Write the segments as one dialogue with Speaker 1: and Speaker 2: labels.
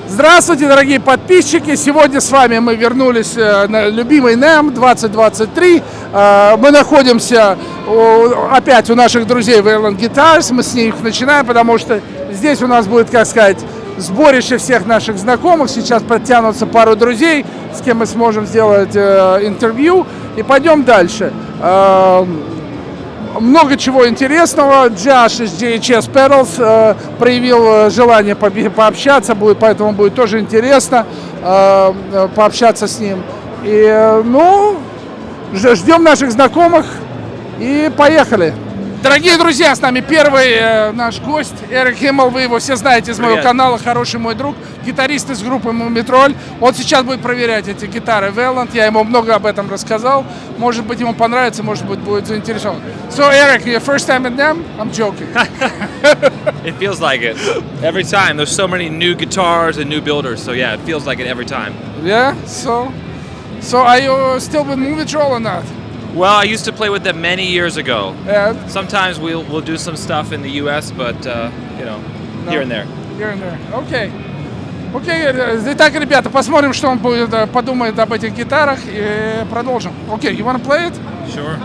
Speaker 1: Здравствуйте, дорогие подписчики! Сегодня с вами мы вернулись на любимый Namm 2023. Мы находимся опять у наших друзей Wayland Guitars. Мы с них начинаем, потому что здесь у нас будет, как сказать, сборище всех наших знакомых. Сейчас подтянутся пару друзей, с кем мы сможем сделать интервью. И пойдем дальше. Много чего интересного. Джаш из JHS Pedals проявил желание пообщаться, поэтому будет тоже интересно пообщаться с ним. И, ну, ждем наших знакомых и поехали. Дорогие друзья, с нами первый наш гость, Эрик Химмел, вы его все знаете из моего канала, хороший мой друг, гитарист из группы Мумитроль. Он сейчас будет проверять эти гитары Wayland, я ему много об этом рассказал, может быть ему понравится, может быть будет заинтересован. So Eric, your first time at Namm? I'm joking.
Speaker 2: It feels like it. Every time, there's so many new guitars and new builders, so yeah, it feels like it every time.
Speaker 1: Yeah, so are you still with Mummitroll or not?
Speaker 2: Well, I used to play with them many years ago.
Speaker 1: Yeah.
Speaker 2: Sometimes we'll do some stuff in the U.S., but you know, here and there.
Speaker 1: Here and there. Okay. Окей, итак, ребята, посмотрим, что он подумает об этих гитарах и продолжим. Окей, you wanna play it?
Speaker 2: Sure.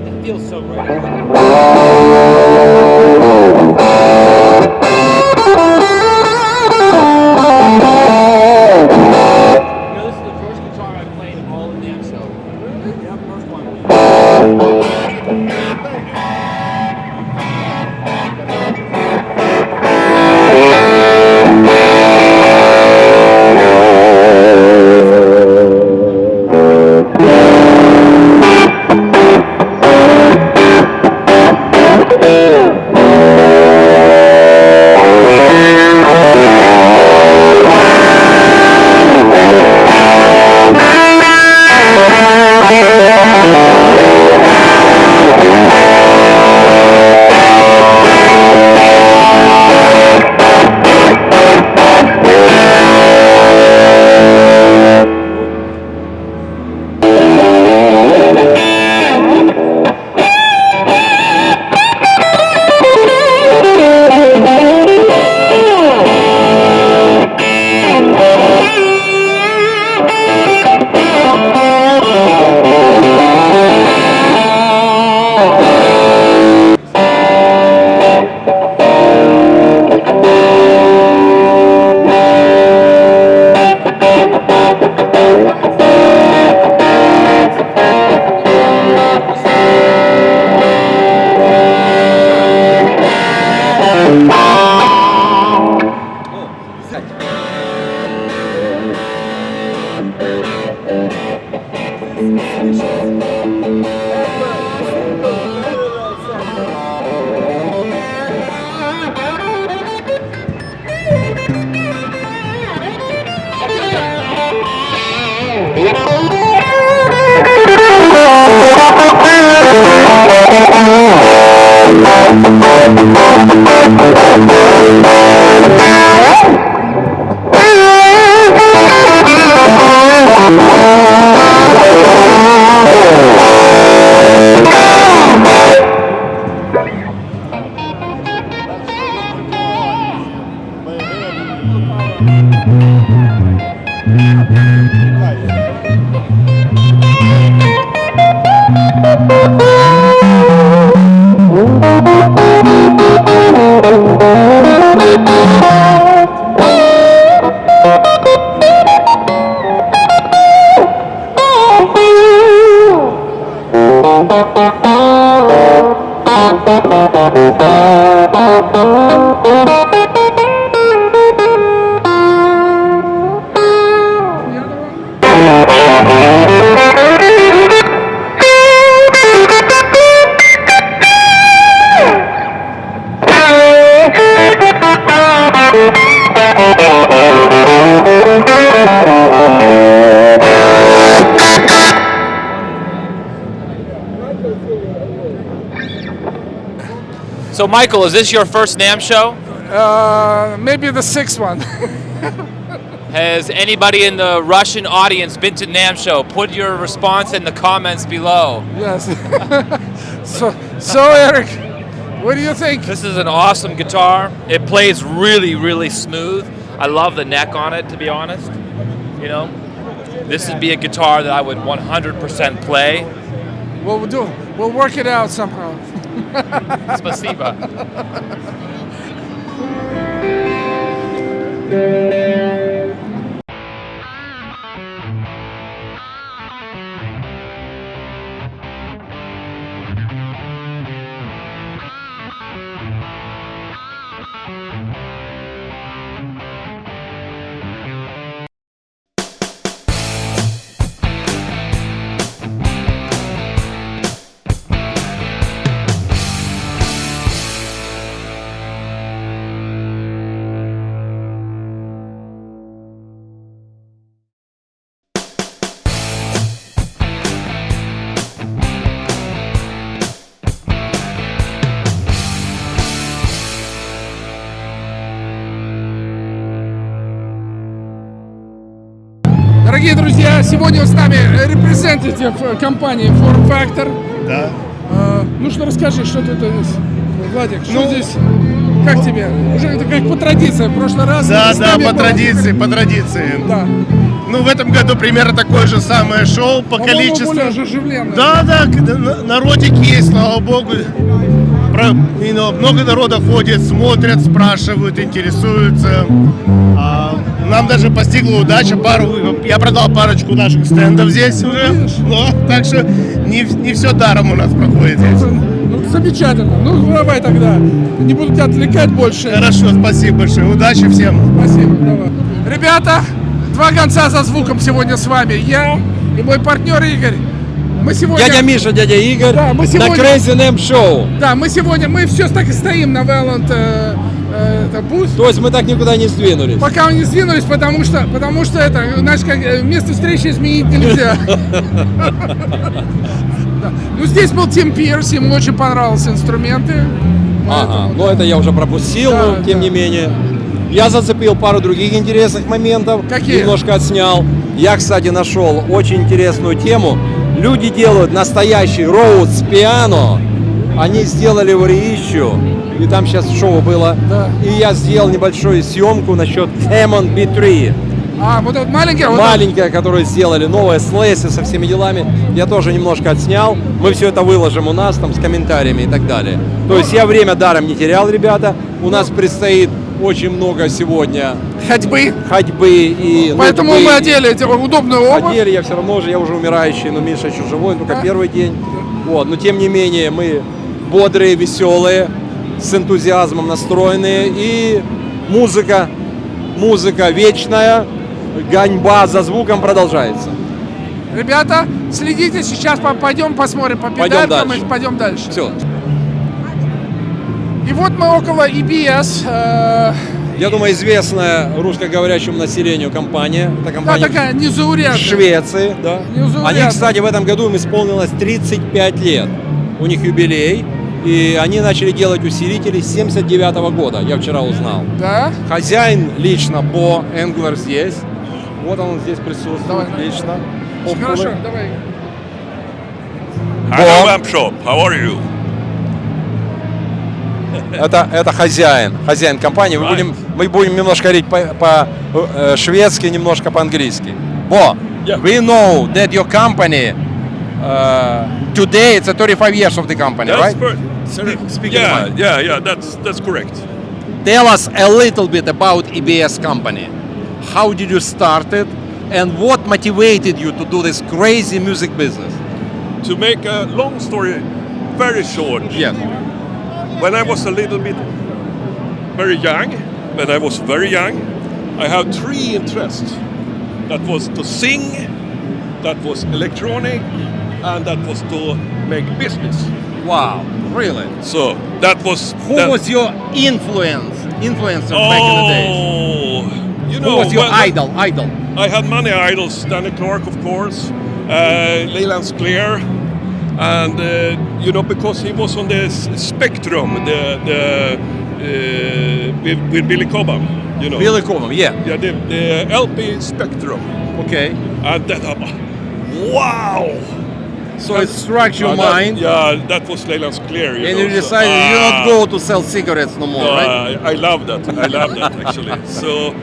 Speaker 2: It feels so great. This is the first guitar I played in all of Namm, so yeah, first one. So, Michael, is this your first Namm show?
Speaker 1: Maybe the sixth one.
Speaker 2: Has anybody in the Russian audience been to Namm show? Put your response in the comments below.
Speaker 1: Yes. So Eric, what do you think?
Speaker 2: This is an awesome guitar. It plays really, really smooth. I love the neck on it, to be honest. You know, this would be a guitar that I would 100% play.
Speaker 1: We'll work it out somehow.
Speaker 2: Спасибо.
Speaker 1: Дорогие друзья, сегодня с нами репрезентатив компании Form Factor.
Speaker 3: Да.
Speaker 1: Ну что, расскажи, что тут здесь, Владик, что здесь, как тебе? Уже это как по традиции, в прошлый раз.
Speaker 3: Да, по традиции.
Speaker 1: Да.
Speaker 3: Ну, в этом году примерно такое же самое шоу по количеству.
Speaker 1: Более оживленное.
Speaker 3: Да, народик есть, слава богу. Много народа ходит, смотрят, спрашивают, интересуются. Нам даже постигла удача, я продал парочку наших стендов здесь уже. Так что не все даром у нас проходит здесь.
Speaker 1: Ну, замечательно. Ну, давай тогда. Не буду тебя отвлекать больше.
Speaker 3: Хорошо, спасибо большое. Удачи всем.
Speaker 1: Спасибо, давай. Ребята, два гонца за звуком сегодня с вами. Я и мой партнер Игорь. Мы сегодня...
Speaker 4: Дядя Миша, дядя Игорь,
Speaker 1: да, мы сегодня...
Speaker 4: на Crazy Namm Show.
Speaker 1: Да, мы все так и стоим на Valent Booth.
Speaker 4: То есть мы так никуда не сдвинулись.
Speaker 1: Пока мы не сдвинулись, потому что это, значит, как место встречи изменить нельзя. Ну, здесь был Тим Пирс, ему очень понравились инструменты.
Speaker 4: Ага, но это я уже пропустил, но тем не менее. Я зацепил пару других интересных моментов.
Speaker 1: Какие?
Speaker 4: Немножко отснял. Я, кстати, нашел очень интересную тему. Люди делают настоящий Rhodes пиано. Они сделали его реищу. И там сейчас шоу было.
Speaker 1: Да.
Speaker 4: И я сделал небольшую съемку насчет Hammond B3.
Speaker 1: Вот это маленькая?
Speaker 4: Маленькая, которую сделали, новая с Лесси, со всеми делами. Я тоже немножко отснял. Мы все это выложим у нас там с комментариями и так далее. То есть я время даром не терял, ребята. У нас предстоит очень много сегодня
Speaker 1: ходьбы и поэтому
Speaker 4: нудьбы.
Speaker 1: Мы одели удобную обувь.
Speaker 4: Одели, я все равно я уже умирающий, но Миша еще живой, только первый день. Вот, но тем не менее мы бодрые, веселые, с энтузиазмом настроенные, и музыка вечная, гоньба за звуком продолжается.
Speaker 1: Ребята, следите, сейчас пойдем посмотрим по педалькам и пойдем дальше.
Speaker 4: Все.
Speaker 1: И вот мы около EBS.
Speaker 4: Я думаю, известная русскоговорящему населению компания. Это компания
Speaker 1: такая незаурядная.
Speaker 4: В Швеции. Да. Они, кстати, в этом году им исполнилось 35 лет. У них юбилей. И они начали делать усилители с 79 года, я вчера узнал. Да? Хозяин лично Бо Энглер здесь. Вот он здесь присутствует лично.
Speaker 1: Хорошо, давай.
Speaker 5: Garyroud, how are you?
Speaker 4: Это хозяин компании. Мы будем немножко говорить по-шведски, немножко по-английски. Бо, we know that your company today it's 35 years of the company, right?
Speaker 5: Yeah, that's correct.
Speaker 4: Tell us a little bit about EBS company. How did you start it, and what motivated you to do this crazy music business?
Speaker 5: to make a long story very short.
Speaker 4: Yes.
Speaker 5: When I was a little bit very young, I had 3 interests. That was to sing, that was electronic, and that was to make business.
Speaker 4: Wow, really?
Speaker 5: So that was.
Speaker 4: Who was your influencer back in the days?
Speaker 5: You
Speaker 4: Who
Speaker 5: know,
Speaker 4: was your
Speaker 5: well,
Speaker 4: idol?
Speaker 5: I had many idols. Stanley Clark, of course, Leyland Clear, and you know, because he was on the spectrum, with Billy Cobham. You know.
Speaker 4: Billy Cobham, yeah.
Speaker 5: Yeah, the LP spectrum.
Speaker 4: Okay.
Speaker 5: And then, wow!
Speaker 4: So it struck your mind.
Speaker 5: That was Leyland Clear.
Speaker 4: And you decided you not go to sell cigarettes no more, right?
Speaker 5: I love that. I love that actually. So,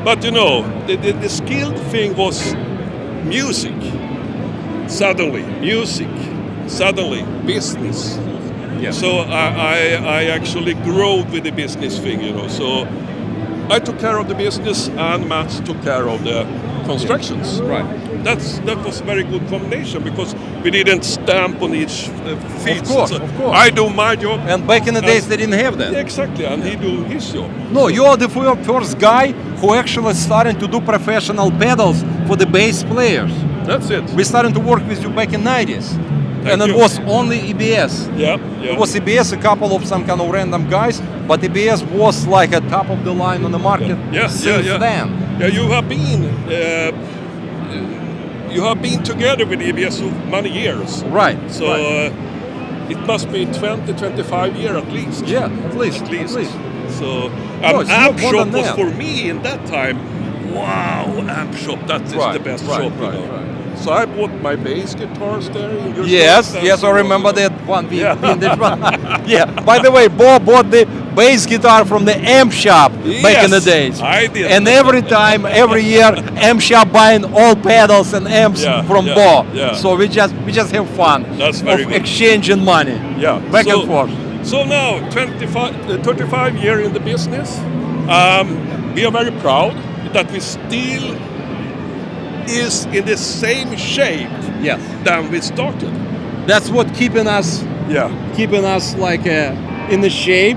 Speaker 5: but you know, the skilled thing was music. Suddenly, business.
Speaker 4: Yeah.
Speaker 5: So I actually grew with the business thing, you know. So I took care of the business, and Mats took care of the constructions.
Speaker 4: Right.
Speaker 5: That was a very good combination because we didn't stamp on each field.
Speaker 4: Of course.
Speaker 5: I do my job.
Speaker 4: And back in the days they didn't have that.
Speaker 5: Yeah, exactly, and he do his job.
Speaker 4: No, you are the first guy who actually started to do professional pedals for the bass players.
Speaker 5: That's it.
Speaker 4: We started to work with you back in 90s. And it
Speaker 5: you.
Speaker 4: was only EBS.
Speaker 5: Yeah.
Speaker 4: It was EBS, a couple of some kind of random guys, but EBS was like a top of the line on the market since then.
Speaker 5: Yeah, you have been together with EBS for many years.
Speaker 4: Right.
Speaker 5: So it must be 20, 25 years at least.
Speaker 4: Yeah, at least.
Speaker 5: So
Speaker 4: No, it's not more
Speaker 5: Ampshop
Speaker 4: than
Speaker 5: was
Speaker 4: that.
Speaker 5: for me in that time. Wow, Ampshop, that is the best shop. You know.
Speaker 4: Right.
Speaker 5: So I bought my bass guitars there. In your
Speaker 4: Yes,
Speaker 5: shop,
Speaker 4: yes, I remember that one. Vintage one. Yeah. By the way, Bob bought the bass guitar from the Amp shop back in the days.
Speaker 5: I did.
Speaker 4: And every year, Amp shop buying all pedals and amps from Bob.
Speaker 5: Yeah.
Speaker 4: So we just have fun.
Speaker 5: That's very
Speaker 4: of
Speaker 5: good.
Speaker 4: exchanging money.
Speaker 5: Yeah.
Speaker 4: Back and forth.
Speaker 5: So now, 35 years in the business, we are very proud that we still is in the same shape than we started.
Speaker 4: That's what keeping us like in the shape,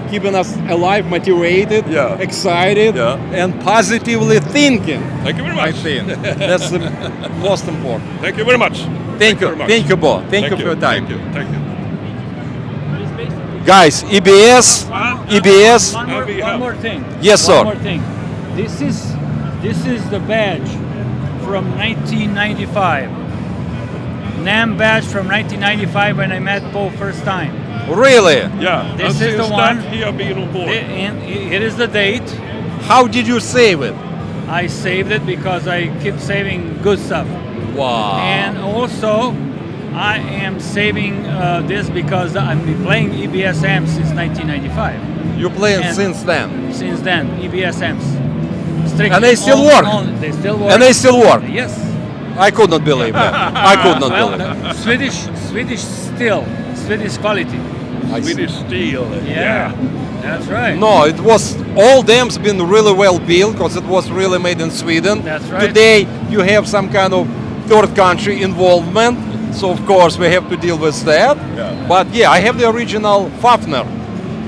Speaker 4: keeping us alive, motivated, excited, and positively thinking.
Speaker 5: Thank you very much.
Speaker 4: I think that's the most important.
Speaker 5: Thank you very much.
Speaker 4: Thank you, Bo. Thank you for your time.
Speaker 5: Thank you.
Speaker 4: Guys, EBS.
Speaker 6: One more thing.
Speaker 4: Yes, sir.
Speaker 6: One more thing. This is the badge from 1995. Namm badge from 1995 when I met Bo first time.
Speaker 4: Really?
Speaker 5: Yeah.
Speaker 6: This
Speaker 5: and
Speaker 6: is the
Speaker 5: since
Speaker 6: one.
Speaker 5: that, he have been on board.
Speaker 6: And it is the date.
Speaker 4: How did you save it?
Speaker 6: I saved it because I keep saving good stuff.
Speaker 4: Wow.
Speaker 6: And also, I am saving this because I've been playing EBS amps since 1995.
Speaker 4: You're playing since then?
Speaker 6: Since then, EBS amps. Strictly
Speaker 4: And they still work?
Speaker 6: They still work.
Speaker 4: And they still work?
Speaker 6: Yes.
Speaker 4: I could not believe that. I could not believe that.
Speaker 6: Swedish steel, Swedish quality.
Speaker 5: Swedish steel.
Speaker 6: Yeah, that's right.
Speaker 4: No, it was all dams been really well built because it was really made in Sweden.
Speaker 6: That's right.
Speaker 4: Today you have some kind of third country involvement, so of course we have to deal with that.
Speaker 5: Yeah.
Speaker 4: But yeah, I have the original Fafner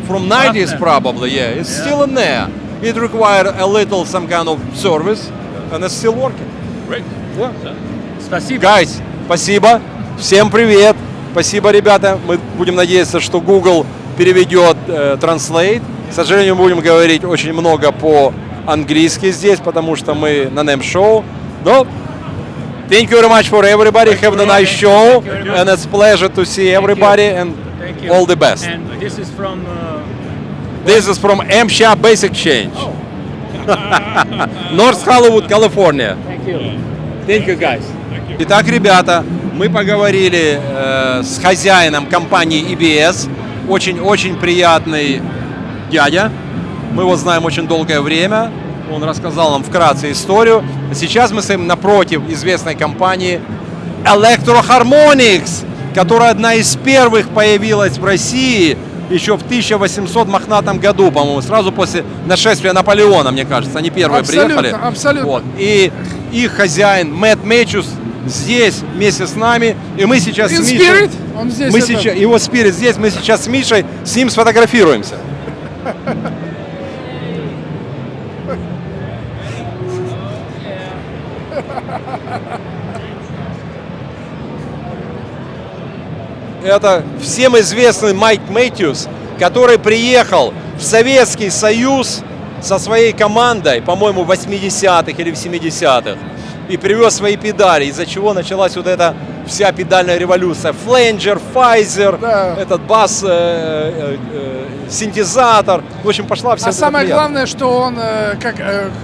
Speaker 4: from 90s
Speaker 6: Fafner.
Speaker 4: probably. Yeah, it's still in there. It required a little some kind of service, and it's still working.
Speaker 5: Great.
Speaker 4: Yeah.
Speaker 6: Спасибо.
Speaker 4: Guys, спасибо. Всем привет. Спасибо, ребята. Мы будем надеяться, что Google переведет Translate. К сожалению, будем говорить очень много по-английски здесь, потому что мы на Namm Show. Но thank you very much for everybody. Have a nice show. And it's a pleasure to see everybody and all the best.
Speaker 6: And this is from...
Speaker 4: This is from Amp Shop Bassexchange. North Hollywood, California.
Speaker 6: Thank you.
Speaker 4: Thank you, guys. Итак, ребята, мы поговорили с хозяином компании EBS. Очень приятный дядя. Мы его знаем очень долгое время. Он рассказал нам вкратце историю. Сейчас мы стоим напротив известной компании Electro-Harmonix, которая одна из первых появилась в России еще в 1800 мохнатом году, по-моему, сразу после нашествия Наполеона, мне кажется. Они первые приехали.
Speaker 1: Абсолютно.
Speaker 4: Вот. И их хозяин Мэтт Мэчус здесь вместе с нами. И мы сейчас с
Speaker 1: In
Speaker 4: Мишей...
Speaker 1: spirit? Он здесь.
Speaker 4: Мы
Speaker 1: это-
Speaker 4: сейчас, его спирит здесь, мы сейчас с Мишей с ним сфотографируемся. Это всем известный Майк Мэтьюс, который приехал в Советский Союз со своей командой, по-моему, в 80-х или в 70-х, и привез свои педали, из-за чего началась вот эта вся педальная революция. Фленджер, Файзер,
Speaker 1: Да.
Speaker 4: этот бас, синтезатор. В общем, пошла вся
Speaker 1: А
Speaker 4: эта
Speaker 1: самое
Speaker 4: плеяда.
Speaker 1: главное, что он,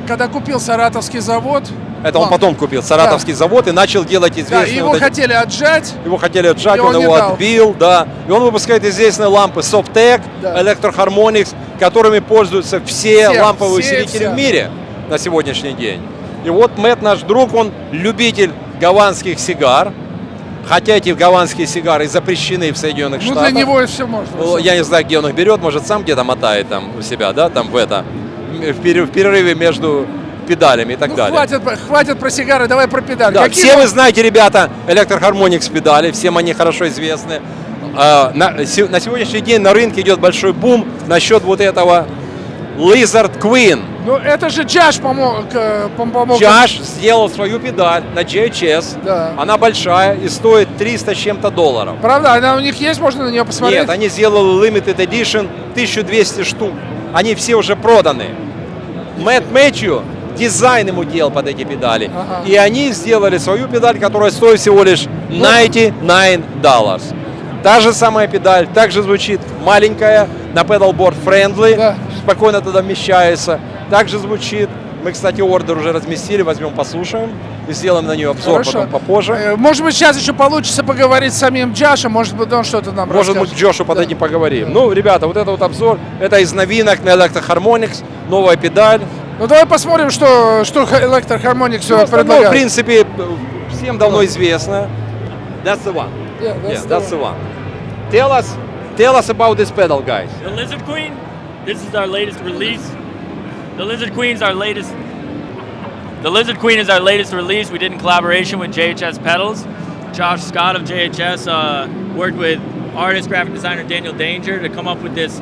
Speaker 1: когда купил Саратовский завод,
Speaker 4: Это он потом купил Саратовский завод и начал делать
Speaker 1: да,
Speaker 4: известные...
Speaker 1: его
Speaker 4: вот эти-
Speaker 1: хотели отжать.
Speaker 4: Его хотели отжать,
Speaker 1: И
Speaker 4: он
Speaker 1: он не
Speaker 4: его
Speaker 1: дал.
Speaker 4: отбил, да. И он выпускает известные лампы Softec,
Speaker 1: Да.
Speaker 4: Electroharmonics, которыми пользуются все
Speaker 1: Все,
Speaker 4: ламповые
Speaker 1: все,
Speaker 4: усилители
Speaker 1: все.
Speaker 4: в мире на сегодняшний день. И вот Мэтт, наш друг, он любитель гаванских сигар. Хотя эти гаванские сигары запрещены в Соединенных
Speaker 1: Ну,
Speaker 4: Штатах.
Speaker 1: для него все можно.
Speaker 4: Ну, я не знаю, где он их берет, может, сам где-то мотает там у себя, да, там в перерыве между педалями и так
Speaker 1: Ну,
Speaker 4: далее.
Speaker 1: хватит про сигары, давай про педали.
Speaker 4: Да,
Speaker 1: Какие
Speaker 4: все
Speaker 1: вот-
Speaker 4: вы знаете, ребята, Electroharmonics педали, всем они хорошо известны. На сегодняшний день на рынке идет большой бум насчет вот этого Lizard Queen.
Speaker 1: Ну, это же Джаш помог.
Speaker 4: Josh сделал свою педаль на JHS.
Speaker 1: Да.
Speaker 4: Она большая и стоит 300 с чем-то долларов.
Speaker 1: Правда, она у них есть, можно на нее посмотреть?
Speaker 4: Нет, они сделали Limited Edition 1200 штук. Они все уже проданы. Мэтт Мэтью дизайн ему делал под эти педали.
Speaker 1: Ага.
Speaker 4: И они сделали свою педаль, которая стоит всего лишь $99. Та же самая педаль, также звучит маленькая, на pedalboard friendly,
Speaker 1: Да.
Speaker 4: спокойно туда вмещается. Также звучит. Мы, кстати, ордер уже разместили, возьмем, послушаем и сделаем на нее обзор
Speaker 1: Хорошо.
Speaker 4: потом попозже.
Speaker 1: Может быть, сейчас еще получится поговорить с самим Джашем, может быть, он что-то нам
Speaker 4: Может, мы к
Speaker 1: расскажет.
Speaker 4: Джошу под
Speaker 1: Да.
Speaker 4: этим поговорим. Ну, ребята, вот это вот обзор, это из новинок на Electroharmonics, новая педаль.
Speaker 1: Ну, давай посмотрим, что Electroharmonics
Speaker 4: Ну, остальное, в
Speaker 1: предлагает.
Speaker 4: принципе, всем давно известно. That's the one.
Speaker 1: Yeah,
Speaker 4: Yeah, that's the one. Tell us about this pedal, guys.
Speaker 7: The Lizard Queen, this is our latest release. The Lizard Queen's our latest. The Lizard Queen is our latest release. We did in collaboration with JHS Pedals. Josh Scott of JHS worked with artist, graphic designer Daniel Danger to come up with this.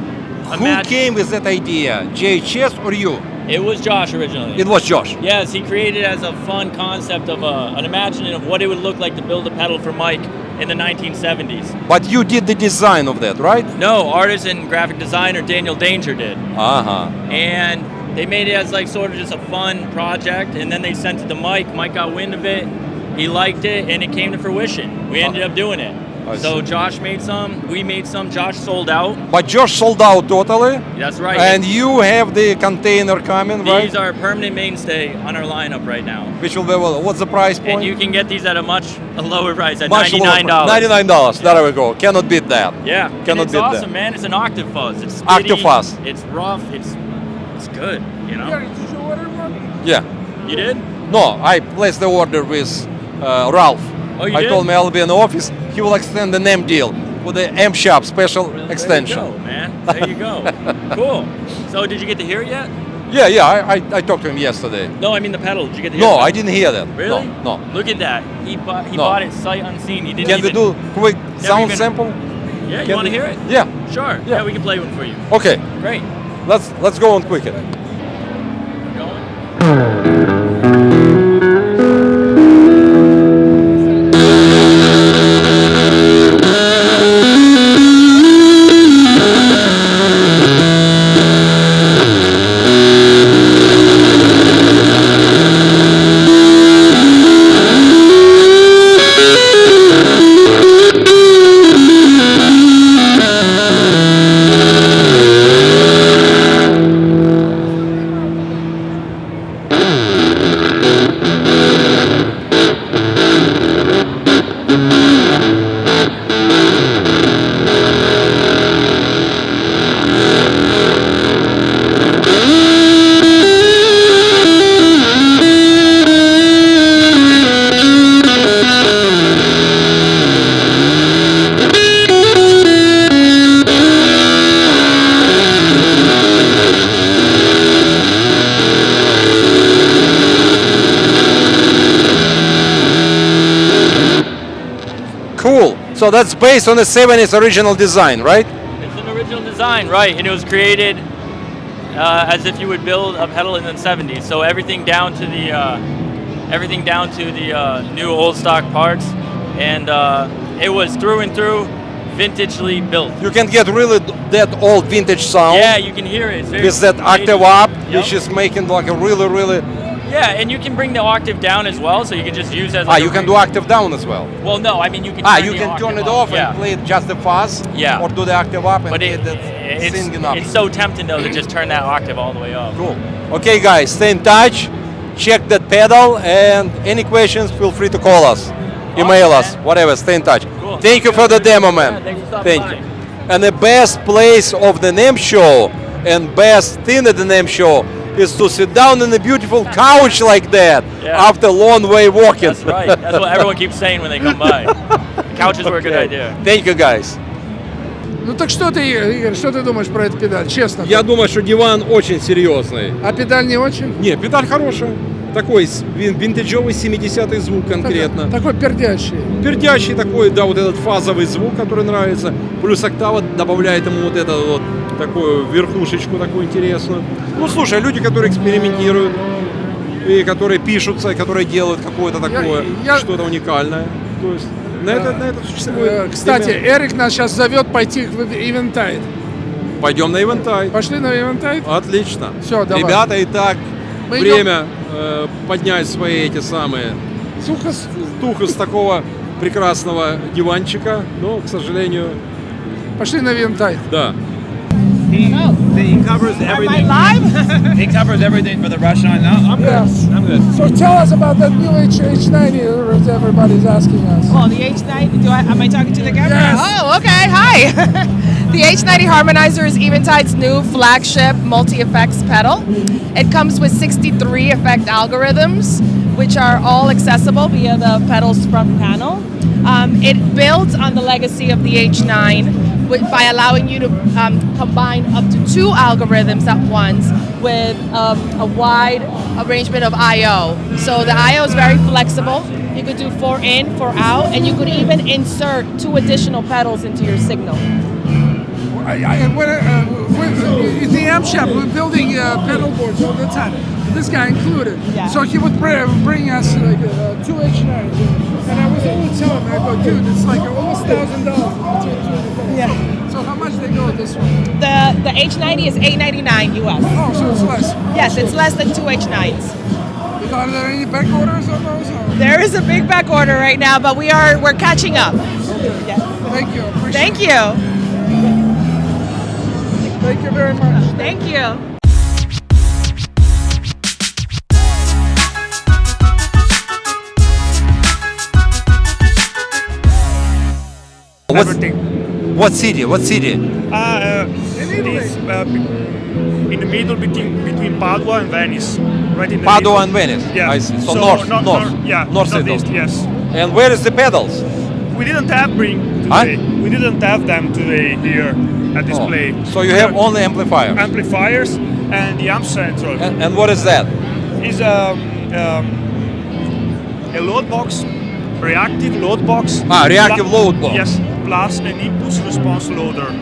Speaker 4: Who came with that idea? JHS or you?
Speaker 7: It was Josh originally.
Speaker 4: It was Josh.
Speaker 7: Yes, he created it as a fun concept of an imagining of what it would look like to build a pedal for Mike in the 1970s.
Speaker 4: But you did the design of that, right?
Speaker 7: No, artist and graphic designer Daniel Danger did.
Speaker 4: Uh-huh.
Speaker 7: And they made it as like sort of just a fun project, and then they sent it to Mike. Mike got wind of it, he liked it, and it came to fruition. We ended up doing it.
Speaker 4: I
Speaker 7: So
Speaker 4: see.
Speaker 7: Josh made some, we made some. Josh sold out.
Speaker 4: But Josh sold out totally.
Speaker 7: That's right.
Speaker 4: And you have the container coming, right?
Speaker 7: These are a permanent mainstay on our lineup right now.
Speaker 4: Which will be, what's the price point?
Speaker 7: And you can get these at a much lower price at
Speaker 4: Much lower
Speaker 7: $99.
Speaker 4: price. $99. There we go. Cannot beat that.
Speaker 7: Yeah, and
Speaker 4: Cannot
Speaker 7: it's
Speaker 4: beat
Speaker 7: awesome,
Speaker 4: that.
Speaker 7: man. It's an octave fuzz. It's spitty,
Speaker 4: Octave fuzz.
Speaker 7: It's rough. It's good. You know.
Speaker 1: Did you order one?
Speaker 4: Yeah.
Speaker 7: You did?
Speaker 4: No, I placed the order with Ralph.
Speaker 7: Oh, you
Speaker 4: I
Speaker 7: did?
Speaker 4: told him I'll be in the office. He will extend the Namm deal with the M Shop special extension.
Speaker 7: There you go, man. There you go. Cool. So, did you get to hear it yet?
Speaker 4: Yeah, I talked to him yesterday.
Speaker 7: No, I mean the pedal. Did you get to hear
Speaker 4: No,
Speaker 7: the
Speaker 4: I
Speaker 7: pedal?
Speaker 4: didn't hear that.
Speaker 7: Really?
Speaker 4: No.
Speaker 7: Look at that. He
Speaker 4: No.
Speaker 7: bought it sight unseen. He didn't
Speaker 4: Can we
Speaker 7: even.
Speaker 4: do quick sound
Speaker 7: even-
Speaker 4: sample?
Speaker 7: Yeah, you
Speaker 4: Can
Speaker 7: want to
Speaker 4: we-
Speaker 7: hear it?
Speaker 4: Yeah.
Speaker 7: Sure.
Speaker 4: Yeah.
Speaker 7: Yeah, we can play one for you.
Speaker 4: Okay.
Speaker 7: Great.
Speaker 4: Let's go on quicker.
Speaker 7: Going.
Speaker 4: So that's based on the 70s original design, right?
Speaker 7: It's an original design, right? And it was created as if you would build a pedal in the 70s. So everything down to the new old stock parts, and it was through and through vintagely built.
Speaker 4: You can get really that old vintage sound.
Speaker 7: Yeah, you can hear it. It's very
Speaker 4: with that octave up,
Speaker 7: Yep.
Speaker 4: which is making like a really.
Speaker 7: Yeah, and you can bring the octave down as well, so you can just use as. Like
Speaker 4: You can do octave down as well.
Speaker 7: Well, no, I mean you can.
Speaker 4: You can turn it
Speaker 7: octave
Speaker 4: off
Speaker 7: up.
Speaker 4: and play it just the fuzz.
Speaker 7: Yeah.
Speaker 4: Or do the octave up and
Speaker 7: But
Speaker 4: get that singing up.
Speaker 7: it's so tempting though to just turn that octave all the way up.
Speaker 4: Cool. Okay, guys, stay in touch. Check that pedal, and any questions, feel free to call us, email us, whatever. Stay in touch.
Speaker 7: Cool.
Speaker 4: Thank you for the demo, man.
Speaker 7: Yeah, thanks for stopping
Speaker 4: Thank
Speaker 7: by.
Speaker 4: you. And the best place of the Namm show and best thing at the Namm show is to sit down on a beautiful couch like that
Speaker 7: Yeah.
Speaker 4: after a long way walking.
Speaker 7: That's right. That's what everyone keeps saying when they come by. Couches were a good idea.
Speaker 4: Thank you, guys.
Speaker 1: Ну так что ты, Игорь, что ты думаешь про эту педаль, честно?
Speaker 4: Я думаю, что диван очень серьезный.
Speaker 1: А педаль не очень?
Speaker 4: Не, педаль хорошая. Такой винтажевый 70-й звук конкретно.
Speaker 1: Такой пердящий.
Speaker 4: Пердящий такой, да, вот этот фазовый звук, который нравится. Плюс октава добавляет ему вот эту вот такую верхушечку такую интересную. Ну, слушай, люди, которые экспериментируют, и которые пишутся, и которые делают какое-то такое, что-то уникальное. То есть на это существует.
Speaker 1: Кстати, Эрик нас сейчас зовет пойти в Eventide.
Speaker 4: Пойдем на Eventide.
Speaker 1: Пошли на Eventide?
Speaker 4: Отлично.
Speaker 1: Все, давай.
Speaker 4: Ребята, и так
Speaker 1: Мы
Speaker 4: время поднять свои эти самые туху с такого прекрасного диванчика, но, к сожалению,
Speaker 1: Пошли на Eventide.
Speaker 4: да.
Speaker 8: He covers everything.
Speaker 9: Am I live?
Speaker 8: He covers everything for the Russian. No, I'm good.
Speaker 1: Yes.
Speaker 8: I'm good.
Speaker 1: So tell us about that new H90 that everybody's asking us.
Speaker 9: Oh, the H90. Am I talking to the camera?
Speaker 1: Yes.
Speaker 9: Oh, okay. Hi. The H90 Harmonizer is Eventide's new flagship multi-effects pedal. It comes with 63 effect algorithms, which are all accessible via the pedal's front panel. It builds on the legacy of the H9 by allowing you to combine up to 2 algorithms at once with a wide arrangement of I/O. So the I/O is very flexible. You could do 4 in, 4 out, and you could even insert 2 additional pedals into your signal.
Speaker 1: In the amp shop, we're building pedal boards all the time. This guy included.
Speaker 9: Yeah.
Speaker 1: So he would bring us like 2 H9s. And I was always telling him, I go, dude, it's like almost $1,000 between 2 of the pedals.
Speaker 9: Yeah.
Speaker 1: So how much they go this one?
Speaker 9: The H90 is $899 US.
Speaker 1: Oh, so it's less.
Speaker 9: Yes, it's less than 2 H9s.
Speaker 1: Are there any back orders on those? Or?
Speaker 9: There is a big back order right now, but we're catching up.
Speaker 1: Okay.
Speaker 9: Yes.
Speaker 1: Thank you.
Speaker 9: Thank you.
Speaker 1: Thank you very much.
Speaker 9: Thank you.
Speaker 4: What city? What city?
Speaker 10: It's in the middle between Padua and Venice, right in the
Speaker 4: Padua
Speaker 10: middle.
Speaker 4: and Venice.
Speaker 10: Yeah.
Speaker 4: I see. So north.
Speaker 10: Yeah,
Speaker 4: North
Speaker 10: northeast,
Speaker 4: Italy.
Speaker 10: yes.
Speaker 4: And where is the pedals?
Speaker 10: We didn't have today. We didn't have them today here at display.
Speaker 4: So you have only amplifiers.
Speaker 10: Amplifiers and the amp central.
Speaker 4: And what is that?
Speaker 10: Is a load box, reactive load box.
Speaker 4: Reactive load box.
Speaker 10: Yes, plus an impulse response loader.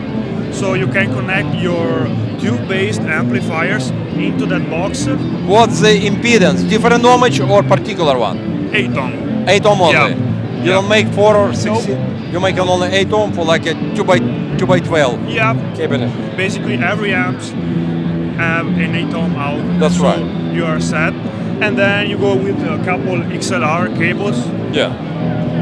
Speaker 10: So you can connect your tube-based amplifiers into that box.
Speaker 4: What's the impedance? Different ohmage or particular one?
Speaker 10: 8 ohm.
Speaker 4: 8 ohm only.
Speaker 10: Yeah.
Speaker 4: You don't make 4 or 16. You make only 8 ohm for like a 2x12
Speaker 10: Yeah.
Speaker 4: cabinet.
Speaker 10: Basically, every amp have an 8 ohm out.
Speaker 4: That's
Speaker 10: so
Speaker 4: right.
Speaker 10: You are set, and then you go with a couple XLR cables.
Speaker 4: Yeah.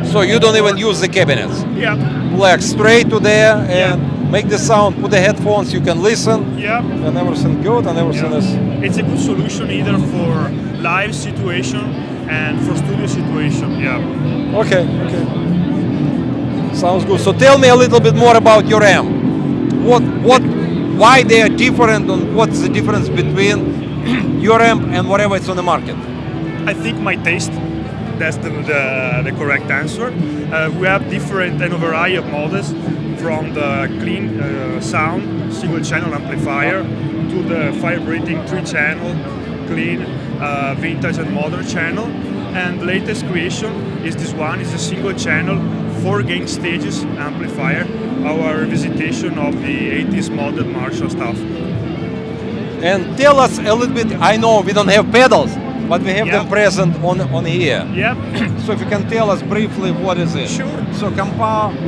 Speaker 4: So you don't even use the cabinets.
Speaker 10: Yeah.
Speaker 4: Plug straight to there and make the sound. Put the headphones. You can listen.
Speaker 10: Yeah.
Speaker 4: And everything good and everything is.
Speaker 10: It's a good solution either for live situation and for studio situation. Yeah.
Speaker 4: Okay. Sounds good. So tell me a little bit more about your amp. Why they are different, and what's the difference between your amp and whatever it's on the market?
Speaker 10: I think my taste. That's the correct answer. We have different and a variety of models, from the clean sound single channel amplifier to the vibrating 3-channel clean vintage and modern channel. And the latest creation is this one. Is a single channel 4 gain stages amplifier, our revisitation of the 80s model Marshall stuff.
Speaker 4: And tell us a little bit, I know we don't have pedals, but we have them present on here.
Speaker 10: Yep.
Speaker 4: So if you can tell us briefly what is it?
Speaker 10: Sure.
Speaker 4: So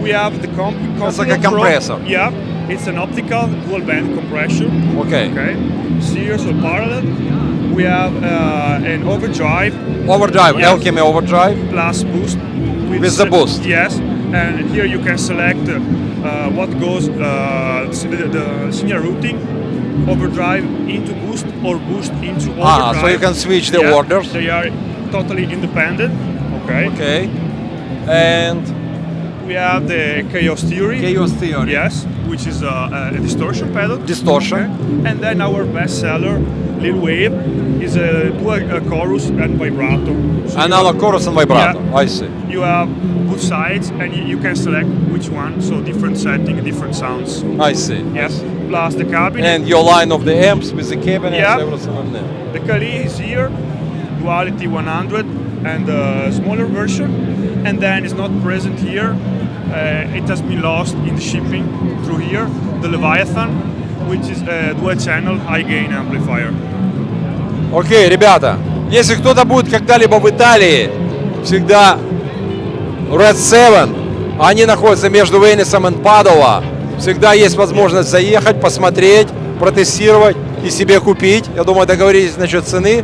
Speaker 10: we have the
Speaker 4: it's like a compressor.
Speaker 10: Yeah, it's an optical dual band compression.
Speaker 4: Okay.
Speaker 10: Series or parallel. We have an overdrive.
Speaker 4: Overdrive, Alchemy overdrive.
Speaker 10: Plus boost.
Speaker 4: With the boost.
Speaker 10: Yes. And here you can select what goes the senior routing, overdrive into boost or boost into overdrive.
Speaker 4: So you can switch the orders.
Speaker 10: They are totally independent.
Speaker 4: Okay. And
Speaker 10: we have the Chaos Theory.
Speaker 4: Chaos Theory.
Speaker 10: Yes, which is a distortion pedal.
Speaker 4: Distortion.
Speaker 10: Okay. And then our best seller, Lil Wave, is a dual chorus and vibrato. So
Speaker 4: another chorus and vibrato. I see.
Speaker 10: You have both sides, and you can select which one. So different setting, different sounds.
Speaker 4: I see.
Speaker 10: Yes. Plus the cabinet.
Speaker 4: And your line of the amps with the cabinet, everything on there.
Speaker 10: The Kali is here, Duality 100, and a smaller version. And then it's not present here. It has been lost in the shipping through here. The Leviathan, which is a dual channel high gain amplifier.
Speaker 4: Окей, ребята, если кто-то будет когда-либо в Италии, всегда Red 7, они находятся между Венесом и Падова. Всегда есть возможность заехать, посмотреть, протестировать и себе купить. Я думаю, договоритесь насчет цены.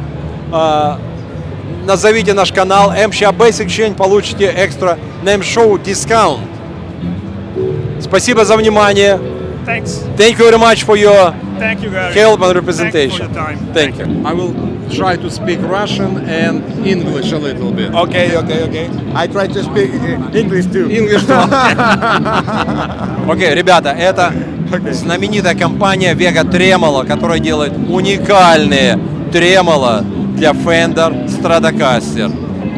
Speaker 4: Назовите наш канал Amshop Bassexchange, получите экстра Namm Show дискаунт. Спасибо за внимание.
Speaker 10: Thanks.
Speaker 4: Thank you very much for your
Speaker 10: Gary.
Speaker 4: help and representation.
Speaker 10: Thank you.
Speaker 11: I will try to speak Russian and English a little bit.
Speaker 12: Okay. I try to speak English too.
Speaker 4: Окей, ребята, это знаменитая компания Vega Tremolo, которая делает уникальные тремоло для Fender Stratocaster.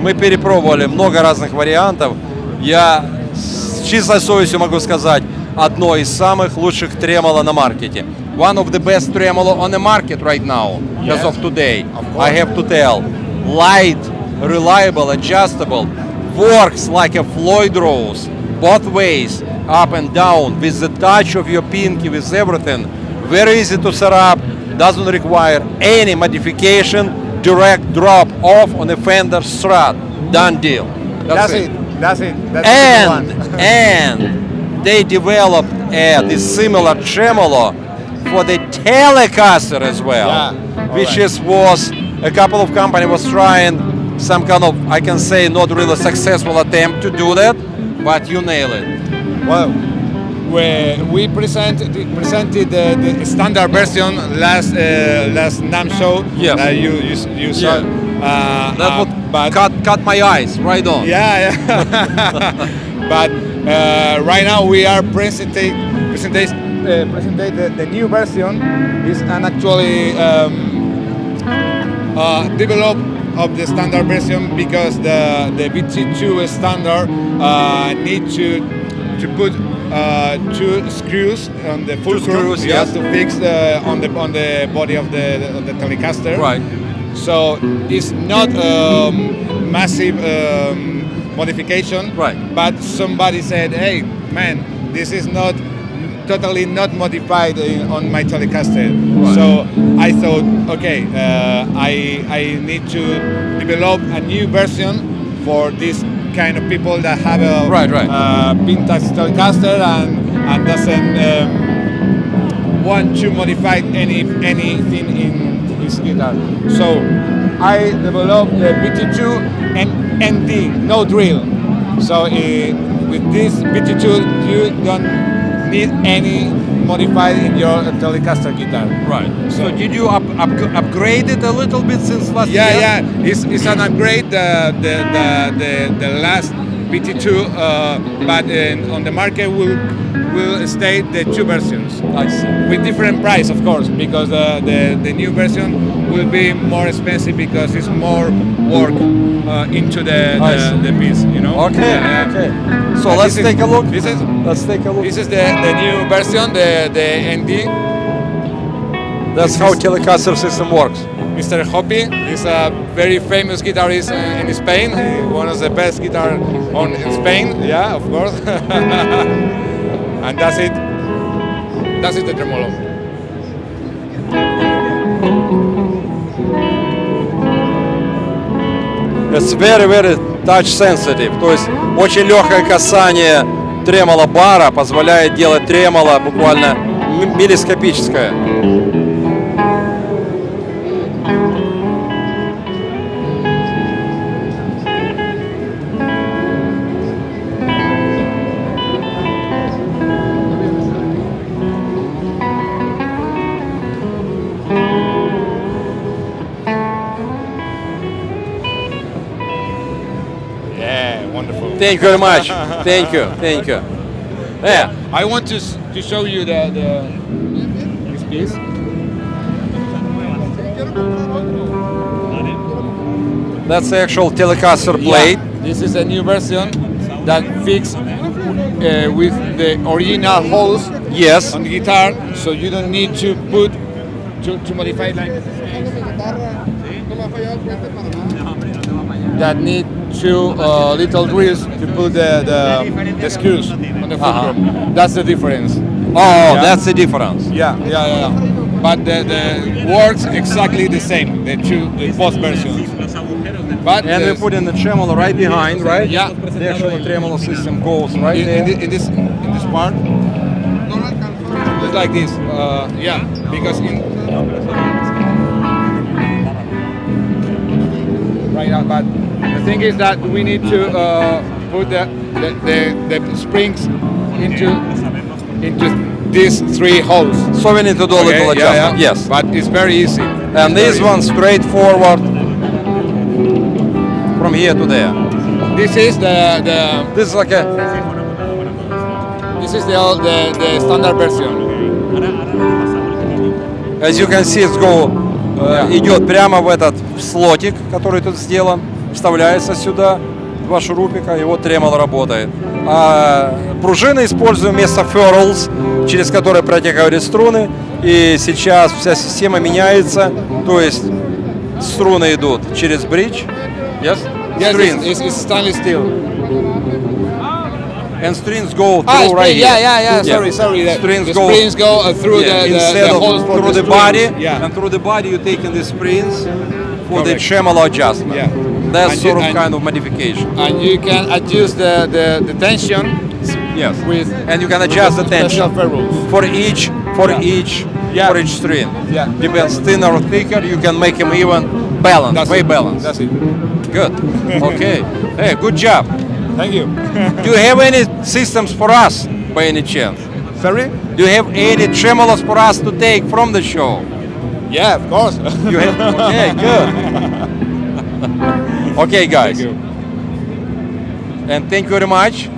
Speaker 4: Мы перепробовали много разных вариантов. Я с чистой совестью могу сказать, одно из самых лучших тремоло на маркете. One of the best tremolo on the market right now, as of today. I have to tell. Light, reliable, adjustable, works like a Floyd Rose, both ways, up and down, with the touch of your pinky, with everything. Very easy to set up, doesn't require any modification, direct drop off on a Fender Strat. Done deal.
Speaker 12: That's it.
Speaker 4: And they developed this similar tremolo for the Telecaster as well, which was a couple of companies was trying some kind of, I can say, not really successful attempt to do that, but you nail it.
Speaker 12: Well, we presented the standard version last Namm show.
Speaker 4: Yeah.
Speaker 12: You saw.
Speaker 4: That would cut my eyes right on.
Speaker 12: Yeah. But right now we are presenting the new version. Is an actually develop of the standard version because the BT2 standard need to put 2 screws on the full screws, to fix on the body of the Telecaster.
Speaker 4: Right.
Speaker 12: So it's not massive modification.
Speaker 4: Right.
Speaker 12: But somebody said, "Hey, man, this is totally not modified on my Telecaster."
Speaker 4: Right.
Speaker 12: So I thought, okay, I need to develop a new version for this kind of people that have a vintage Telecaster and doesn't want to modify anything in his guitar. So I developed the BT2 and ND, no drill. So with this BT2, you don't need any modified in your Telecaster guitar.
Speaker 4: Right. So did you upgrade it a little bit since last year?
Speaker 12: Yeah. It's an upgrade. The last BT2, but on the market will stay the 2 versions.
Speaker 4: I see.
Speaker 12: With different price, of course, because the new version will be more expensive because it's more work into the piece. You know.
Speaker 4: Okay. Okay. So let's take a look. Let's take a look.
Speaker 12: This is the new version, the ND.
Speaker 4: That's how Telecaster system works.
Speaker 12: Mr. Hoppy is a very famous guitarist in Spain, one of the best guitar in Spain, yeah, of course. And that's it. That's it, the tremolo.
Speaker 4: It's very, very touch sensitive. То есть очень легкое касание тремоло бара позволяет делать тремоло буквально миллископическое. Thank you very much. Thank you. Thank you. Yeah.
Speaker 12: I want to show you this piece.
Speaker 4: That's the actual Telecaster blade.
Speaker 12: Yeah, this is a new version that fits with the original holes.
Speaker 4: Yes.
Speaker 12: On the guitar, so you don't need to put to modify like that need two little drills to put the screws on the fulcrum. That's the difference.
Speaker 4: Oh, that's the difference.
Speaker 12: Yeah. But the works exactly the same. The both versions. But
Speaker 4: and we put in the tremolo right behind, right?
Speaker 12: Yeah.
Speaker 4: The actual tremolo system goes right
Speaker 12: in this part. Just like this. Yeah, because right now, but the thing is that we need to put the springs into these three holes.
Speaker 4: So we need to do a little adjustment.
Speaker 12: Yeah.
Speaker 4: Yes.
Speaker 12: But it's very easy.
Speaker 4: And this one straightforward from here to there.
Speaker 12: This is
Speaker 4: This is like a.
Speaker 12: This is the standard version.
Speaker 4: As you can see, it's идет прямо в этот слотик, который тут сделан, вставляется сюда, два шурупика, и вот тремоло работает. А пружины используем вместо ferrules, через которые протягивают струны, и сейчас вся система меняется, то есть струны идут через бридж. Yes?
Speaker 12: Yes, it's stainless steel.
Speaker 4: And strings go through right here.
Speaker 12: Yeah. Sorry.
Speaker 4: Strings
Speaker 12: the
Speaker 4: go
Speaker 12: springs go through
Speaker 4: instead
Speaker 12: the
Speaker 4: of
Speaker 12: holes for
Speaker 4: through the
Speaker 12: strings.
Speaker 4: body.
Speaker 12: Yeah.
Speaker 4: And through the body you take in the springs for the
Speaker 12: Correct.
Speaker 4: tremolo adjustment.
Speaker 12: Yeah.
Speaker 4: That's
Speaker 12: And
Speaker 4: sort
Speaker 12: you-
Speaker 4: of kind of modification.
Speaker 12: And you can adjust the tension.
Speaker 4: Yes.
Speaker 12: With
Speaker 4: And you can adjust the
Speaker 12: special
Speaker 4: tension
Speaker 12: ferrules.
Speaker 4: for each string.
Speaker 12: Yeah.
Speaker 4: Depends thinner or thicker. You can make them even balanced,
Speaker 12: That's
Speaker 4: way
Speaker 12: it.
Speaker 4: balanced.
Speaker 12: That's it.
Speaker 4: Good. Okay. Hey, good job.
Speaker 12: Thank you.
Speaker 4: Do you have any systems for us by any chance?
Speaker 12: Sorry?
Speaker 4: Do you have any tremolos for us to take from the show?
Speaker 12: Yeah, of course.
Speaker 4: You have? Okay, good. Okay, guys.
Speaker 12: Thank you.
Speaker 4: And thank you very much.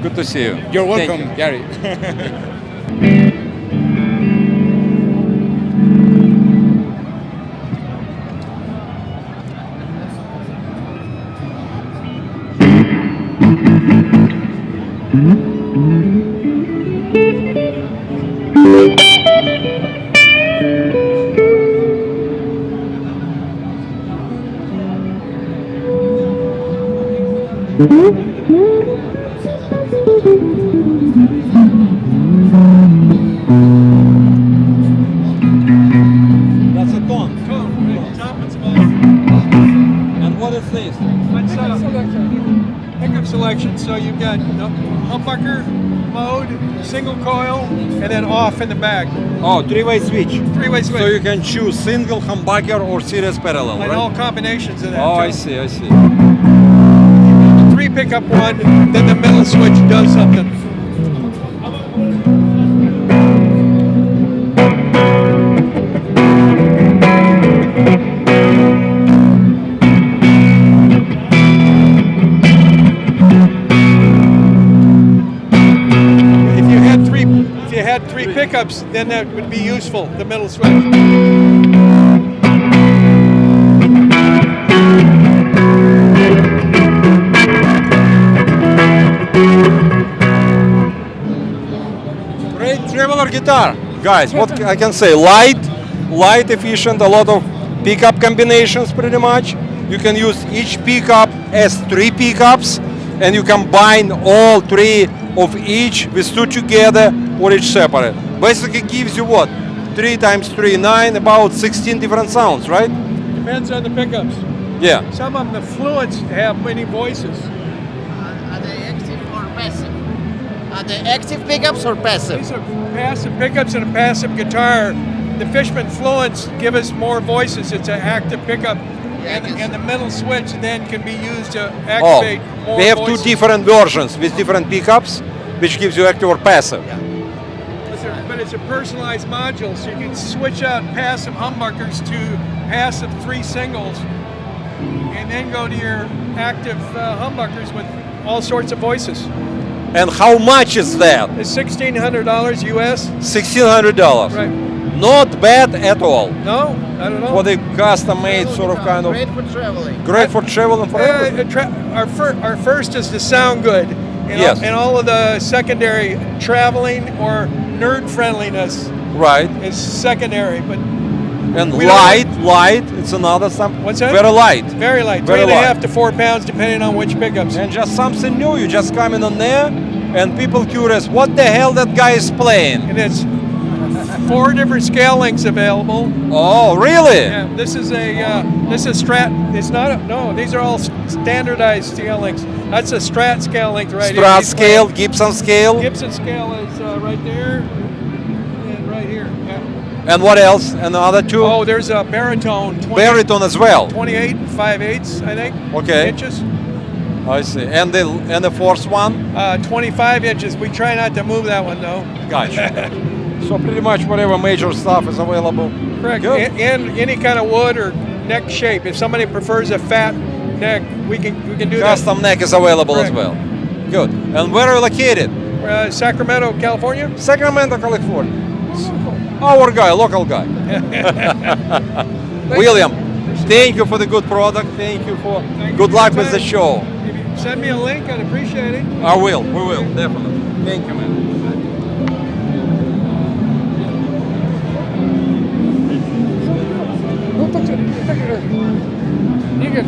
Speaker 4: Good to see you.
Speaker 12: You're
Speaker 4: Thank
Speaker 12: welcome,
Speaker 4: you.
Speaker 12: Gary.
Speaker 4: That's a tone. And what is this?
Speaker 13: Pickup selection. So you've got humbucker mode, single coil, and then off in the back.
Speaker 4: Oh, three-way switch.
Speaker 13: Three-way switch.
Speaker 4: So you can choose single, humbucker, or series parallel,
Speaker 13: and
Speaker 4: right?
Speaker 13: all combinations of that.
Speaker 4: Oh,
Speaker 13: too.
Speaker 4: I see.
Speaker 13: Three pickup one, then the middle switch does something. If you had three pickups, then that would be useful, the middle switch.
Speaker 4: Great tremolo guitar. Guys, what I can say, light, light efficient, a lot of pickup combinations pretty much. You can use each pickup as 3 pickups, and you combine all 3 of each with 2 together or each separate. Basically gives you what? 3 times 3, 9, about 16 different sounds, right?
Speaker 13: Depends on the pickups.
Speaker 4: Yeah.
Speaker 13: Some of them, the fluents, have many voices.
Speaker 14: Are they active or passive? Are they active pickups or passive?
Speaker 13: These are passive pickups and a passive guitar. The Fishman Fluents give us more voices. It's an active pickup. And the middle switch then can be used to activate more
Speaker 4: we have
Speaker 13: voices.
Speaker 4: 2 different versions with different pickups, which gives you active or passive.
Speaker 13: But it's a personalized module, so you can switch out passive humbuckers to passive 3 singles, and then go to your active humbuckers with all sorts of voices.
Speaker 4: And how much is that?
Speaker 13: It's $1,600 US.
Speaker 4: $1,600.
Speaker 13: Right.
Speaker 4: Not bad at all.
Speaker 13: No, I don't know.
Speaker 4: For the custom-made sort of kind of.
Speaker 14: Great for traveling.
Speaker 4: Great for traveling for everything.
Speaker 13: Our first is to sound good, and all of the secondary traveling or nerd friendliness.
Speaker 4: Right.
Speaker 13: Is secondary, but.
Speaker 4: And light. It's another something.
Speaker 13: What's that?
Speaker 4: Very light.
Speaker 13: Very light.
Speaker 4: Very
Speaker 13: 3.5 to 4 pounds, depending on which pickups.
Speaker 4: And just something new. You just come in on there, and people curious, what the hell that guy is playing?
Speaker 13: And it's 4 different scale lengths available.
Speaker 4: Oh, really?
Speaker 13: Yeah. This is Strat. It's not. No, these are all standardized scale lengths. That's a Strat scale length right here.
Speaker 4: Strat scale, Gibson scale.
Speaker 13: Gibson scale is right there and right here. Yeah.
Speaker 4: And what else? And the other 2?
Speaker 13: Oh, there's a baritone.
Speaker 4: Baritone as well.
Speaker 13: 28 and 5/8, I think.
Speaker 4: Okay.
Speaker 13: Inches.
Speaker 4: I see. And the fourth one?
Speaker 13: 25 inches. We try not to move that one though.
Speaker 4: Gotcha. So pretty much whatever major stuff is available.
Speaker 13: Correct.
Speaker 4: Good.
Speaker 13: And any kind of wood or neck shape. If somebody prefers a fat neck, we can do that.
Speaker 4: Custom neck is available as well. Good. And where are you located?
Speaker 13: Sacramento, California.
Speaker 4: Sacramento, California. Our guy, local guy. William, thank you for the good product. Thank you for good luck with the show.
Speaker 13: If you send me a link, I'd appreciate it.
Speaker 4: I will. We will, definitely. Thank you, man.
Speaker 1: Игорь.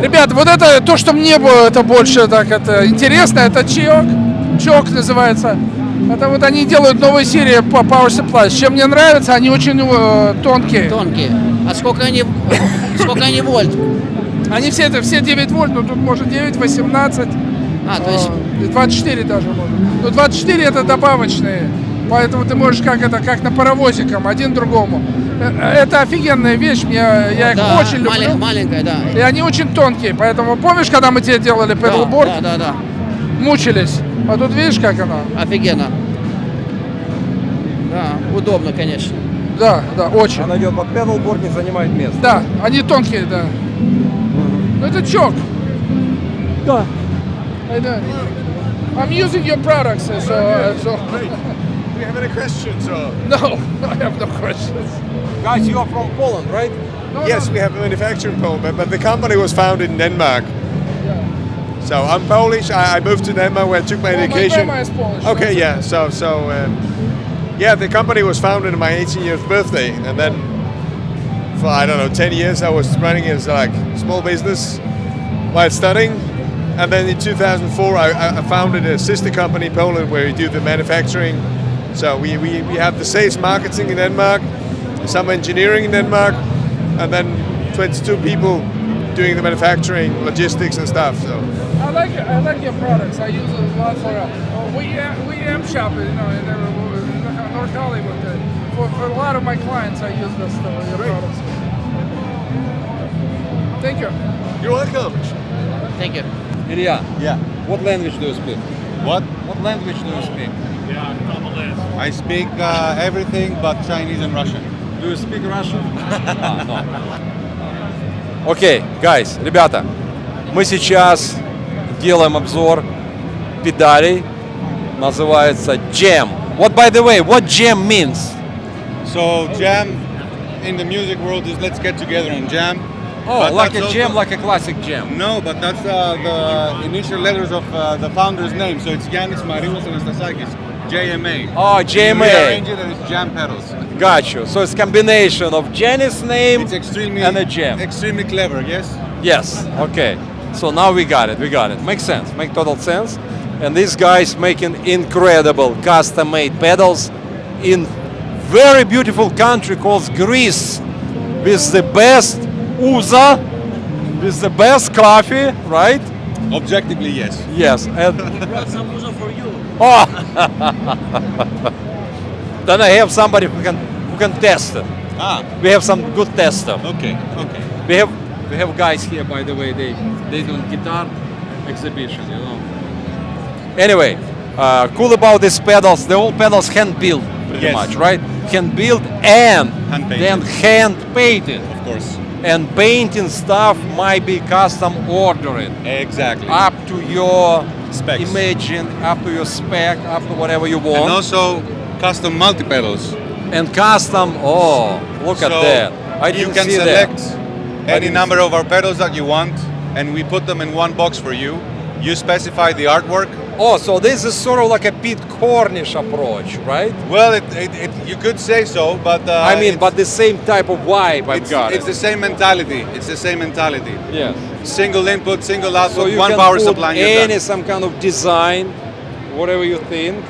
Speaker 1: Ребят, вот это то, что мне было, это больше так это интересно, это чок называется. Это вот они делают новые серии по Power Supply. Чем мне нравится, они очень тонкие.
Speaker 14: Тонкие. А сколько они вольт?
Speaker 1: Они все 9 вольт, но тут может 9, 18,
Speaker 14: то есть
Speaker 1: 24 даже можно. Но 24 это добавочные, поэтому ты можешь как на паровозиком, один другому. Это офигенная вещь, я их очень люблю.
Speaker 14: Маленькая, да.
Speaker 1: И они очень тонкие, поэтому помнишь, когда мы тебе делали педалборд?
Speaker 14: Да.
Speaker 1: Мучились. А тут видишь, как она?
Speaker 14: Офигенно. Да, удобно, конечно.
Speaker 1: Да, очень.
Speaker 4: Она идет под педалборд, не занимает место.
Speaker 1: Да, они тонкие, да. Ну это чок. Да. I'm using your products, so.
Speaker 15: Do you have any questions? Or?
Speaker 1: No, I have no questions.
Speaker 4: Guys, you are from Poland, right?
Speaker 15: Yes, we have a manufacturing in Poland, but the company was founded in Denmark.
Speaker 1: Yeah.
Speaker 15: So I'm Polish. I moved to Denmark where I took my education.
Speaker 1: My grandma is Polish.
Speaker 15: Okay, yeah. So the company was founded on my 18th birthday, and then for I don't know 10 years I was running as like small business while studying. And then in 2004, I founded a sister company in Poland where we do the manufacturing. So we have the sales marketing in Denmark, some engineering in Denmark, and then 22 people doing the manufacturing, logistics and stuff. So
Speaker 1: I like your products. I use it a lot for Ampshop, in North Hollywood. For a lot of my clients, I use this your products. Thank you.
Speaker 15: You're welcome.
Speaker 14: Thank you.
Speaker 4: Ilya.
Speaker 15: Yeah.
Speaker 4: What language do you speak?
Speaker 16: What?
Speaker 4: What language do you speak?
Speaker 16: I speak everything but Chinese and Russian.
Speaker 4: Do you speak Russian? No. Окей, guys, ребята, мы сейчас делаем обзор педалей, называется Jam. What, by the way, what Jam means?
Speaker 16: So jam in the music world is let's get together and jam.
Speaker 4: Oh,
Speaker 16: But
Speaker 4: like
Speaker 16: that's
Speaker 4: a gem,
Speaker 16: also-
Speaker 4: like a classic gem.
Speaker 16: No, but that's the initial letters of the founder's name. So it's Yanis Marilos Anastasakis, JMA.
Speaker 4: Oh, JMA.
Speaker 16: We arrange it and it's jam pedals.
Speaker 4: Got you. So it's combination of Jenny's name and a gem.
Speaker 16: Extremely clever, yes?
Speaker 4: Yes. Okay. So now we got it. We got it. Makes sense. Make total sense. And these guys making incredible custom-made pedals in very beautiful country called Greece, with the best uza, with the best coffee, right?
Speaker 16: Objectively, yes.
Speaker 4: Yes. And
Speaker 7: brought some uza for you.
Speaker 4: oh, then I have somebody who can test it.
Speaker 16: Ah.
Speaker 4: We have some good tester.
Speaker 16: Okay. Okay.
Speaker 4: We have guys here, by the way. They do guitar exhibition, you know. Anyway, cool about these pedals. The all pedals hand built, pretty
Speaker 16: Yes.
Speaker 4: much, right? Hand built and
Speaker 16: Hand-painted.
Speaker 4: then hand painted.
Speaker 16: Of course.
Speaker 4: And painting stuff might be custom ordered.
Speaker 16: Exactly.
Speaker 4: Up to your
Speaker 16: Specs.
Speaker 4: imagine, up to your spec, up to whatever you want.
Speaker 16: And also custom multi-pedals.
Speaker 4: And custom, oh, look at
Speaker 16: So
Speaker 4: that. I didn't
Speaker 16: you can
Speaker 4: see
Speaker 16: select
Speaker 4: that.
Speaker 16: any number of our pedals that you want, and we put them in one box for you. You specify the artwork.
Speaker 4: Oh, so this is sort of like a Pete Cornish approach, right?
Speaker 16: Well, you could say so, but
Speaker 4: I mean, but the same type of vibe I've got.
Speaker 16: It's the same mentality. It's the same mentality.
Speaker 4: Yes.
Speaker 16: Single input, single output,
Speaker 4: So you
Speaker 16: one
Speaker 4: can
Speaker 16: power
Speaker 4: put
Speaker 16: supply. And you're
Speaker 4: any
Speaker 16: done.
Speaker 4: some kind of design, whatever you think,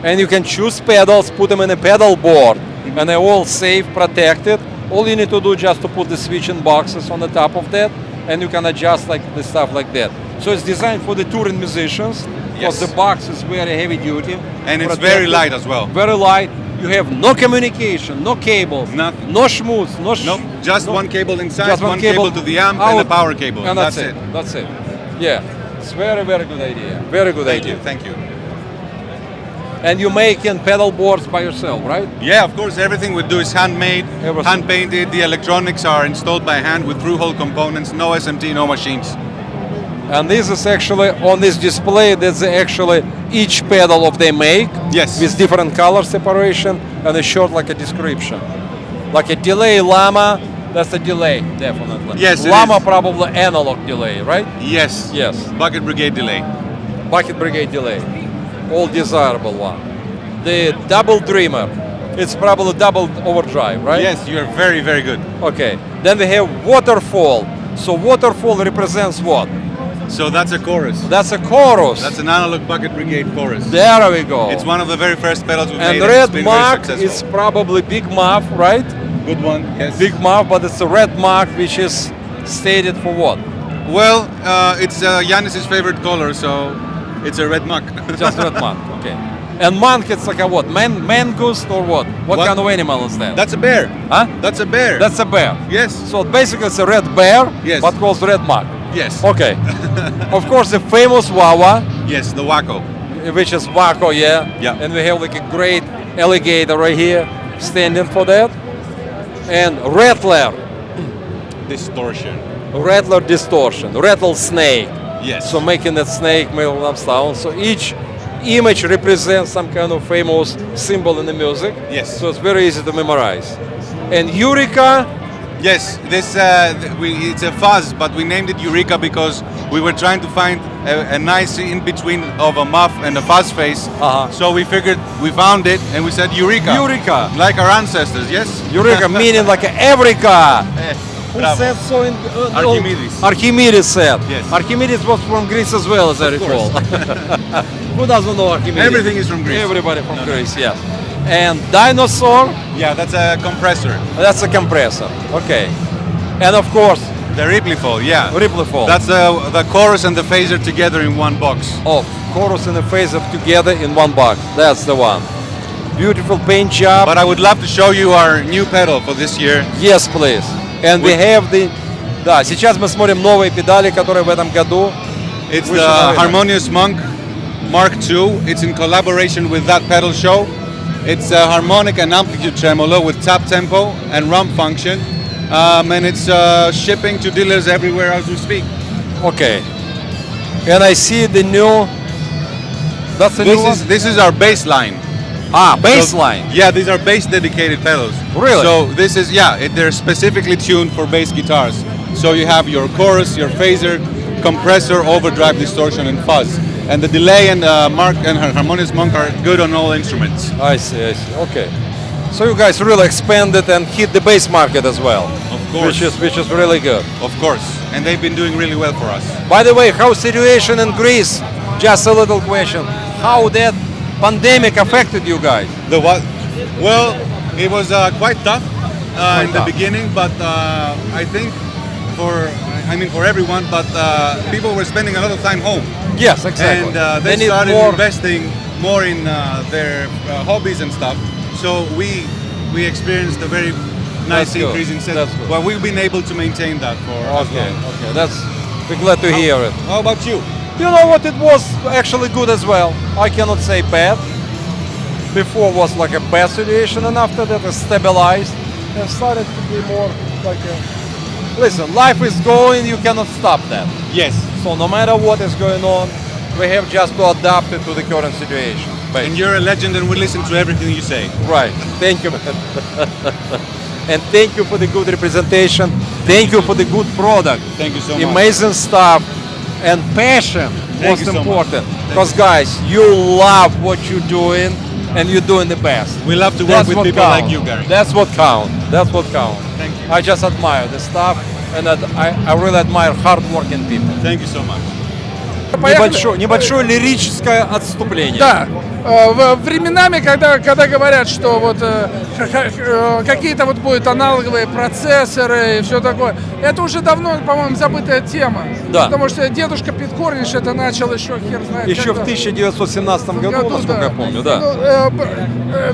Speaker 4: and you can choose pedals, put them in a pedal board, and they're all safe, protected. All you need to do is just to put the switching boxes on the top of that, and you can adjust like the stuff like that. So it's designed for the touring musicians, because
Speaker 16: Yes.
Speaker 4: the box is very heavy duty.
Speaker 16: And it's
Speaker 4: protected,
Speaker 16: very light as well.
Speaker 4: Very light. You have no communication, no cables,
Speaker 16: Nothing.
Speaker 4: no schmooze, no
Speaker 16: Nope, just one cable inside,
Speaker 4: just
Speaker 16: one cable to the amp, and a
Speaker 4: out,
Speaker 16: power cable.
Speaker 4: and that's it. That's it. Yeah, it's very good idea. Very good
Speaker 16: Thank
Speaker 4: idea.
Speaker 16: you, thank you.
Speaker 4: And you're making pedal boards by yourself, right?
Speaker 16: Yeah, of course, everything we do is handmade,
Speaker 4: Everything.
Speaker 16: hand-painted. The electronics are installed by hand with through-hole components, no SMT, no machines.
Speaker 4: And this is actually on this display. That's actually each pedal of they make.
Speaker 16: Yes.
Speaker 4: With different color separation and a short like a description, like a delay llama. That's a delay, definitely.
Speaker 16: Yes, it
Speaker 4: Llama
Speaker 16: is.
Speaker 4: probably analog delay, right?
Speaker 16: Yes.
Speaker 4: Yes.
Speaker 16: Bucket brigade delay.
Speaker 4: Bucket brigade delay, all desirable one. The double dreamer, it's probably double overdrive, right?
Speaker 16: Yes, you are very, very good.
Speaker 4: Okay. Then we have waterfall. So waterfall represents what?
Speaker 16: So that's a chorus.
Speaker 4: That's a chorus.
Speaker 16: That's an analog bucket brigade chorus.
Speaker 4: There we go.
Speaker 16: It's one of the very first pedals we've
Speaker 4: And
Speaker 16: made.
Speaker 4: red
Speaker 16: It's been
Speaker 4: mark
Speaker 16: very
Speaker 4: is
Speaker 16: successful.
Speaker 4: probably big muff, right?
Speaker 16: Good one, yes.
Speaker 4: Big muff, but it's a red mark which is stated for what?
Speaker 16: Well, it's Yanis's favorite color, so it's a red muck.
Speaker 4: Just red mark, okay. And monk, it's like a what? Mangoose or what? What kind of animal is that?
Speaker 16: That's a bear.
Speaker 4: Huh?
Speaker 16: That's a bear.
Speaker 4: That's a bear.
Speaker 16: Yes.
Speaker 4: So basically it's a red bear,
Speaker 16: Yes.
Speaker 4: but called red mark.
Speaker 16: Yes.
Speaker 4: Okay. Of course, the famous Wawa,
Speaker 16: Yes, the Waco.
Speaker 4: which is Waco, yeah.
Speaker 16: Yeah.
Speaker 4: And we have like a great alligator right here standing for that. And Rattler,
Speaker 16: Distortion.
Speaker 4: Rattler distortion, rattlesnake.
Speaker 16: Yes.
Speaker 4: So making that snake make sound. So each image represents some kind of famous symbol in the music.
Speaker 16: Yes.
Speaker 4: So it's very easy to memorize. And Eureka,
Speaker 16: Yes, this it's a fuzz, but we named it Eureka because we were trying to find a nice in between of a muff and a fuzz face. So we figured we found it and we said Eureka.
Speaker 4: Eureka.
Speaker 16: Like our ancestors, yes?
Speaker 4: Eureka meaning like Eureka. Who
Speaker 16: Bravo.
Speaker 4: said so in
Speaker 16: Archimedes.
Speaker 4: Archimedes said.
Speaker 16: Yes.
Speaker 4: Archimedes was from Greece as well, as I recall. Who doesn't know Archimedes?
Speaker 16: Everything is from Greece.
Speaker 4: Everybody from Greece, yes. And dinosaur,
Speaker 16: Yeah, that's a compressor.
Speaker 4: that's a compressor. Okay. And of course,
Speaker 16: The Ripley Fall, yeah.
Speaker 4: Ripley Fall.
Speaker 16: That's the chorus and the phaser together in one box.
Speaker 4: Oh, chorus and the phaser together in one box. That's the one. Beautiful paint job.
Speaker 16: But I would love to show you our new pedal for this year.
Speaker 4: Yes, please. And we have the... Да, сейчас мы смотрим новые педали, которые в этом году.
Speaker 16: It's
Speaker 4: вышли
Speaker 16: the
Speaker 4: на рынок.
Speaker 16: Harmonious Monk Mark II. It's in collaboration with that pedal show. It's a harmonic and amplitude tremolo with tap tempo and rump function. And it's shipping to dealers everywhere as we speak.
Speaker 4: Okay. And I see the new... That's the new one?
Speaker 16: This is our bass line.
Speaker 4: Bassline.
Speaker 16: Yeah, these are bass dedicated pedals.
Speaker 4: Really?
Speaker 16: So this is they're specifically tuned for bass guitars. So you have your chorus, your phaser, compressor, overdrive, distortion, and fuzz. And the delay and harmonious monk are good on all instruments.
Speaker 4: I see. Okay. So you guys really expanded and hit the bass market as well.
Speaker 16: Of course.
Speaker 4: Which is really good.
Speaker 16: Of course. And they've been doing really well for us.
Speaker 4: By the way, how situation in Greece? Just a little question. How that pandemic affected you guys?
Speaker 16: The what? Well, it was quite tough in the beginning, but I think for everyone, but people were spending a lot of time home.
Speaker 4: Yes, exactly.
Speaker 16: And they started investing more in their hobbies and stuff. So we experienced a very nice increase in sales. Well, we've been able to maintain that for as well.
Speaker 4: Okay, we're glad to hear it.
Speaker 16: How about you?
Speaker 4: You know what? It was actually good as well. I cannot say bad. Before was like a bad situation, and after that it stabilized and started to be more like a... Listen, life is going, you cannot stop that.
Speaker 16: Yes.
Speaker 4: So no matter what is going on, we have just to adapt it to the current situation.
Speaker 16: And you're a legend and we listen to everything you say.
Speaker 4: Right. Thank you. And thank you for the good representation. Thank you for the good product.
Speaker 16: Thank you so much.
Speaker 4: Amazing stuff. And passion,
Speaker 16: Thank
Speaker 4: most
Speaker 16: you so
Speaker 4: important.
Speaker 16: much.
Speaker 4: Because guys, you love what you're doing and you're doing the best.
Speaker 16: We love to work with people like you, Gary.
Speaker 4: That's what counts. That's what counts.
Speaker 16: Thank you.
Speaker 4: I just admire the stuff, and I really admire hard-working people.
Speaker 16: Thank you so much.
Speaker 4: Небольшое лирическое отступление.
Speaker 1: Да. Временами, когда говорят, что вот какие-то вот будут аналоговые процессоры и все такое, это уже давно, по-моему, забытая тема.
Speaker 4: Да.
Speaker 1: Потому что дедушка Пит Корниш это начал еще хер знает.
Speaker 4: Еще в 1917 году, насколько я помню, да.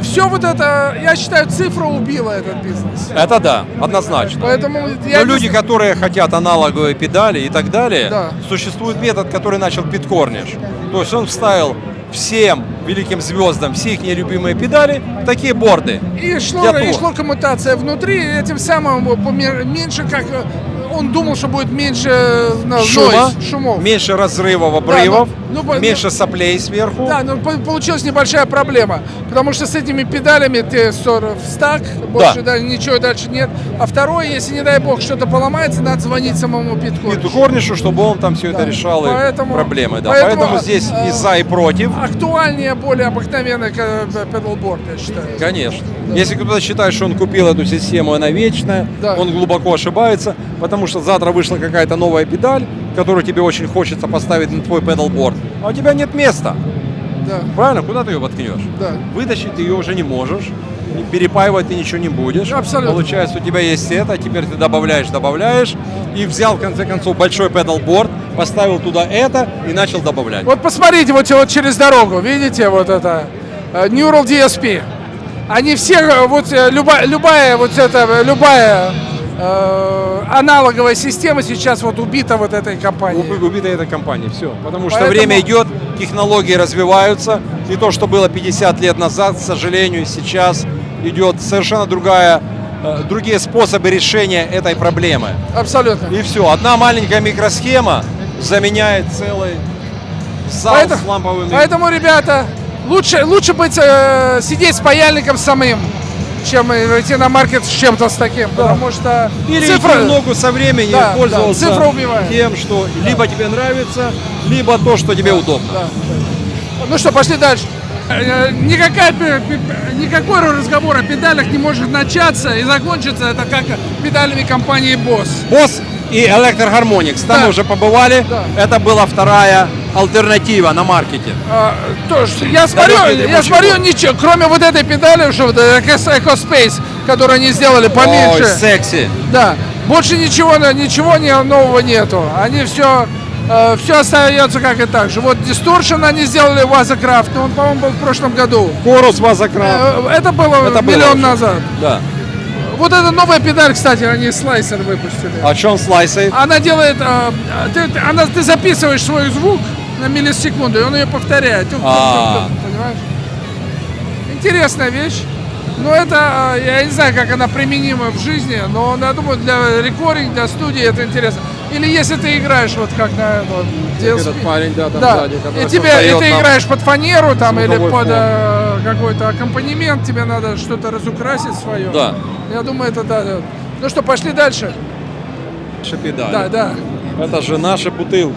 Speaker 1: Все вот это, я считаю, цифра убила этот бизнес.
Speaker 4: Это да, однозначно.
Speaker 1: Поэтому
Speaker 4: Но люди, которые хотят аналоговые педали и так далее, существует метод, который начал Пит Корниш. То есть он вставил всем великим звездам все их любимые педали, такие борды.
Speaker 1: И шла коммутация внутри, этим самым меньше, как он думал, что будет меньше шумов.
Speaker 4: Меньше разрывов, обрывов, меньше соплей сверху.
Speaker 1: Да, но получилась небольшая проблема, потому что с этими педалями ты в стак, больше ничего дальше нет. А второе, если, не дай бог, что-то поломается, надо звонить самому Питу
Speaker 4: Корнишу, чтобы он там все это решал, и проблемы. Да. Поэтому здесь и за, и против.
Speaker 1: Актуальнее более обыкновенный педалборд, я считаю.
Speaker 4: Конечно. Если кто-то считает, что он купил эту систему, она вечная, он глубоко ошибается, потому что завтра вышла какая-то новая педаль, которую тебе очень хочется поставить на твой педалборд, а у тебя нет места.
Speaker 1: Да.
Speaker 4: Правильно? Куда ты ее воткнешь?
Speaker 1: Да.
Speaker 4: Вытащить ты ее уже не можешь, перепаивать ты ничего не будешь.
Speaker 1: Абсолютно.
Speaker 4: Получается, у тебя есть это, теперь ты добавляешь, и взял, в конце концов, большой педалборд, поставил туда это и начал добавлять.
Speaker 1: Вот посмотрите, вот через дорогу, видите, вот это Neural DSP. Они все, вот любая аналоговая система сейчас вот убита вот этой компанией.
Speaker 4: Убита этой компанией, все. Потому что время идет, технологии развиваются, и то, что было 50 лет назад, к сожалению, сейчас идет совершенно другие способы решения этой проблемы.
Speaker 1: Абсолютно.
Speaker 4: И все. Одна маленькая микросхема заменяет целый зал с ламповыми.
Speaker 1: Поэтому, ребята, лучше быть, сидеть с паяльником самим, чем идти на маркет с чем-то с таким, потому что
Speaker 4: или
Speaker 1: цифра
Speaker 4: много со временем пользоваться
Speaker 1: цифра убивает.
Speaker 4: Тем, что либо тебе нравится, либо то, что тебе удобно.
Speaker 1: Да. Ну что, пошли дальше. Никакой разговор о педалях не может начаться и закончиться это как педалями компании Boss.
Speaker 4: Boss и Electro-Harmonix. Там мы уже побывали. Да. Это была вторая альтернатива на маркете.
Speaker 1: Я смотрю, ничего, кроме вот этой педали, что Echo Space, которую они сделали поменьше.
Speaker 4: Ой, секси.
Speaker 1: Да. Больше ничего нового нету. Они все остается как и так же. Вот Distortion они сделали Vazacraft, но он, по-моему, был в прошлом году.
Speaker 4: Chorus Vazacraft.
Speaker 1: Это было миллион назад.
Speaker 4: Да.
Speaker 1: Вот эта новая педаль, кстати, они слайсер выпустили.
Speaker 4: А что он слайсер?
Speaker 1: Она делает, ты записываешь свой звук на миллисекунду, и он ее повторяет. Понимаешь? Интересная вещь. Но это, я не знаю, как она применима в жизни, но я думаю, для рекординга, для студии это интересно. Или если ты играешь вот как на вот,
Speaker 4: Этот парень, да, там
Speaker 1: да.
Speaker 4: сзади, который
Speaker 1: И ты
Speaker 4: создает
Speaker 1: играешь под фанеру там или
Speaker 4: звуковой
Speaker 1: под
Speaker 4: фон.
Speaker 1: какой-то аккомпанемент, тебе надо что-то разукрасить свое.
Speaker 4: Да.
Speaker 1: Я думаю, это да. Ну что, пошли дальше.
Speaker 4: Наши педали.
Speaker 1: Да, да.
Speaker 4: Это же наши бутылки.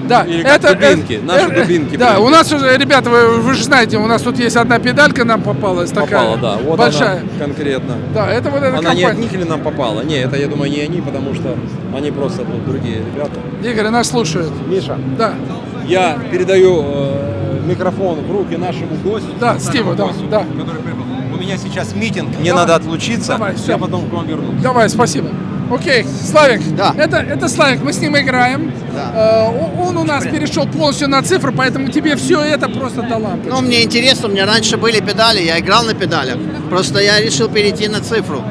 Speaker 1: Да,
Speaker 4: Или как дубинки, наши дубинки.
Speaker 1: Да,
Speaker 4: блин.
Speaker 1: у нас уже, ребята, вы же знаете, у нас тут есть одна педалька нам попалась такая.
Speaker 4: Попала, да. Вот
Speaker 1: большая.
Speaker 4: она конкретно.
Speaker 1: Да, это вот эта
Speaker 4: Она не
Speaker 1: компания.
Speaker 4: от них ли нам попала? Не, это, я думаю, не они, потому что они просто тут другие ребята.
Speaker 1: Игорь, нас слушают.
Speaker 4: Миша,
Speaker 1: да.
Speaker 4: Я передаю микрофон в руки нашему гостю.
Speaker 1: Да, Стиву, да,
Speaker 4: гостю,
Speaker 1: да.
Speaker 4: который прибыл. У меня сейчас митинг, мне
Speaker 1: Давай.
Speaker 4: надо отлучиться.
Speaker 1: Давай, всё.
Speaker 4: Я потом к вам вернусь.
Speaker 1: Давай, спасибо. Окей, Славик.
Speaker 17: Да.
Speaker 1: Это Славик, мы с ним играем.
Speaker 17: Да.
Speaker 1: Он у нас перешел полностью на цифру, поэтому тебе все это просто до лампочки.
Speaker 17: Ну, мне интересно, у меня раньше были педали, я играл на педалях. Просто я решил перейти на цифру.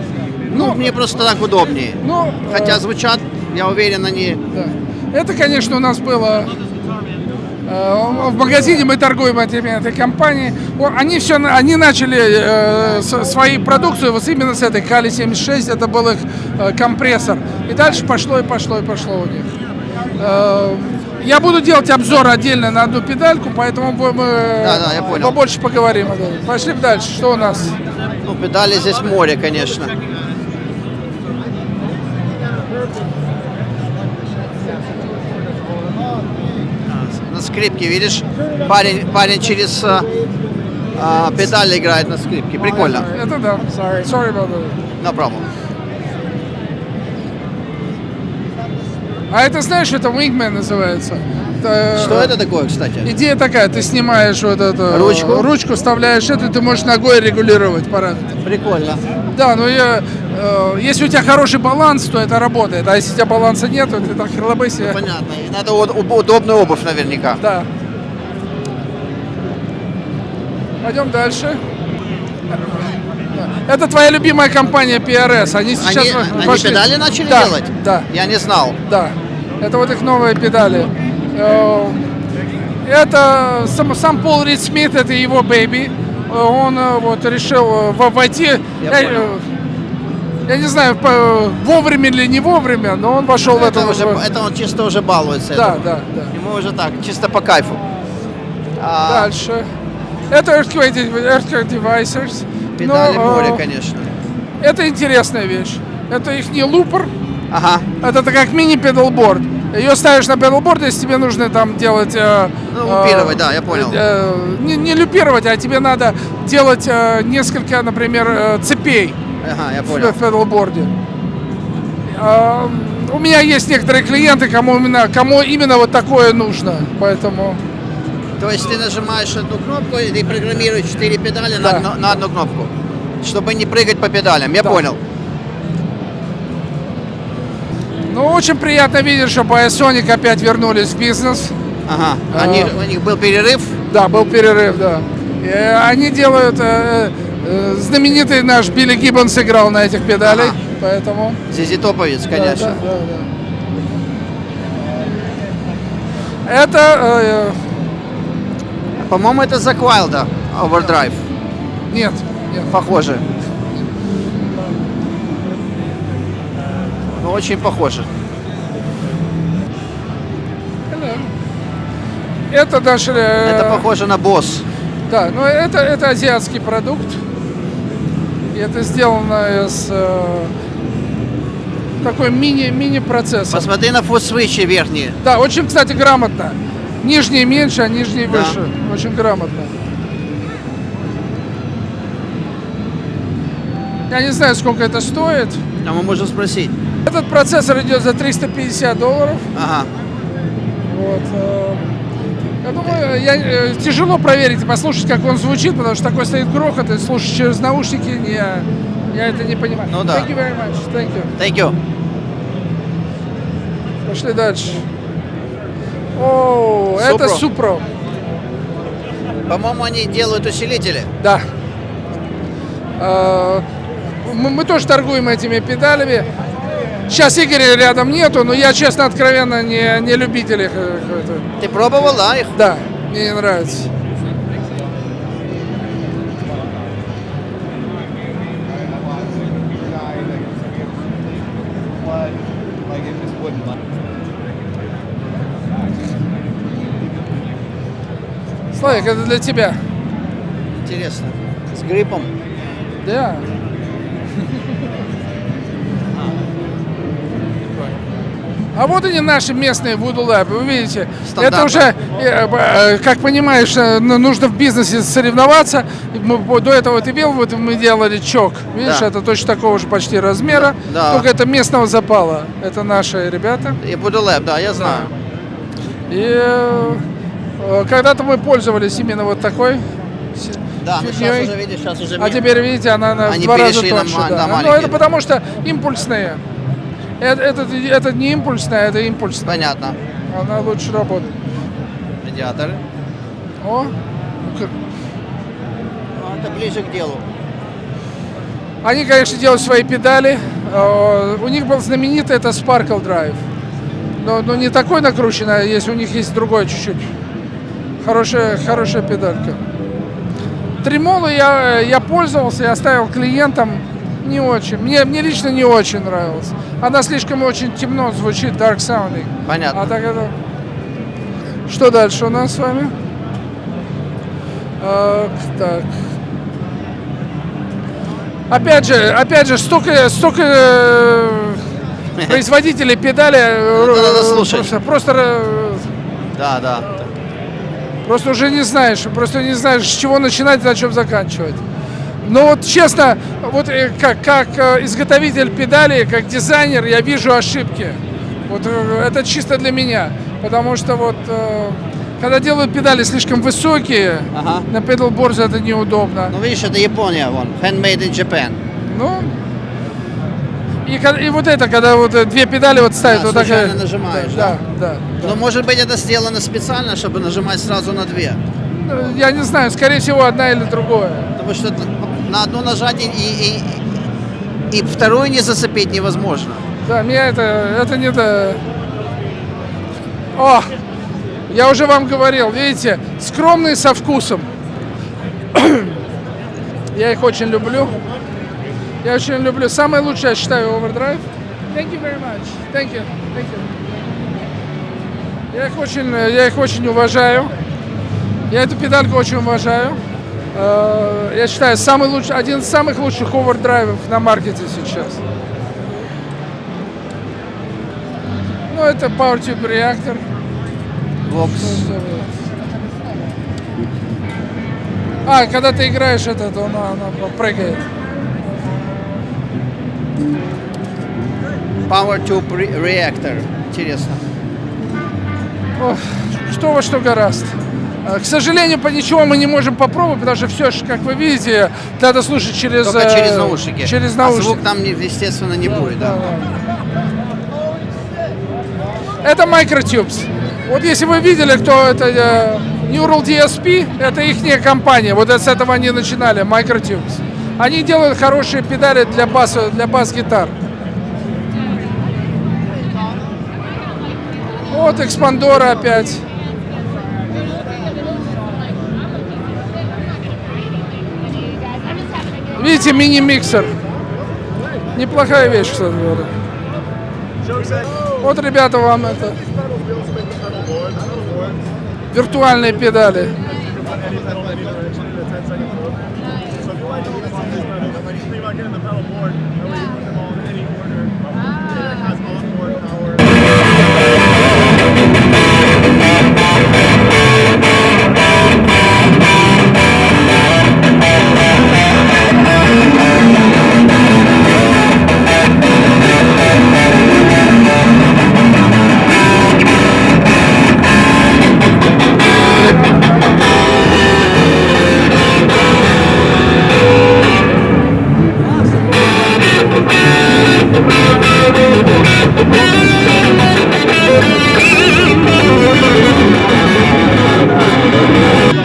Speaker 17: Ну, мне просто так удобнее.
Speaker 1: Ну,
Speaker 17: хотя звучат, я уверен, они...
Speaker 1: Да. Это, конечно, у нас было... В магазине мы торгуем этой компанией. Они начали свою продукцию вот именно с этой Kali 76, это был их компрессор. И дальше пошло у них. Я буду делать обзор отдельно на одну педальку, поэтому мы
Speaker 17: я понял.
Speaker 1: побольше поговорим. Пошли дальше. Что у нас?
Speaker 17: Ну, педали здесь море, конечно. На скрипке, видишь, парень через педаль играет на скрипке. Прикольно.
Speaker 1: Это да. Sorry about that.
Speaker 17: No problem.
Speaker 1: А это, знаешь, это Wingman называется.
Speaker 17: Что это такое, кстати?
Speaker 1: Идея такая, ты снимаешь вот эту ручку, вставляешь эту, ты можешь ногой регулировать параметры.
Speaker 17: Прикольно.
Speaker 1: Да, но если у тебя хороший баланс, то это работает. А если у тебя баланса нет, то ты так херлобысь.
Speaker 17: Понятно. И надо удобную обувь наверняка.
Speaker 1: Да. Пойдем дальше. Это твоя любимая компания PRS. Они сейчас
Speaker 17: они педали начали делать?
Speaker 1: Да.
Speaker 17: Я не знал.
Speaker 1: Да. Это вот их новые педали. Это сам Пол Рид Смит, это его бэйби. Он вот решил войти. Я не знаю, вовремя или не вовремя, но он вошел в это.
Speaker 17: Это он чисто уже балуется.
Speaker 1: Да.
Speaker 17: Ему уже так, чисто по кайфу.
Speaker 1: Дальше. Это Earthquake Devices.
Speaker 17: Педали море, конечно.
Speaker 1: Это интересная вещь. Это их не лупер.
Speaker 17: Ага.
Speaker 1: Это как мини-педалборд. Ее ставишь на педалборд, если тебе нужно там делать...
Speaker 17: лупировать, да, я понял.
Speaker 1: Не лупировать, а тебе надо делать несколько, например, цепей.
Speaker 17: Ага, я понял.
Speaker 1: В педалборде. У меня есть некоторые клиенты, кому именно вот такое нужно, поэтому...
Speaker 17: То есть ты нажимаешь одну кнопку и ты программируешь 4 педали на одну кнопку, чтобы не прыгать по педалям, я понял.
Speaker 1: Ну, очень приятно видеть, что Biosonic опять вернулись в бизнес.
Speaker 17: Ага, у них был перерыв?
Speaker 1: Да, был перерыв, да. И они делают... знаменитый наш Билли Гиббонс играл на этих педалях, поэтому...
Speaker 17: Зизи Топовец, конечно.
Speaker 1: Да. Это...
Speaker 17: По-моему, это Зак Уайлда, Overdrive.
Speaker 1: Нет.
Speaker 17: Похоже. Ну, очень похоже.
Speaker 1: Это даже...
Speaker 17: Это похоже на Boss.
Speaker 1: Да, но это азиатский продукт. И это сделано из такой мини-процессор.
Speaker 17: Посмотри на фут-свитчи верхние.
Speaker 1: Да, очень, кстати, грамотно. Нижние меньше, а нижние выше. Очень грамотно. Я не знаю, сколько это стоит.
Speaker 17: А мы можем спросить.
Speaker 1: Этот процессор идет за $350.
Speaker 17: Ага.
Speaker 1: Вот. Я думаю, тяжело проверить и послушать, как он звучит, потому что такой стоит грохот, и слушать через наушники, я это не понимаю.
Speaker 17: Ну да.
Speaker 1: Thank you very much. Thank you.
Speaker 17: Thank you.
Speaker 1: Пошли дальше. О, это Supro.
Speaker 17: По-моему, они делают усилители.
Speaker 1: Да. Мы тоже торгуем этими педалями. Сейчас Игоря рядом нету, но я, честно, откровенно не любитель их.
Speaker 17: Ты пробовал, да, их?
Speaker 1: Да, мне не нравится. Славик, это для тебя.
Speaker 17: Интересно. С гриппом?
Speaker 1: Да. А вот они, наши местные Voodoo Lab, вы видите. Это уже, как понимаешь, нужно в бизнесе соревноваться. Мы, до этого ты видел, вот мы делали чок. Видишь, это точно такого же почти размера, только это местного запала. Это наши ребята.
Speaker 17: И Voodoo Lab, да, я знаю.
Speaker 1: И когда-то мы пользовались именно вот такой.
Speaker 17: Да, но сейчас уже, видишь,
Speaker 1: А теперь, видите, она в 2 раза тоньше. Ну, это потому что импульсные. Это не импульсная, это импульсная.
Speaker 17: Понятно.
Speaker 1: Она лучше работает.
Speaker 17: Радиаторы.
Speaker 1: О,
Speaker 17: это ближе к делу.
Speaker 1: Они, конечно, делают свои педали. У них был знаменитый это Sparkle Drive. Но не такой накрученный, если у них есть другой чуть-чуть. Хорошая педалька. Тремолу я пользовался, я оставил клиентам. Не очень. Мне лично не очень нравилось. Она слишком очень темно звучит, dark sounding.
Speaker 17: Понятно.
Speaker 1: А так это... Что дальше у нас с вами? Так. Опять же, столько производителей педали.
Speaker 17: Надо слушать.
Speaker 1: Просто.
Speaker 17: Да.
Speaker 1: Просто уже не знаешь, с чего начинать, на чем заканчивать. Но вот честно, вот как изготовитель педали, как дизайнер, я вижу ошибки. Вот это чисто для меня, потому что вот когда делают педали слишком высокие, на pedalboard это неудобно.
Speaker 17: Ну видишь, это Япония, вон, handmade in Japan.
Speaker 1: Ну. И вот это, когда вот 2 педали вот ставят, вот
Speaker 17: случайно нажимаешь,
Speaker 1: да.
Speaker 17: Но может быть это сделано специально, чтобы нажимать сразу на 2.
Speaker 1: Я не знаю, скорее всего, одна или другое.
Speaker 17: Потому что на одно нажать и вторую не зацепить невозможно.
Speaker 1: Да, меня это не до... О, я уже вам говорил, видите, скромные со вкусом. Я их очень люблю. Самое лучшее, я считаю, Overdrive. Thank you very much. Thank you. Я их очень уважаю. Я эту педальку очень уважаю. Я считаю, один из самых лучших овердрайвов на маркете сейчас. Ну, это Power Tube реактор.
Speaker 17: Vox.
Speaker 1: Когда ты играешь это, то она прыгает.
Speaker 17: Power Tube реактор. Интересно.
Speaker 1: Кто во что гораст. К сожалению, ничего мы не можем попробовать, потому что все, как вы видите, надо слушать через
Speaker 17: наушники. А звук там, естественно, не будет, да.
Speaker 1: Это Microtubes. Вот если вы видели, кто это Neural DSP, это их компания. Вот с этого они начинали, Microtubes. Они делают хорошие педали для бас-гитар. Вот экспандоры опять. Видите, мини-миксер. Неплохая вещь, кстати говоря. Вот, ребята, вам это виртуальные педали.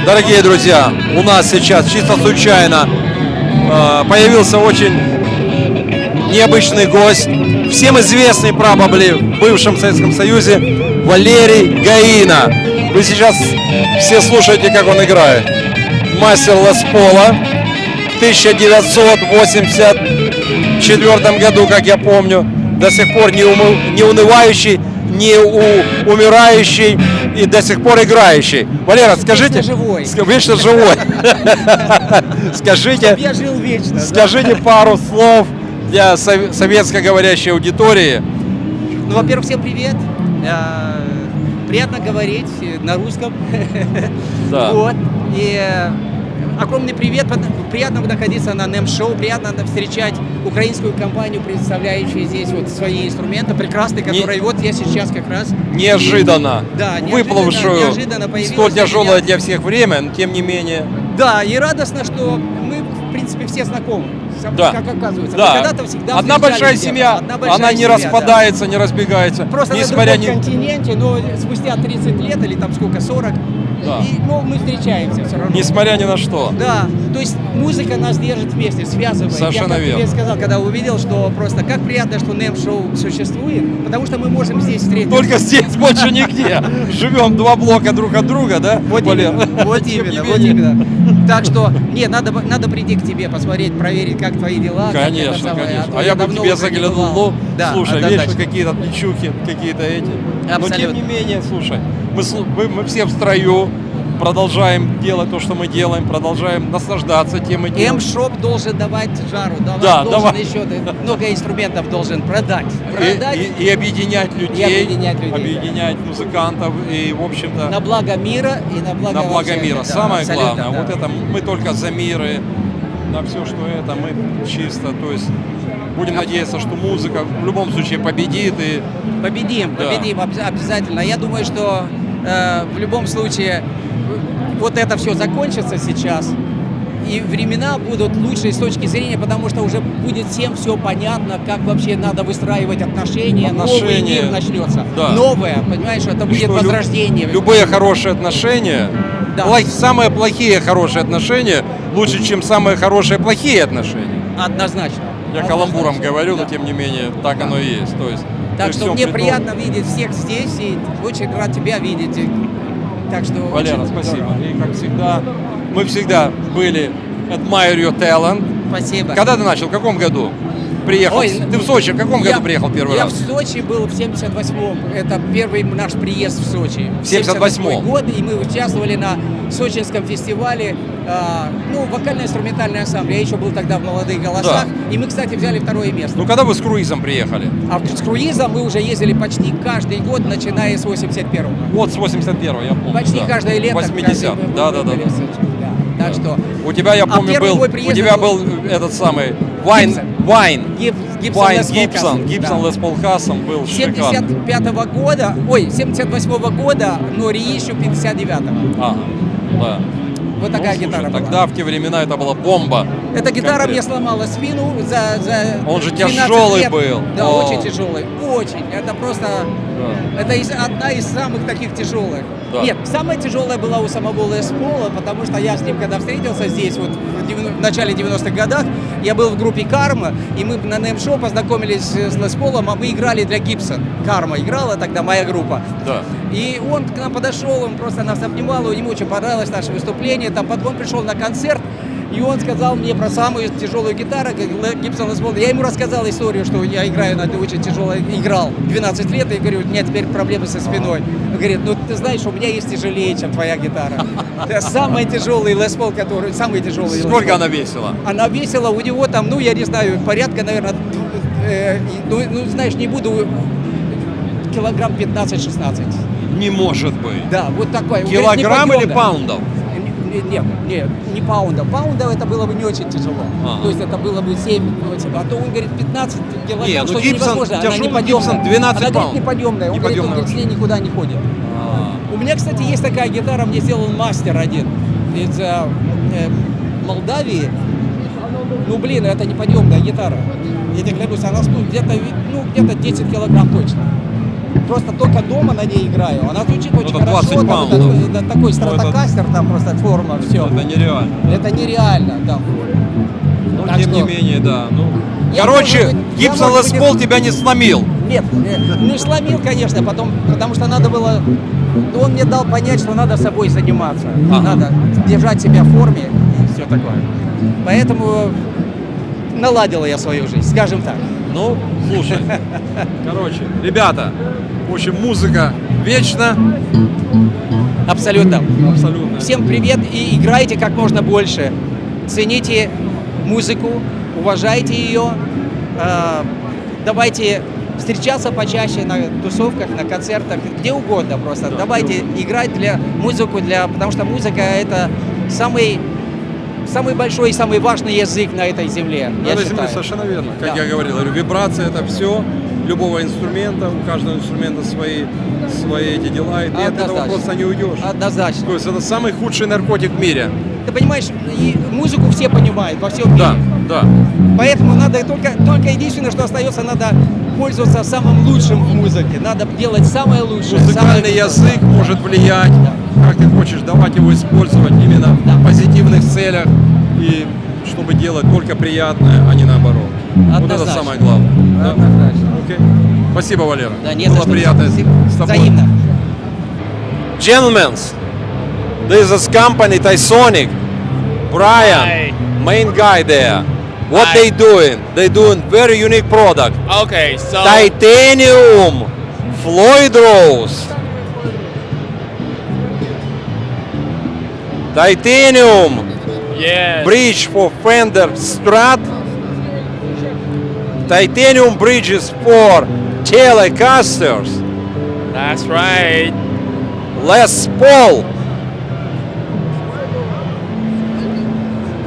Speaker 4: Дорогие друзья, у нас сейчас чисто случайно появился очень необычный гость, всем известный probably в бывшем Советском Союзе Валерий Гаина. Вы сейчас все слушаете, как он играет. Мастер Лес Пола в 1984 году, как я помню, до сих пор не унывающий, не умирающий и до сих пор играющий. Валера, скажите...
Speaker 18: Вечно живой.
Speaker 4: Вечно живой. Скажите...
Speaker 18: Я жил вечно.
Speaker 4: Скажите пару слов для советско говорящей аудитории.
Speaker 18: Ну, во-первых, всем привет. Приятно говорить на русском.
Speaker 4: Да.
Speaker 18: Вот. И огромный привет. Приятно находиться на Namm шоу. Приятно встречать украинскую компанию, представляющую здесь вот свои инструменты прекрасные, которые вот я сейчас как раз...
Speaker 4: Неожиданно.
Speaker 18: Да,
Speaker 4: выплывшую.
Speaker 18: Неожиданно появилась.
Speaker 4: Столь тяжелое для всех время, но тем не менее.
Speaker 18: Да, и радостно, что мы, в принципе, все знакомы.
Speaker 4: Да.
Speaker 18: Как оказывается.
Speaker 4: Да.
Speaker 18: Когда-то всегда
Speaker 4: одна большая семья, она не распадается,
Speaker 18: да.
Speaker 4: Не разбегается.
Speaker 18: Просто
Speaker 4: несмотря
Speaker 18: на другом континенте, но спустя 30 лет или там сколько, 40,
Speaker 4: да.
Speaker 18: Но мы встречаемся все равно.
Speaker 4: Несмотря ни на что.
Speaker 18: Да, то есть музыка нас держит вместе, связывает.
Speaker 4: Совершенно
Speaker 18: Я тебе сказал, когда увидел, что просто как приятно, что Namm шоу существует, потому что мы можем здесь встретиться.
Speaker 4: Только здесь, больше нигде. Живем 2 блока друг от друга, да?
Speaker 18: Вот именно. Так что, надо прийти к тебе, посмотреть, проверить, как твои дела.
Speaker 4: Конечно. А я бы к тебе заглянул. Ну, слушай, вечно какие-то плечухи, какие-то эти. Но тем не менее, слушай, мы все в строю, продолжаем делать то, что мы делаем, продолжаем наслаждаться тем и тем.
Speaker 18: М-шоп должен давать жару,
Speaker 4: давай.
Speaker 18: Еще много инструментов должен продать.
Speaker 4: И объединять людей, объединять музыкантов и, в общем-то...
Speaker 18: На благо мира и на благо
Speaker 4: мира.
Speaker 18: Да,
Speaker 4: самое главное.
Speaker 18: Да.
Speaker 4: Вот это мы только за мир, и на все, что это, мы чисто, то есть будем надеяться, что музыка в любом случае победит. И...
Speaker 18: Победим обязательно. Я думаю, что в любом случае вот это все закончится сейчас, и времена будут лучшие с точки зрения, потому что уже будет всем все понятно, как вообще надо выстраивать отношения. Новый мир начнется.
Speaker 4: Да.
Speaker 18: Новое, понимаешь, это будет возрождение.
Speaker 4: Любые хорошие отношения, самые плохие хорошие отношения лучше, чем самые хорошие плохие отношения.
Speaker 18: Однозначно.
Speaker 4: Я каламбуром говорю, но тем не менее так оно и есть. То есть
Speaker 18: так что мне приятно видеть всех здесь, и очень рад тебя видеть. Так что
Speaker 4: Валера, спасибо. И как всегда, мы всегда были admire your talent.
Speaker 18: Спасибо.
Speaker 4: Когда ты начал? В каком году приехал? Ты в Сочи в каком году приехал первый раз?
Speaker 18: Я в Сочи был в 78-м. Это первый наш приезд в Сочи.
Speaker 4: В 78-м
Speaker 18: год, и мы участвовали на сочинском фестивале, вокально-инструментальный ансамбль. Я еще был тогда в «Молодых голосах». Да. И мы, кстати, взяли 2-е место.
Speaker 4: Ну, когда вы с круизом приехали?
Speaker 18: А с круизом мы уже ездили почти каждый год, начиная с 81-го.
Speaker 4: Вот с 81-го, я помню.
Speaker 18: Почти каждое лето.
Speaker 4: 80-х, да.
Speaker 18: Так что...
Speaker 4: У тебя, я помню, был этот самый Гибсон Лес Пол Хассон был шикарный.
Speaker 18: 75-го года, 78-го года, но реищу 59-го.
Speaker 4: Ага, да.
Speaker 18: Вот такая гитара была.
Speaker 4: Тогда в те времена это была бомба.
Speaker 18: Эта гитара мне сломала спину за
Speaker 4: Он же тяжелый
Speaker 18: лет.
Speaker 4: был.
Speaker 18: Да, очень тяжелый. Очень. Это просто... Да. Это одна из самых таких тяжелых. Да. Нет, самая тяжелая была у самого Лес Пола, потому что я с ним, когда встретился здесь, вот в начале 90-х годах, я был в группе «Карма», и мы на Namm шоу познакомились с Лес Полом, а мы играли для Гибсон. «Карма» играла тогда, моя группа.
Speaker 4: Да.
Speaker 18: И он к нам подошел, он просто нас обнимал, ему очень понравилось наше выступление. Там потом он пришел на концерт, и он сказал мне про самую тяжелую гитару, как Гибсон Лес Пол. Я ему рассказал историю, что я играю на этой очень тяжелой, играл 12 лет, и говорю, у меня теперь проблемы со спиной. Он говорит, ну ты знаешь, у меня есть тяжелее, чем твоя гитара. Это самый тяжелый Лес Пол, который, самый тяжелый.
Speaker 4: Сколько она весила?
Speaker 18: Она весила, у него там, ну я не знаю, порядка, наверное, знаешь, не буду, килограмм 15-16.
Speaker 4: Не может быть.
Speaker 18: Да, вот такой.
Speaker 4: Килограмм или паундов?
Speaker 18: Нет, не паундов. Паундов это было бы не очень тяжело. Ага. То есть это было бы 7, а то он говорит 15 килограмм,
Speaker 4: не,
Speaker 18: что
Speaker 4: Гибсон,
Speaker 18: невозможно. Она
Speaker 4: неподъемная. 12
Speaker 18: она
Speaker 4: паундов.
Speaker 18: неподъемная. Он говорит, он с ней никуда не ходит. У меня, кстати, есть такая гитара, мне сделал мастер один из Молдавии. Ну, блин, это неподъемная гитара. Я тебе клянусь, она стоит где-то 10 килограмм точно. Просто только дома на ней играю. Она звучит очень хорошо. Там, такой стратокастер, там просто форма, все.
Speaker 4: Это нереально.
Speaker 18: Это нереально, да.
Speaker 4: Но так тем не менее, да. Ну, короче, Гибсон Лес Пол тебя не сломил.
Speaker 18: Нет, не сломил, конечно, потому что надо было... Он мне дал понять, что надо собой заниматься. Надо держать себя в форме и все такое. Поэтому наладила я свою жизнь, скажем так.
Speaker 4: Ну, слушай, короче, ребята, в общем, музыка
Speaker 11: Вечно.
Speaker 18: Абсолютно. Всем привет и играйте как можно больше. Цените музыку, уважайте ее. Давайте встречаться почаще на тусовках, на концертах, где угодно просто. Давайте играть потому что музыка это самый большой и самый важный язык на этой земле.
Speaker 11: На этой земле совершенно верно. Как я говорил, вибрация это все любого инструмента, у каждого инструмента свои эти дела, и ты от этого просто не уйдешь.
Speaker 18: Однозначно.
Speaker 11: То есть это самый худший наркотик в мире.
Speaker 18: Ты понимаешь, и музыку все понимают во всем мире.
Speaker 11: Да.
Speaker 18: Поэтому надо только единственное, что остается, надо пользоваться самым лучшим в музыке. Надо делать самое лучшее.
Speaker 11: Музыкальный язык может влиять, как ты хочешь, давать его использовать именно в позитивных целях и чтобы делать только приятное, а не наоборот. Вот это самое главное. Да? Окей. Спасибо, Валера.
Speaker 18: Да, не
Speaker 11: Было
Speaker 18: за что.
Speaker 11: приятно с тобой.
Speaker 18: Взаимно.
Speaker 4: Gentlemen, this is company Tysonic. Brian, main guy there. What they doing? They doing very unique product.
Speaker 2: Okay, so
Speaker 4: Titanium Floyd Rose. Titanium
Speaker 2: yes.
Speaker 4: bridge for Fender Strat. Titanium bridges for Telecasters.
Speaker 2: That's right.
Speaker 4: Les Paul.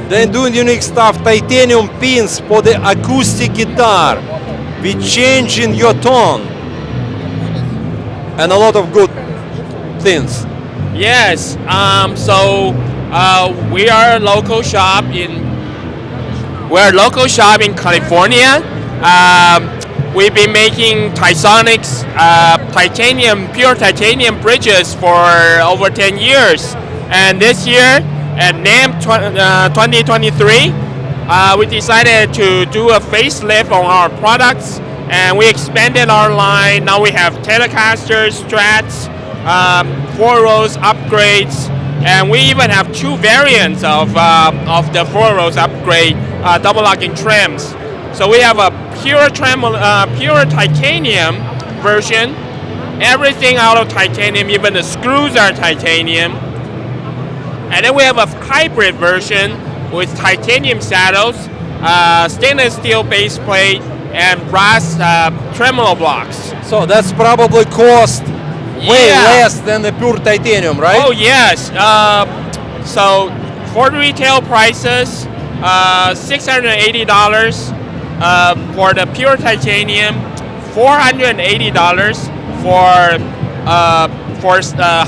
Speaker 4: They're doing unique stuff. Titanium pins for the acoustic guitar. We changing your tone. And a lot of good things.
Speaker 2: Yes. So we are a local shop in California. We've been making Tysonics pure titanium bridges for over 10 years. And this year at Namm 2023, we decided to do a facelift on our products, and we expanded our line. Now we have Telecasters, Strats, 4-rows upgrades, and we even have two variants of the 4-rows upgrade double locking trims. So we have a pure titanium version. Everything out of titanium, even the screws are titanium. And then we have a hybrid version with titanium saddles, stainless steel base plate, and brass tremolo blocks.
Speaker 4: So that's probably cost way less than the pure titanium, right?
Speaker 2: Oh yes. So for the retail prices, $680 for the pure titanium, $480 for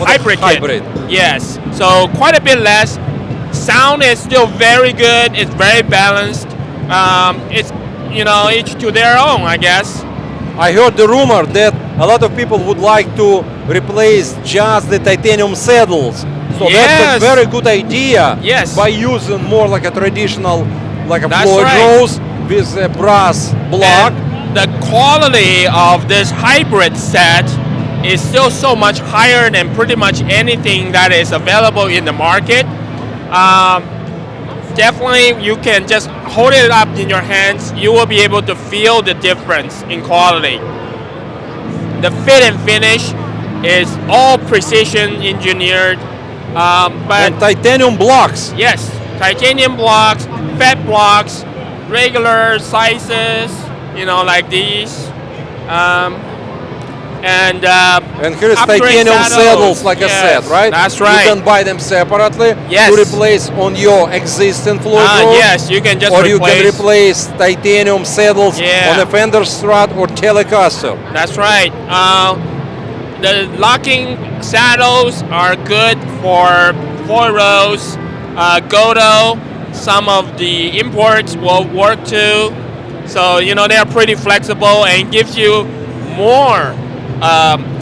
Speaker 2: hybrid kit. Yes, so quite a bit less. Sound is still very good. It's very balanced. It's each to their own, I guess.
Speaker 4: I heard the rumor that a lot of people would like to replace just the titanium saddles. So that's a very good idea.
Speaker 2: Yes.
Speaker 4: By using more like a traditional, like a
Speaker 2: That's
Speaker 4: Floyd
Speaker 2: right.
Speaker 4: Rose with a brass block.
Speaker 2: And the quality of this hybrid set is still so much higher than pretty much anything that is available in the market. Definitely, you can just hold it up in your hands. You will be able to feel the difference in quality. The fit and finish is all precision engineered. But
Speaker 4: and titanium blocks.
Speaker 2: Yes, titanium blocks, fat blocks, regular sizes, like these. And
Speaker 4: here is titanium saddles like a set, right?
Speaker 2: That's right.
Speaker 4: You can buy them separately
Speaker 2: Yes.
Speaker 4: to replace on your existing Floyd Rose.
Speaker 2: Yes, you can just
Speaker 4: or
Speaker 2: replace.
Speaker 4: you can replace titanium saddles
Speaker 2: Yeah.
Speaker 4: on a Fender Strat or Telecaster.
Speaker 2: That's right. The locking saddles are good for 4-rows, Godo. Some of the imports will work too. So, they're pretty flexible and gives you more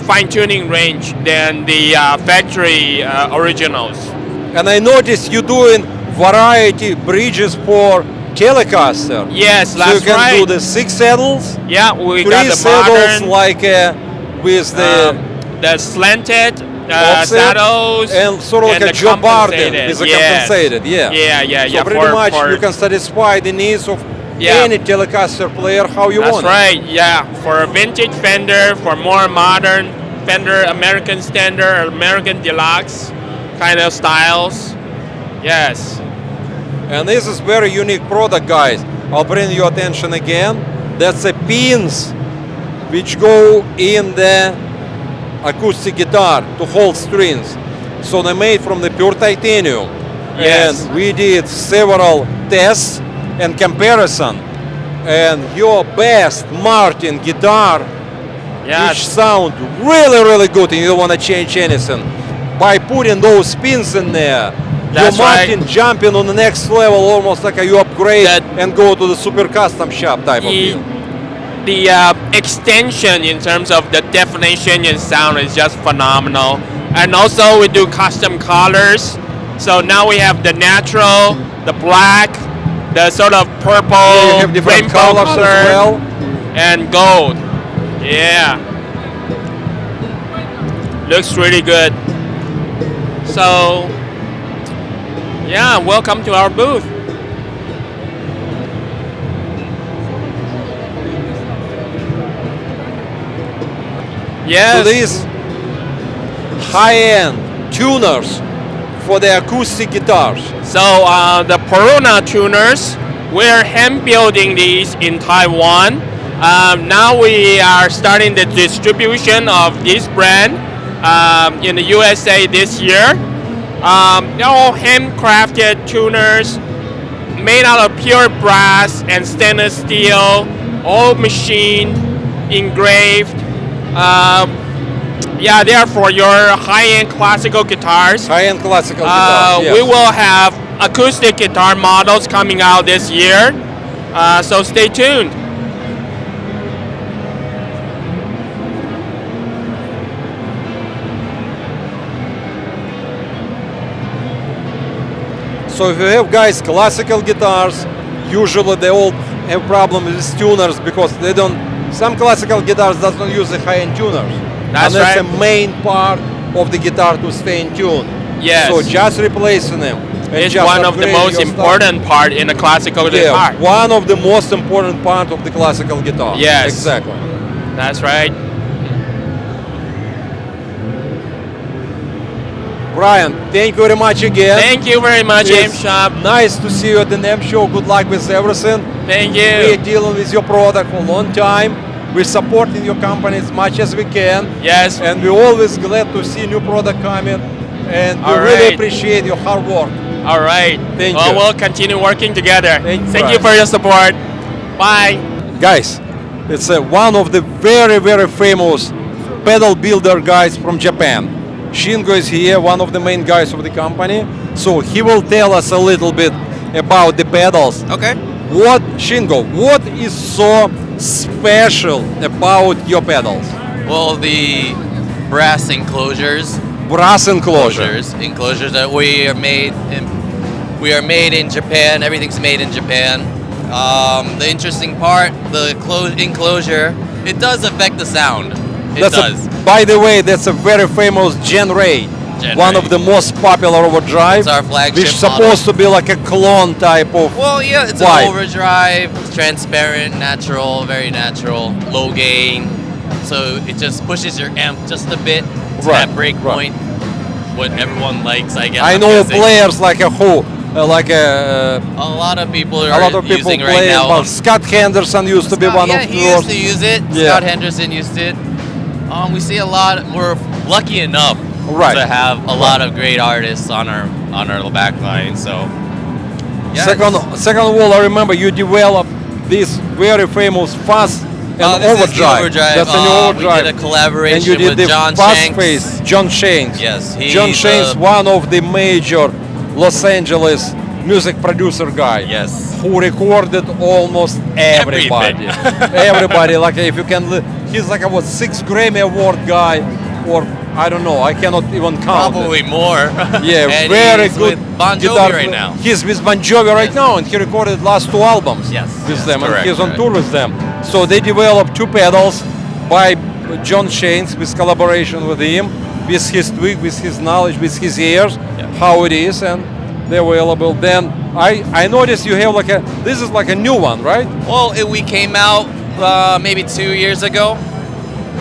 Speaker 2: fine-tuning range than the factory originals.
Speaker 4: And I noticed you doing variety bridges for Telecaster.
Speaker 2: Yes,
Speaker 4: so
Speaker 2: that's
Speaker 4: you can
Speaker 2: right.
Speaker 4: do the 6 saddles.
Speaker 2: Yeah, we
Speaker 4: 3
Speaker 2: got the
Speaker 4: saddles
Speaker 2: modern,
Speaker 4: like with
Speaker 2: the slanted
Speaker 4: offset
Speaker 2: saddles
Speaker 4: and sort of like
Speaker 2: and
Speaker 4: a
Speaker 2: the
Speaker 4: Joe Barden
Speaker 2: compensated.
Speaker 4: with a
Speaker 2: Yes.
Speaker 4: compensated, yeah.
Speaker 2: Yeah.
Speaker 4: So pretty much you can satisfy the needs of any Telecaster player how you
Speaker 2: That's
Speaker 4: want.
Speaker 2: right, yeah. For a vintage Fender, for more modern Fender American Standard or American Deluxe kind of styles. Yes.
Speaker 11: And this is very unique product, guys. I'll bring your attention again. That's the pins which go in the acoustic guitar to hold strings. So they're made from the pure titanium.
Speaker 2: Yes.
Speaker 11: And we did several tests and comparison. And your best Martin guitar, which sound really, really good, and you don't want to change anything. By putting those pins in there, your Martin jumping on the next level, almost like you upgrade and go to the super custom shop type of deal.
Speaker 2: The extension in terms of the definition and sound is just phenomenal. And also we do custom colors. So now we have the natural, the black, the sort of purple, rainbow
Speaker 11: colors
Speaker 2: color,
Speaker 11: as well,
Speaker 2: and gold. Yeah. Looks really good. So, yeah, welcome to our booth. Yes.
Speaker 11: So these high-end tuners for the acoustic guitars.
Speaker 2: So the Perona tuners, we're hand building these in Taiwan. Now we are starting the distribution of this brand in the USA this year. They're all handcrafted tuners made out of pure brass and stainless steel, all machined, engraved. Yeah, they are for your high-end classical guitars.
Speaker 11: High-end classical guitars, yes.
Speaker 2: We will have acoustic guitar models coming out this year, so stay tuned.
Speaker 11: So if you have, guys, classical guitars, usually they all have problems with tuners because they don't. Some classical guitars doesn't use the high-end tuners.
Speaker 2: That's
Speaker 11: and that's
Speaker 2: right.
Speaker 11: the main part of the guitar to stay in tune.
Speaker 2: Yes.
Speaker 11: So just replacing them. and
Speaker 2: It's
Speaker 11: just
Speaker 2: one of the
Speaker 11: upgrade
Speaker 2: most
Speaker 11: your
Speaker 2: important part in a classical guitar.
Speaker 11: Yeah, one of the most important part of the classical guitar.
Speaker 2: Yes.
Speaker 11: Exactly.
Speaker 2: That's right.
Speaker 11: Brian, thank you very much again.
Speaker 2: Thank you very much,
Speaker 11: It's
Speaker 2: Amshop.
Speaker 11: nice to see you at the Namm show. Good luck with everything.
Speaker 2: Thank you.
Speaker 11: We're dealing with your product for a long time. We're supporting your company as much as we can.
Speaker 2: Yes.
Speaker 11: And we're always glad to see new product coming. And we
Speaker 2: All
Speaker 11: really
Speaker 2: right.
Speaker 11: appreciate your hard work.
Speaker 2: All right.
Speaker 11: Thank
Speaker 2: well,
Speaker 11: you.
Speaker 2: We'll continue working together. Thank you
Speaker 11: Brian.
Speaker 2: for your support. Bye.
Speaker 11: Guys, it's one of the very, very famous pedal builder guys from Japan. Shingo is here, one of the main guys of the company. So he will tell us a little bit about the pedals.
Speaker 19: Okay.
Speaker 11: Shingo, what is so special about your pedals?
Speaker 19: Well, the brass enclosures.
Speaker 11: Brass enclosures.
Speaker 19: Enclosures that we are made in Japan. Everything's made in Japan. The interesting part, the enclosure, it does affect the sound. It does.
Speaker 11: By the way, that's a very famous Gen Ray. One of the most popular overdrive.
Speaker 19: It's our flagship
Speaker 11: which is supposed to be like a clone type of.
Speaker 19: Well, yeah, it's
Speaker 11: vibe.
Speaker 19: an overdrive, transparent, natural, very natural, low gain. So it just pushes your amp just a bit to that break point. What everyone likes, I guess.
Speaker 11: I know players like a who, like
Speaker 19: a lot of people are
Speaker 11: a lot of people
Speaker 19: using
Speaker 11: play
Speaker 19: right now.
Speaker 11: Well, Scott Henderson used to be one
Speaker 19: Yeah,
Speaker 11: of
Speaker 19: he
Speaker 11: yours.
Speaker 19: used to use it.
Speaker 11: Yeah.
Speaker 19: Scott Henderson used it. We see a lot. We're lucky enough to have a lot of great artists on our back line. So, yeah.
Speaker 11: Second of all, I remember you developed this very famous fuzz and
Speaker 19: this
Speaker 11: overdrive.
Speaker 19: is the overdrive.
Speaker 11: That's a new overdrive.
Speaker 19: We did a collaboration
Speaker 11: and you did
Speaker 19: with
Speaker 11: the
Speaker 19: John
Speaker 11: fuzz
Speaker 19: Shanks.
Speaker 11: face, John Shanks.
Speaker 19: Yes,
Speaker 11: John
Speaker 19: he's,
Speaker 11: Shanks, one of the major Los Angeles music producer guy.
Speaker 19: Yes.
Speaker 11: Who recorded almost everybody. Everybody, like if you can, he's like a 6 Grammy Award guy, or I don't know, I cannot even count.
Speaker 19: Probably more.
Speaker 11: Yeah,
Speaker 19: And
Speaker 11: very
Speaker 19: he's
Speaker 11: good.
Speaker 19: with Bon Jovi
Speaker 11: guitar
Speaker 19: right now.
Speaker 11: He's with Bon Jovi right now, and he recorded last 2 albums with them,
Speaker 19: correct,
Speaker 11: and he's on
Speaker 19: correct.
Speaker 11: tour with them. So they developed 2 pedals by John Shanks with collaboration with him, with his twig, with his knowledge, with his ears, how it is, and they're available. Then I noticed you have like this is like a new one, right?
Speaker 19: Well, we came out maybe 2 years ago.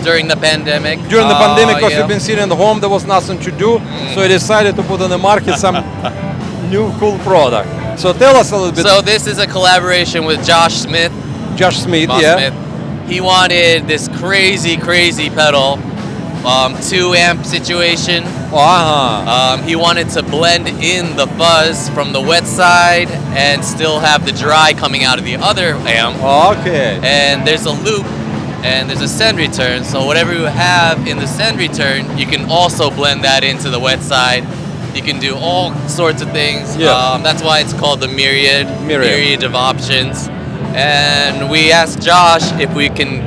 Speaker 19: during the pandemic.
Speaker 11: During the pandemic, because
Speaker 19: yeah.
Speaker 11: you've been sitting at home, there was nothing to do, so I decided to put on the market some new cool product. So tell us a little bit.
Speaker 19: So this is a collaboration with Josh Smith.
Speaker 11: Josh Smith,
Speaker 19: Boss
Speaker 11: yeah.
Speaker 19: Smith. He wanted this crazy pedal, 2 amp situation. He wanted to blend in the fuzz from the wet side and still have the dry coming out of the other amp.
Speaker 11: Okay.
Speaker 19: And there's a loop and there's a send return. So whatever you have in the send return, you can also blend that into the wet side. You can do all sorts of things.
Speaker 11: Yeah.
Speaker 19: That's why it's called the myriad of options. And we asked Josh if we can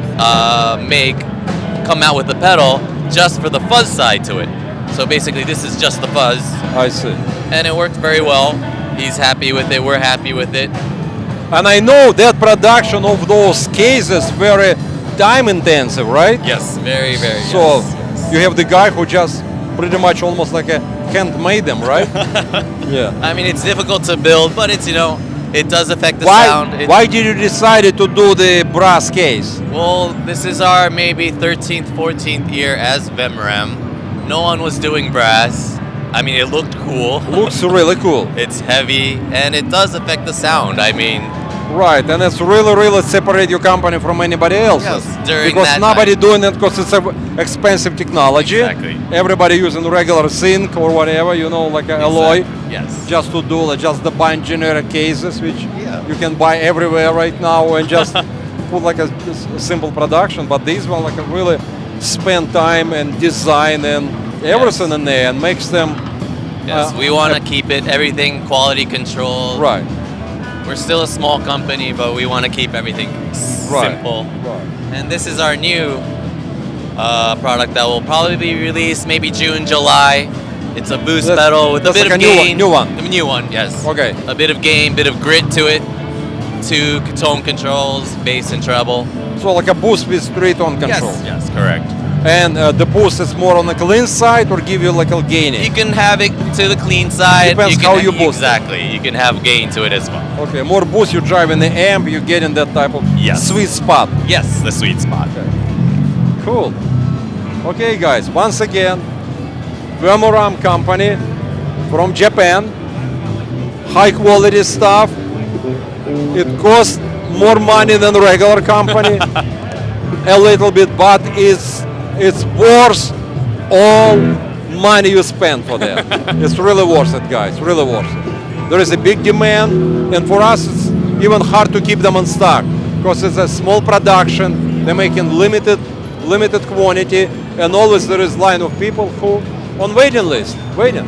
Speaker 19: come out with a pedal just for the fuzz side to it. So basically this is just the fuzz.
Speaker 11: I see.
Speaker 19: And it worked very well. He's happy with it, we're happy with it.
Speaker 11: And I know that production of those cases very time intensive, right?
Speaker 19: Yes, very, very.
Speaker 11: So you have the guy who just pretty much almost like a handmade them, right? Yeah.
Speaker 19: I mean, it's difficult to build, but it's, it does affect the
Speaker 11: Why,
Speaker 19: sound.
Speaker 11: why did you decide to do the brass case?
Speaker 19: Well, this is our maybe 13th, 14th year as Vemram. No one was doing brass. I mean, it looked cool.
Speaker 11: Looks really cool.
Speaker 19: It's heavy, and it does affect the sound. I mean...
Speaker 11: Right, and it's really separate your company from anybody else.
Speaker 19: Yes, during
Speaker 11: because
Speaker 19: that
Speaker 11: nobody
Speaker 19: time.
Speaker 11: doing it because it's a expensive technology.
Speaker 19: Exactly.
Speaker 11: Everybody using regular zinc or whatever, like an alloy.
Speaker 19: Yes.
Speaker 11: Just to do just the bind generic cases, which you can buy everywhere right now and just put like a simple production. But these one like a really spend time and design and everything in there and makes them.
Speaker 19: Yes, we want to keep it everything quality control.
Speaker 11: Right.
Speaker 19: We're still a small company, but we want to keep everything simple.
Speaker 11: Right.
Speaker 19: And this is our new product that will probably be released maybe June, July. It's a boost pedal with a bit
Speaker 11: like
Speaker 19: of
Speaker 11: a
Speaker 19: gain.
Speaker 11: New one.
Speaker 19: A new one, yes.
Speaker 11: Okay.
Speaker 19: A bit of gain, bit of grit to it. 2 tone controls, bass and treble.
Speaker 11: So like a boost with 3 tone control.
Speaker 19: Yes, correct.
Speaker 11: And the boost is more on the clean side or give you like a gain?
Speaker 19: You can have it to the clean side.
Speaker 11: Depends how you boost.
Speaker 19: Exactly. You can have gain to it as well.
Speaker 11: Okay, more boost you drive in the amp, you get in that type of sweet spot.
Speaker 19: Yes, the sweet spot.
Speaker 11: Okay. Cool. Okay, guys, once again, Namm company from Japan. High quality stuff. It costs more money than regular company. A little bit, but it's worth all money you spend for that. It's really worth it, guys. Really worth it. There is a big demand, and for us, it's even hard to keep them in stock because it's a small production. They're making limited quantity, and always there is line of people who on waiting list, waiting.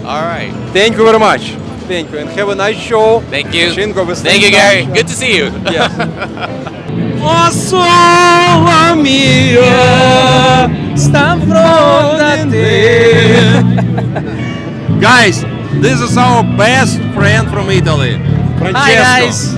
Speaker 19: All right.
Speaker 11: Thank you very much. Thank you, and have a nice show.
Speaker 19: Thank you.
Speaker 11: Thank
Speaker 19: Thank you, Gary. Good to see you.
Speaker 11: Yes. Guys, this is our best friend from Italy, Francesco.
Speaker 20: Hi guys.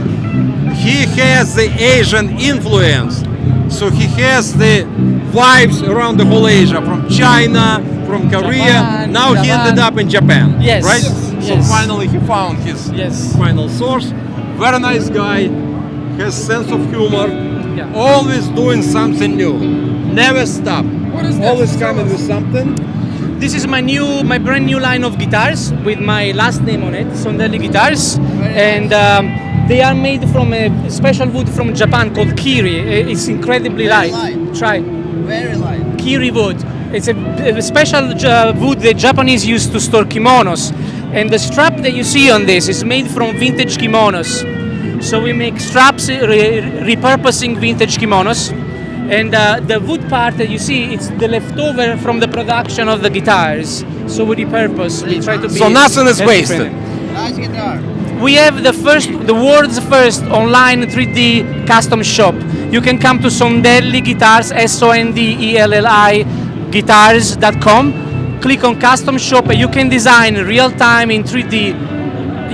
Speaker 11: He has the Asian influence, so he has the vibes around the whole Asia, from China, from Korea.
Speaker 20: Japan,
Speaker 11: Now he
Speaker 20: Japan.
Speaker 11: ended up in Japan,
Speaker 20: Yes.
Speaker 11: right? So
Speaker 20: Yes.
Speaker 11: finally he found his final source. Very nice guy, has sense of humor, always doing something new, never stop.
Speaker 20: What is this?
Speaker 11: Always coming with something.
Speaker 20: This is my brand new line of guitars with my last name on it, Sondelli Guitars, and they are made from a special wood from Japan called kiri. It's incredibly light. Try.
Speaker 17: Very light.
Speaker 20: Kiri wood. It's a special wood that Japanese use to store kimonos, and the strap that you see on this is made from vintage kimonos. So we make straps repurposing vintage kimonos. And the wood part that you see, it's the leftover from the production of the guitars. So we repurpose. We try to be.
Speaker 11: So nothing is
Speaker 20: efficient.
Speaker 11: wasted.
Speaker 17: Nice guitar.
Speaker 20: We have the world's first online 3D custom shop. You can come to Sondelli Guitars, SONDELLI guitars.com. Click on custom shop and you can design real time in 3D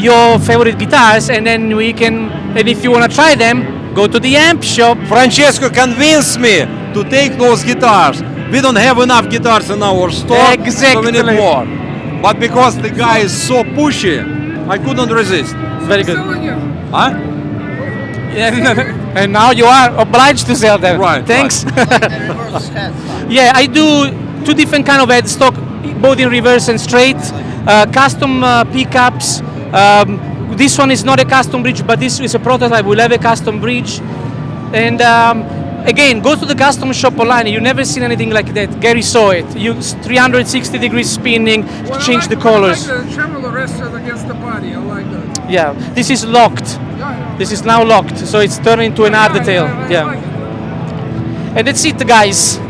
Speaker 20: your favorite guitars, and then and if you want to try them, go to the amp shop.
Speaker 11: Francesco convinced me to take those guitars. We don't have enough guitars in our store, so we need more. But because the guy is so pushy, I couldn't resist.
Speaker 20: Very good.
Speaker 11: Huh?
Speaker 20: And now you are obliged to sell them.
Speaker 11: Right.
Speaker 20: Thanks. Yeah, I do 2 different kind of headstock, both in reverse and straight. Custom pickups. This one is not a custom bridge, but this is a prototype. We'll have a custom bridge. And again, go to the custom shop online. You've never seen anything like that. Gary saw it. You 360 degrees spinning, change the colors.
Speaker 1: I like the tremolo rested against the body. I like that.
Speaker 20: Yeah, this is locked. This is now locked, so it's turning into an hardtail. Yeah. And that's it, guys.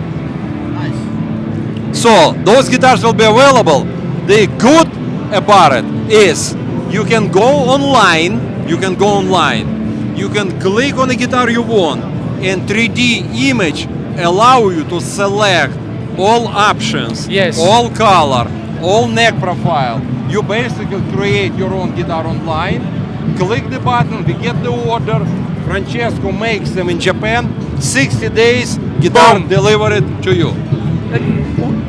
Speaker 11: So those guitars will be available. The good about it is you can go online. You can click on the guitar you want, and 3D image allow you to select all options, all color, all neck profile. You basically create your own guitar online. Click the button, we get the order. Francesco makes them in Japan. 60 days, guitar delivered to you.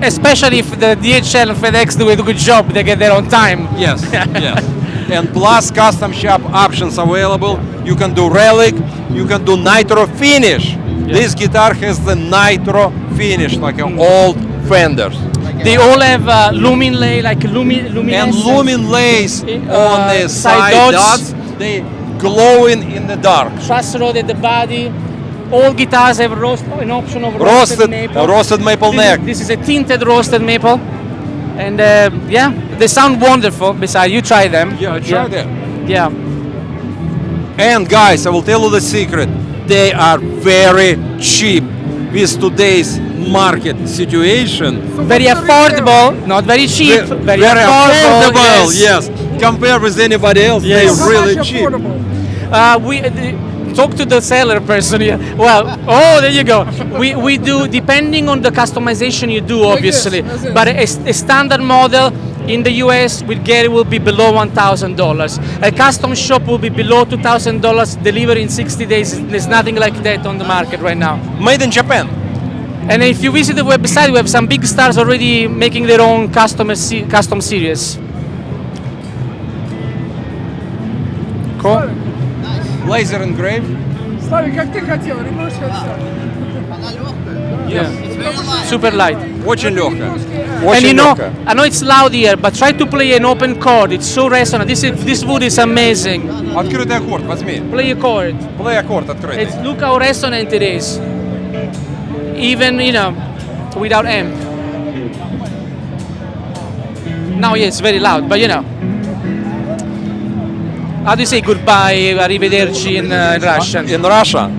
Speaker 20: Especially if the DHL and FedEx do a good job, they get there on time.
Speaker 11: Yes, yes. And plus custom shop options available. You can do relic, you can do nitro finish. This guitar has the nitro finish, like an old Fenders.
Speaker 20: They all have lumin lay, like luminescence.
Speaker 11: And lumin lays on the side dots. They glowing in the dark.
Speaker 20: Truss rod at the body. All guitars have an option of roasted maple.
Speaker 11: Roasted maple neck.
Speaker 20: This is a tinted roasted maple. And yeah, they sound wonderful. Besides, you try them.
Speaker 11: Yeah, I tried them.
Speaker 20: Yeah.
Speaker 11: And guys, I will tell you the secret. They are very cheap with today's market situation.
Speaker 20: Very affordable, not very cheap. Very affordable.
Speaker 11: Yes. Compared with anybody else, they're really cheap.
Speaker 20: We talk to the seller person here. Well, there you go. We do, depending on the customization you do, obviously. But a standard model in the US with Gary will be below $1,000. A custom shop will be below $2,000, delivered in 60 days. There's nothing like that on the market right now.
Speaker 11: Made in Japan.
Speaker 20: And if you visit the website, we have some big stars already making their own custom series. Cool.
Speaker 11: Laser engraved.
Speaker 1: Славик, как ты хотел, reverse headstock.
Speaker 20: Yeah. Super light.
Speaker 11: Очень легкая.
Speaker 20: And you know, I know it's loud here, but try to play an open chord. It's so resonant. This wood is amazing.
Speaker 11: Открытый аккорд, возьми.
Speaker 20: Play a chord.
Speaker 11: Play аккорд открытый.
Speaker 20: Look how resonant it is. Even, without amp. Now, yeah, it's very loud, but how do you say goodbye, arrivederci in Russian?
Speaker 11: In Russia?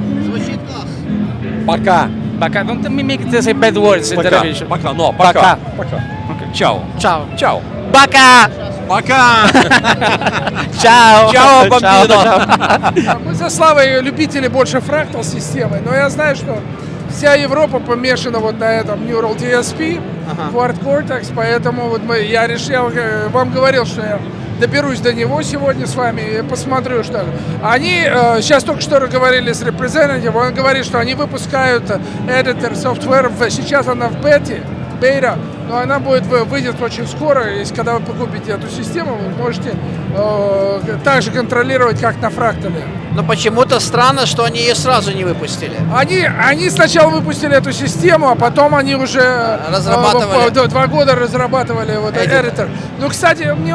Speaker 11: Пока.
Speaker 20: Пока. Don't me make it say bad words in television.
Speaker 11: Пока, no, пока.
Speaker 20: Пока.
Speaker 11: Okay. Ciao.
Speaker 20: Ciao.
Speaker 11: Ciao.
Speaker 20: Пока.
Speaker 11: Пока.
Speaker 20: Ciao.
Speaker 11: Ciao, бомбино.
Speaker 1: Мы со Славой любители больше фрактал системы, но я знаю, что вся Европа помешана вот на этом Neural DSP, Quad Cortex, поэтому вот я вам говорил, что я доберусь до него сегодня с вами и посмотрю, что они сейчас только что говорили с representative, он говорит, что они выпускают editor software, сейчас она в бета, но она выйдет очень скоро, и когда вы покупите эту систему, вы можете так же контролировать, как на фрактале.
Speaker 17: Но почему-то странно, что они ее сразу не выпустили.
Speaker 1: Они сначала выпустили эту систему, а потом они уже 2 года разрабатывали вот этот editor. Ну, кстати, мне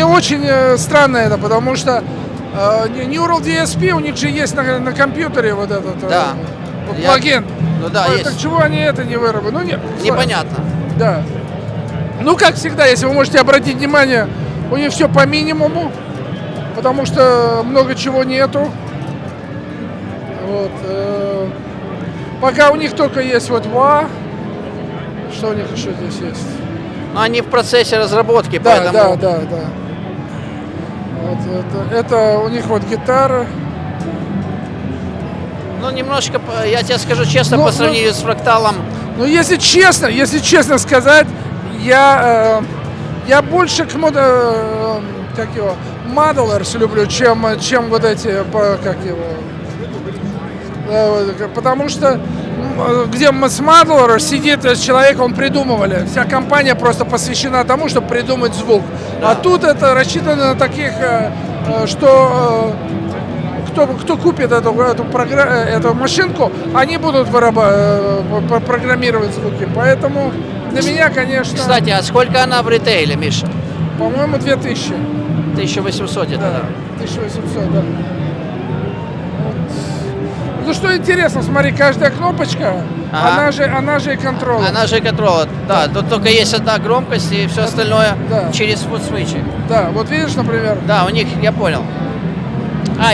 Speaker 1: очень странно это, потому что Neural DSP у них же есть на компьютере вот этот плагин.
Speaker 17: Ну да, есть.
Speaker 1: Так чего они это не выработали? Ну нет.
Speaker 17: Непонятно.
Speaker 1: Да. Ну, как всегда, если вы можете обратить внимание, у них все по минимуму, потому что много чего нету. Вот. Пока у них только есть вот ва. Что у них еще здесь есть?
Speaker 17: Ну, они в процессе разработки,
Speaker 1: да,
Speaker 17: поэтому...
Speaker 1: Да. Вот, это у них вот гитара.
Speaker 17: Ну, немножко, я тебе скажу честно, по сравнению с фракталом.
Speaker 1: Ну, если честно сказать, я больше к моделерс люблю, чем вот эти, потому что где с моделера сидит человек, он придумывали. Вся компания просто посвящена тому, чтобы придумать звук. Да. А тут это рассчитано на таких, что кто купит эту машинку, они будут программировать звуки. Поэтому для меня, конечно...
Speaker 17: Кстати, а сколько она в ритейле, Миша?
Speaker 1: По-моему, 2000.
Speaker 17: 1800 это, да.
Speaker 1: 1800, да. Вот. Ну что интересно, смотри, каждая кнопочка, она же и контроллер.
Speaker 17: Она же и контроллер, да. Тут только есть одна громкость и все остальное через фуд-свитчи.
Speaker 1: Да, вот видишь, например.
Speaker 17: Да, у них, я понял.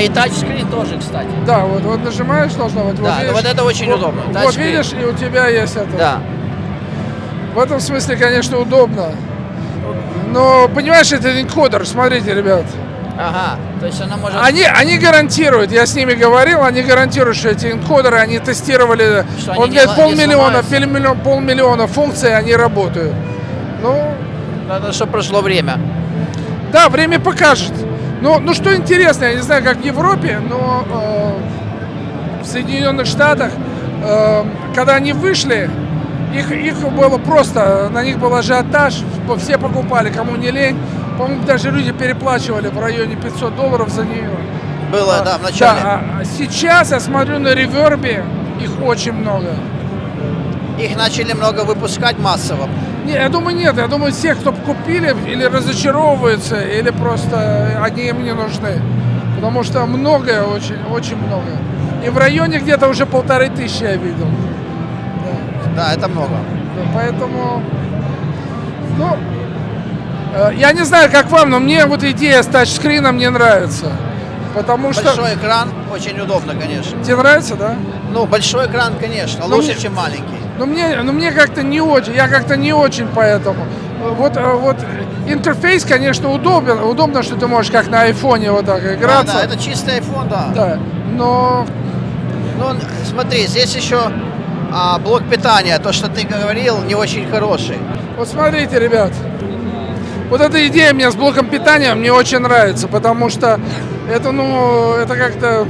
Speaker 17: И тачскрин тоже, кстати.
Speaker 1: Да, вот нажимаешь, должно быть.
Speaker 17: Да, вот это очень удобно.
Speaker 1: Вот видишь, и у тебя есть это.
Speaker 17: Да.
Speaker 1: В этом смысле, конечно, удобно. Но, понимаешь, это энкодер, смотрите, ребят.
Speaker 17: Ага, то есть она может...
Speaker 1: Они гарантируют, я с ними говорил, они гарантируют, что эти энкодеры, они тестировали, он говорит, полмиллиона функций, они работают. Ну...
Speaker 17: Надо, чтобы прошло время.
Speaker 1: Да, время покажет. Ну что интересно, я не знаю, как в Европе, но в Соединенных Штатах, когда они вышли, их было просто, на них был ажиотаж, все покупали, кому не лень. По-моему, даже люди переплачивали в районе $500 за нее.
Speaker 17: Было, да, в начале.
Speaker 1: Да, сейчас я смотрю на ревербе, их очень много.
Speaker 17: Их начали много выпускать массово.
Speaker 1: Не, я думаю, нет. Я думаю, все, кто купили, или разочаровываются, или просто они им не нужны. Потому что многое, очень много. И в районе где-то уже 1500 я видел.
Speaker 17: Да, это много.
Speaker 1: Да, поэтому, я не знаю, как вам, но мне вот идея с тачскрином не нравится. Потому что...
Speaker 17: Большой экран очень удобно, конечно.
Speaker 1: Тебе нравится, да?
Speaker 17: Ну, большой экран, конечно, лучше, чем маленький.
Speaker 1: Но мне как-то не очень, я как-то не очень поэтому. Вот интерфейс, конечно, удобно, что ты можешь как на айфоне вот так играться.
Speaker 17: Да, это чистый айфон, да.
Speaker 1: Да, но...
Speaker 17: Ну, смотри, здесь еще блок питания, то, что ты говорил, не очень хороший.
Speaker 1: Вот смотрите, ребят, вот эта идея мне с блоком питания мне очень нравится, потому что это как-то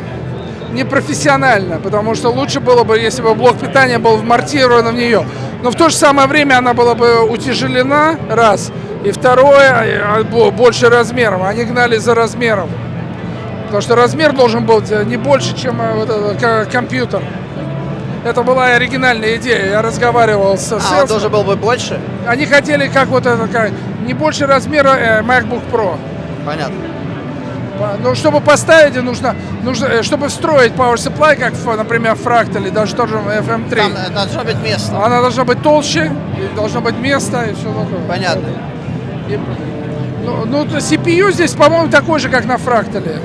Speaker 1: непрофессионально, потому что лучше было бы, если бы блок питания был вмонтирован в нее. Но в то же самое время она была бы утяжелена, раз, и второе, больше размером. Они гнали за размером, потому что размер должен быть не больше, чем вот этот компьютер. Это была оригинальная идея. Я разговаривал с
Speaker 17: он должен был бы больше?
Speaker 1: Они хотели как не больше размера MacBook Pro.
Speaker 17: Понятно.
Speaker 1: Но чтобы поставить, нужно, чтобы встроить Power Supply, как, например, в Fractal, даже тоже в FM3.
Speaker 17: Там должно быть место.
Speaker 1: Она должна быть толще, и должно быть место, и все такое.
Speaker 17: Понятно.
Speaker 1: CPU здесь, по-моему, такой же, как на Fractal.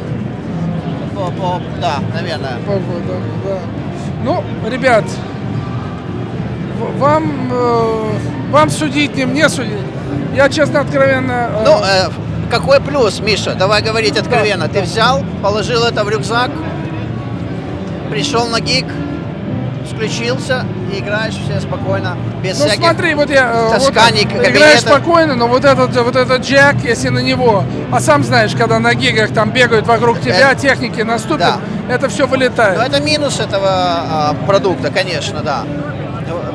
Speaker 17: Да, наверное.
Speaker 1: Да. Ну, ребят, вам судить, не мне судить. Я, честно, откровенно...
Speaker 17: Какой плюс, Миша? Давай говорить откровенно. Ты взял, положил это в рюкзак, пришел на гиг, включился и играешь все спокойно, без всяких
Speaker 1: смотри,
Speaker 17: тасканий,
Speaker 1: играешь спокойно, но вот этот джек, если на него, а сам знаешь, когда на гигах там бегают вокруг тебя, техники наступят, это все вылетает.
Speaker 17: Но это минус этого продукта, конечно, да.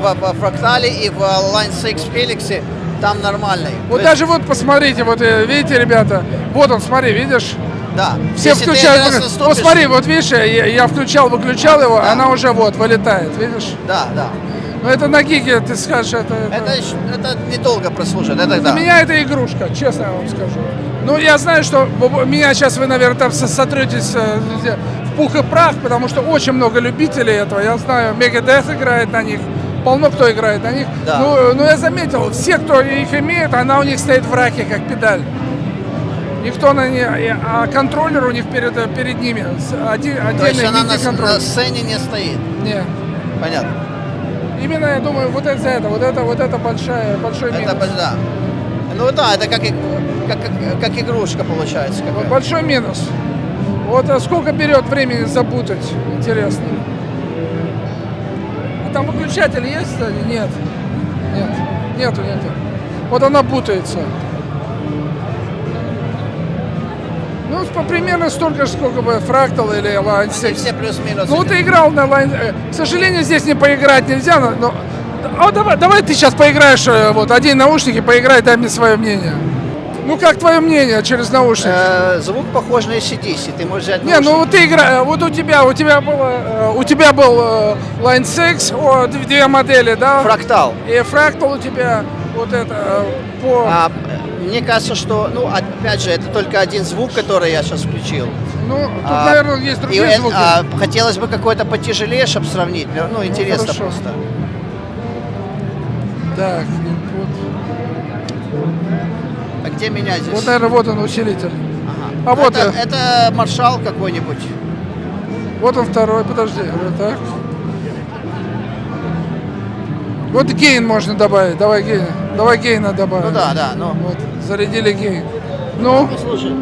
Speaker 17: В Фрактале и в Line 6 Felix там нормальный.
Speaker 1: Вот даже посмотрите, видите, ребята, вот он, смотри, видишь?
Speaker 17: Да.
Speaker 1: Все включают. Вот смотри, вот видишь, я выключал его, она уже вылетает, видишь?
Speaker 17: Да.
Speaker 1: Но это на гиге, ты скажешь, это
Speaker 17: недолго прослужит. Это
Speaker 1: для меня это игрушка, честно я вам скажу. Ну, я знаю, что меня сейчас вы, наверное, там сотретесь в пух и прах, потому что очень много любителей этого. Я знаю, Megadeth играет на них. Полно кто играет на них.
Speaker 17: Да.
Speaker 1: Но я заметил, все, кто их имеет, она у них стоит в раке, как педаль. Никто а контроллер у них перед ними.
Speaker 17: То есть она на сцене не стоит?
Speaker 1: Нет.
Speaker 17: Понятно.
Speaker 1: Именно, я думаю, вот это большой минус.
Speaker 17: Да. Ну да, это как игрушка получается.
Speaker 1: Большой минус. Сколько берет времени запутать, интересно. Там выключатель есть, кстати? Нету. Вот она путается. Ну, примерно столько же, сколько бы Fractal или Line 6.
Speaker 17: Все плюс-минус.
Speaker 1: Ну, ты играл на Line... К сожалению, здесь не поиграть нельзя, но... давай ты сейчас поиграешь, одень наушники, поиграй, дай мне свое мнение. Ну, как твое мнение через наушники?
Speaker 17: Звук похож на AC/DC. Ты можешь взять
Speaker 1: Не, ну вот ты играешь, вот у тебя был Line 6, две модели, да?
Speaker 17: Фрактал.
Speaker 1: И Фрактал у тебя вот это по...
Speaker 17: Мне кажется, что, ну, опять же, это только один звук, который я сейчас включил.
Speaker 1: Ну, тут, наверное, есть другие звуки.
Speaker 17: Хотелось бы какой-то потяжелее, чтобы сравнить. Ну, интересно
Speaker 1: хорошо.
Speaker 17: просто.
Speaker 1: Так, вот.
Speaker 17: А где меня здесь?
Speaker 1: Вот, наверное, вот он усилитель.
Speaker 17: Ага.
Speaker 1: Вот
Speaker 17: это маршал какой-нибудь.
Speaker 1: Вот он второй, подожди. Вот так. Вот гейн можно добавить. Давай гейна добавим.
Speaker 17: Ну да, ну.
Speaker 1: Вот, зарядили гейн. Ну.
Speaker 17: Слушай.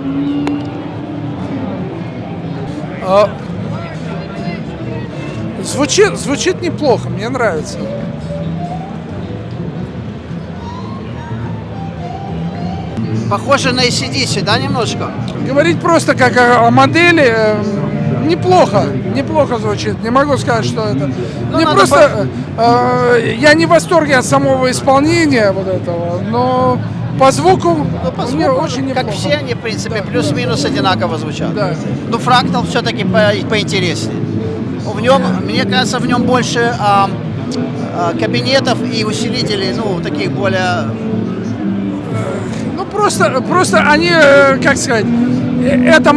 Speaker 1: Звучит неплохо, мне нравится.
Speaker 17: Похоже на AC/DC, да, немножко?
Speaker 1: Говорить просто как о модели неплохо звучит. Не могу сказать, что это. Мне просто я не в восторге от самого исполнения вот этого, но по звуку, мне очень неплохо.
Speaker 17: Как все они, в принципе, плюс-минус одинаково звучат.
Speaker 1: Да.
Speaker 17: Но Фрактал все-таки поинтереснее. В нем, мне кажется, в нем больше кабинетов и усилителей, ну, таких более...
Speaker 1: Ну, просто они, как сказать, это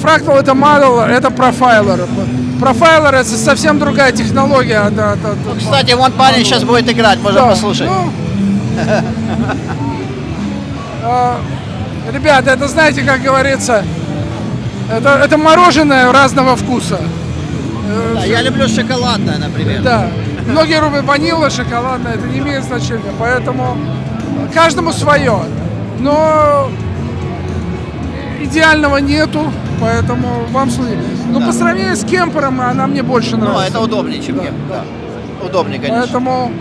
Speaker 1: Фрактал, это модел, это профайлер. Профайлер — это совсем другая технология.
Speaker 17: Ну, кстати, вон парень сейчас будет играть, можно послушать.
Speaker 1: Ребята, это, знаете, как говорится, это мороженое разного вкуса.
Speaker 17: Да, я люблю шоколадное, например.
Speaker 1: Да. Многие любят ванила, шоколадное, это не имеет значения. Поэтому каждому свое. Но идеального нету, поэтому вам служит. Но по сравнению с кемпером она мне больше нравится.
Speaker 17: Ну, это удобнее, чем кемпер, да. Удобнее, конечно.
Speaker 1: Поэтому,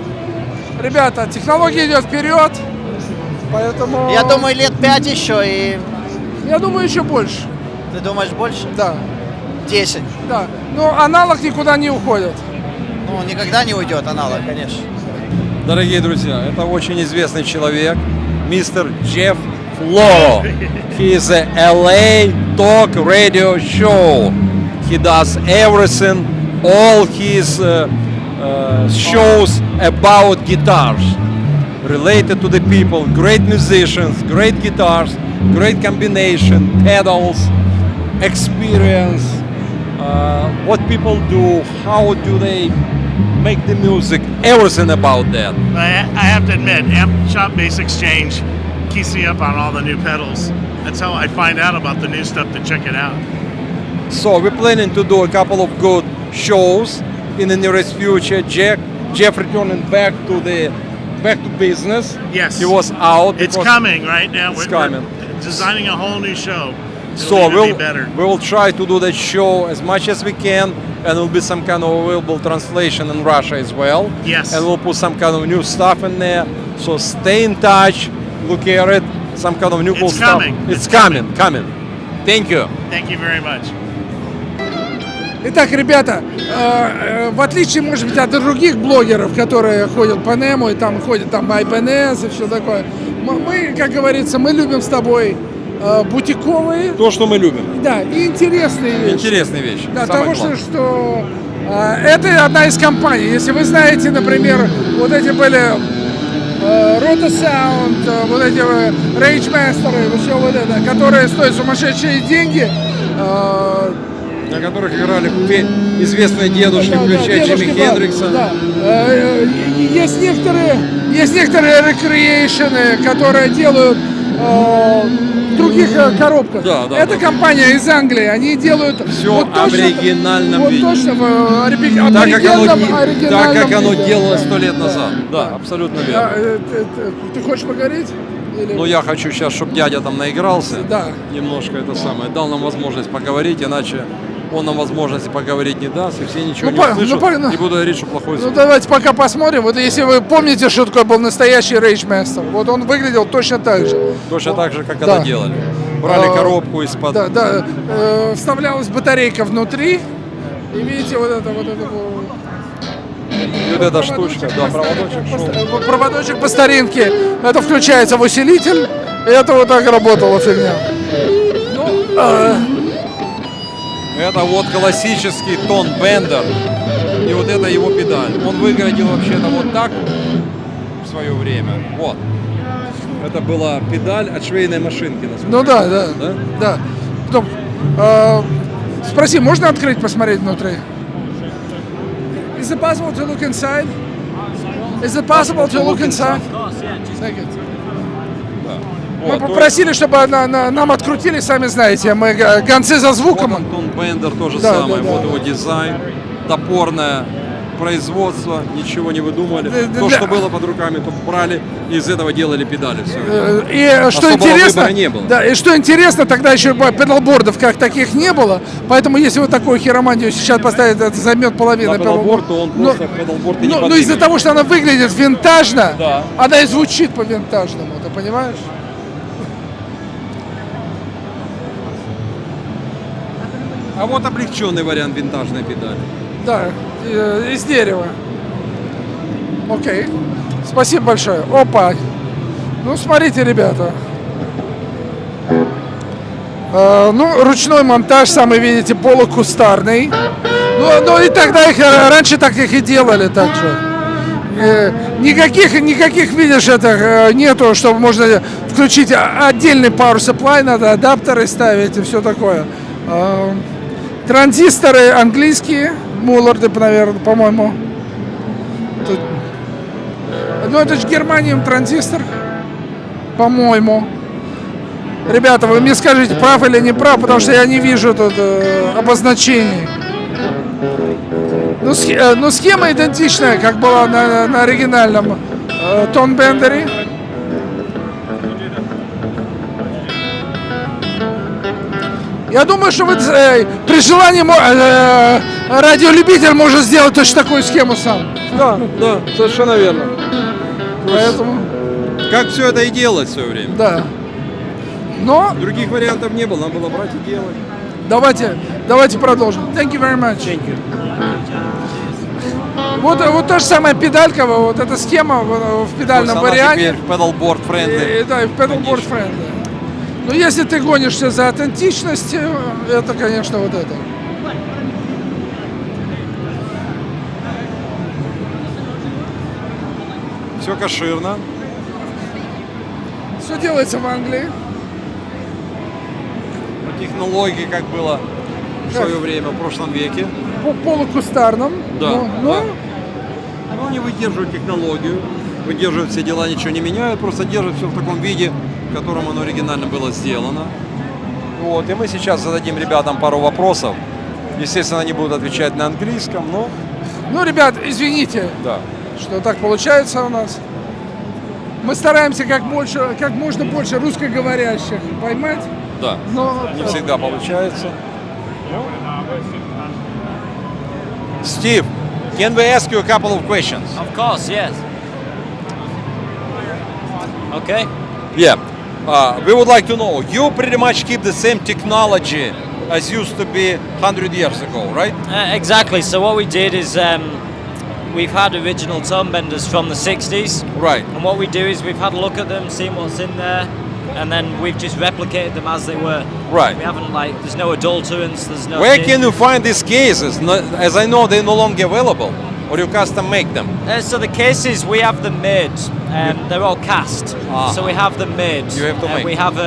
Speaker 1: ребята, технология идет вперед. Поэтому...
Speaker 17: Я думаю, лет 5 еще и...
Speaker 1: Я думаю, еще больше.
Speaker 17: Ты думаешь, больше?
Speaker 1: Да.
Speaker 17: 10?
Speaker 1: Да. Но аналог никуда не уходит.
Speaker 17: Ну, никогда не уйдет аналог, конечно.
Speaker 11: Дорогие друзья, это очень известный человек, мистер Jeff Flo. He is a LA talk radio show. He does everything, all his shows about guitars related to the people, great musicians, great guitars, great combination, pedals, experience, what people do, how do they make the music, everything about that.
Speaker 21: I have to admit, Amp Shop Bass Exchange keeps me up on all the new pedals. That's how I find out about the new stuff to check it out.
Speaker 11: So we're planning to do a couple of good shows in the nearest future. Jeff returning back to business.
Speaker 21: Yes.
Speaker 11: He was out.
Speaker 21: It's coming right now.
Speaker 11: It's
Speaker 21: We're
Speaker 11: coming.
Speaker 21: designing a whole new show.
Speaker 11: So
Speaker 21: It'll be better.
Speaker 11: we will try to do that show as much as we can, and there will be some kind of available translation in Russia as well.
Speaker 21: Yes.
Speaker 11: And we'll put some kind of new stuff in there. So stay in touch, look at it, some kind of new cool stuff. It's coming. Thank you.
Speaker 21: Thank you very much.
Speaker 1: Итак, ребята, в отличие, может быть, от других блогеров, которые ходят по Namm, и там ходят там iBNS и все такое, мы, как говорится, мы любим с тобой бутиковые.
Speaker 11: То, что мы любим.
Speaker 1: Да, и интересные вещи.
Speaker 11: Интересные вещи.
Speaker 1: Да, потому что это одна из компаний. Если вы знаете, например, вот эти были Roto Sound, вот эти Rage Master, все вот это, которые стоят сумасшедшие деньги.
Speaker 11: На которых играли известные дедушки, включая Джимми Хендрикса.
Speaker 1: Да. Есть некоторые рекреейшены, которые делают в других коробках. Это компания из Англии, они делают
Speaker 11: все
Speaker 1: вот
Speaker 11: в оригинальном виде.
Speaker 1: Точно в оригинальном
Speaker 11: так, как оно
Speaker 1: виде.
Speaker 11: делалось 100 лет назад. Да, абсолютно верно.
Speaker 1: Ты хочешь поговорить?
Speaker 11: Ну, я хочу сейчас, чтобы дядя там наигрался.
Speaker 1: Да.
Speaker 11: Немножко это самое. Дал нам возможность поговорить, иначе он нам возможности поговорить не даст, и все ничего не услышат, и буду говорить, что плохой звук.
Speaker 1: Ну, давайте пока посмотрим. Вот если вы помните, что такое был настоящий Rage Master, вот он выглядел точно так же.
Speaker 11: Точно так же, как это делали. Брали коробку из-под...
Speaker 1: Да, вставлялась батарейка внутри, и видите, вот это
Speaker 11: и вот эта штучка, да, проводочек шел.
Speaker 1: Проводочек по старинке, это включается в усилитель, Это вот так работала фигня.
Speaker 11: Это вот классический тон-бендер. И вот это его педаль. Он выгородил вообще-то вот так в свое время. Вот. Это была педаль от швейной машинки.
Speaker 1: Ну да. Потом, спроси, можно открыть, посмотреть внутри? Is it possible to look inside? Is it possible to look inside? Thank you. Мы попросили, чтобы нам открутили, сами знаете, мы гонцы за звуком.
Speaker 11: Вот тон-бендер то же самое, вот его дизайн, топорное производство, ничего не выдумали. То, что было под руками, то брали и из этого делали педали. Все.
Speaker 1: И что интересно,
Speaker 11: не было.
Speaker 1: Да, и что интересно, тогда еще педалбордов как таких не было, поэтому если вот такую хиромантию сейчас поставить, это займет половину
Speaker 11: педалборд, то он просто педалборд и не
Speaker 1: но из-за того, что она выглядит винтажно, она и звучит по-винтажному, ты понимаешь?
Speaker 11: А вот облегченный вариант винтажной педали.
Speaker 1: Да, из дерева. Окей. Спасибо большое. Опа. Ну, смотрите, ребята. Ну, ручной монтаж, сами видите, полукустарный. Ну и тогда их раньше так их и делали так же. Никаких, видишь, это нету, что можно включить отдельный power supply, надо адаптеры ставить и все такое. Транзисторы английские, Мулларды, наверное, по-моему. Ну, это же германиум транзистор, по-моему. Ребята, вы мне скажите, прав или не прав, потому что я не вижу тут обозначений. Ну, схема идентичная, как была на оригинальном тон-бендере. Я думаю, что вы при желании радиолюбитель может сделать точно такую схему сам.
Speaker 11: Да, совершенно верно.
Speaker 1: Поэтому...
Speaker 11: Как все это и делать в свое время.
Speaker 1: Да. Но...
Speaker 11: Других вариантов не было, надо было брать и делать.
Speaker 1: Давайте продолжим. Thank you very much.
Speaker 11: Thank you.
Speaker 1: Вот та же самая педалька, вот эта схема в педальном варианте.
Speaker 11: Теперь pedalboard friendly.
Speaker 1: Да, и в pedalboard friendly. Но если ты гонишься за аутентичностью, это, конечно, вот это.
Speaker 11: Все кошерно.
Speaker 1: Все делается в Англии.
Speaker 11: По технологии, как было в свое время, в прошлом веке.
Speaker 1: По полукустарном.
Speaker 11: Да.
Speaker 1: Но
Speaker 11: они выдерживают технологию, выдерживают все дела, ничего не меняют, просто держат все в таком виде, в котором оно оригинально было сделано. Вот, и мы сейчас зададим ребятам пару вопросов. Естественно, они будут отвечать на английском, но...
Speaker 1: Ну, ребят, извините, что так получается у нас. Мы стараемся как можно больше русскоговорящих поймать.
Speaker 11: Да,
Speaker 1: но
Speaker 11: не всегда получается. Steve, can we ask you a couple of questions?
Speaker 7: Of course, yes. Okay.
Speaker 11: Yeah. We would like to know, you pretty much keep the same technology as used to be 100 years ago, right?
Speaker 7: Exactly. So what we did is we've had original tone benders from the 60s.
Speaker 11: Right.
Speaker 7: And what we do is we've had a look at them, seen what's in there, and then we've just replicated them as they were.
Speaker 11: Right.
Speaker 7: We haven't, there's no adulterants, there's no...
Speaker 11: Where can you find these cases? As I know, they're no longer available, or you custom make them?
Speaker 7: So the cases, we have them made. They're all cast. So we have them made.
Speaker 11: You have to make
Speaker 7: we have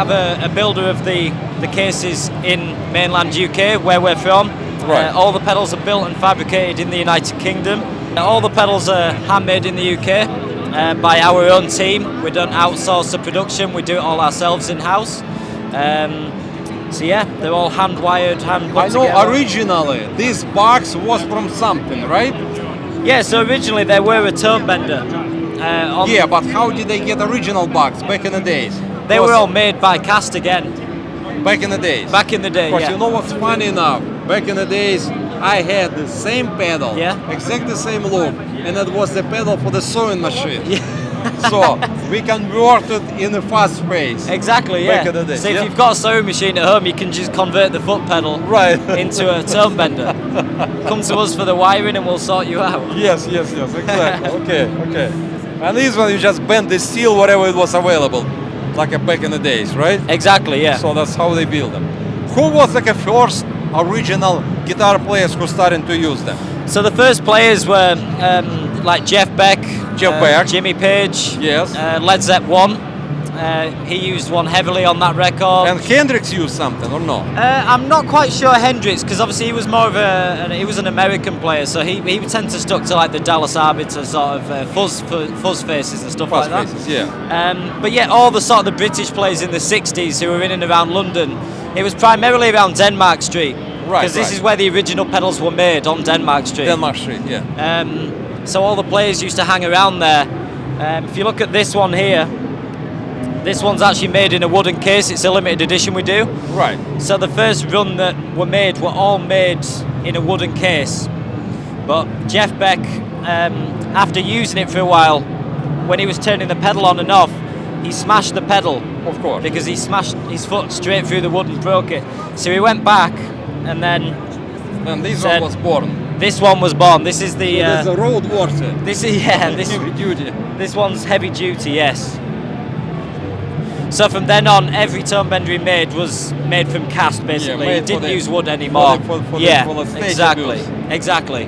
Speaker 7: a builder of the cases in mainland UK, where we're from.
Speaker 11: Right.
Speaker 7: All the pedals are built and fabricated in the United Kingdom. All the pedals are handmade in the UK by our own team. We don't outsource the production, we do it all ourselves in-house. So yeah, they're all hand-wired, hand-put together.
Speaker 11: I know originally this box was from something, right?
Speaker 7: Yeah, so originally they were a tone bender.
Speaker 11: Yeah, but how did they get original box back in the days?
Speaker 7: They were all made by cast again.
Speaker 11: Back in the days?
Speaker 7: Back in the day,
Speaker 11: Because
Speaker 7: yeah.
Speaker 11: you know what's funny enough? Back in the days, I had the same pedal, exactly the same look, and it was the pedal for the sewing machine. So we converted in a fast pace.
Speaker 7: Exactly,
Speaker 11: back
Speaker 7: yeah.
Speaker 11: in the day.
Speaker 7: So if you've got a sewing machine at home, you can just convert the foot pedal into a tone bender. Come to us for the wiring and we'll sort you out.
Speaker 11: Yes, exactly. Okay. And this one you just bend the steel wherever it was available. like back in the days, right?
Speaker 7: Exactly, yeah.
Speaker 11: So that's how they build them. Who was like a first original guitar players who started to use them?
Speaker 7: So the first players were like Jeff Beck, Jimmy Page,
Speaker 11: yes,
Speaker 7: Led Zepp 1. He used one heavily on that record.
Speaker 11: And Hendrix used something, or no?
Speaker 7: I'm not quite sure Hendrix, because obviously he was more of he was an American player, so he would tend to stuck to like the Dallas Arbiter sort of fuzz faces and stuff
Speaker 11: Fuzz
Speaker 7: like
Speaker 11: faces,
Speaker 7: that.
Speaker 11: yeah.
Speaker 7: But yeah, all the sort of the British players in the 60s who were in and around London, it was primarily around Denmark Street.
Speaker 11: Right,
Speaker 7: because this
Speaker 11: right.
Speaker 7: is where the original pedals were made, on Denmark Street.
Speaker 11: Denmark Street, yeah.
Speaker 7: So all the players used to hang around there. If you look at this one here, this one's actually made in a wooden case. It's a limited edition we do.
Speaker 11: Right.
Speaker 7: So the first run that were all made in a wooden case. But Jeff Beck, after using it for a while, when he was turning the pedal on and off, he smashed the pedal.
Speaker 11: Of course.
Speaker 7: Because he smashed his foot straight through the wood and broke it. So he went back and then...
Speaker 11: And this one was born.
Speaker 7: This one was born. This is the...
Speaker 11: So there's a road warfare.
Speaker 7: This is, yeah.
Speaker 11: Heavy duty.
Speaker 7: This one's heavy duty, yes. So from then on, every tone bender he made was made from cast, basically. He didn't use wood anymore.
Speaker 11: For the stage
Speaker 7: exactly,
Speaker 11: abuse.
Speaker 7: exactly.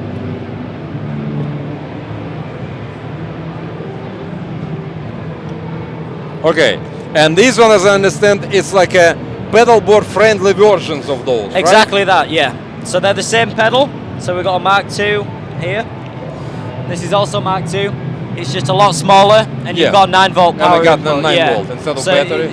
Speaker 11: Okay, and this one, as I understand, it's like a pedalboard friendly versions of those,
Speaker 7: Exactly that, yeah. So they're the same pedal. So we've got a Mark II here. This is also Mark II. It's just a lot smaller, and you've got a 9-volt power.
Speaker 11: And I got the
Speaker 7: input,
Speaker 11: 9 volt instead of
Speaker 7: so
Speaker 11: battery.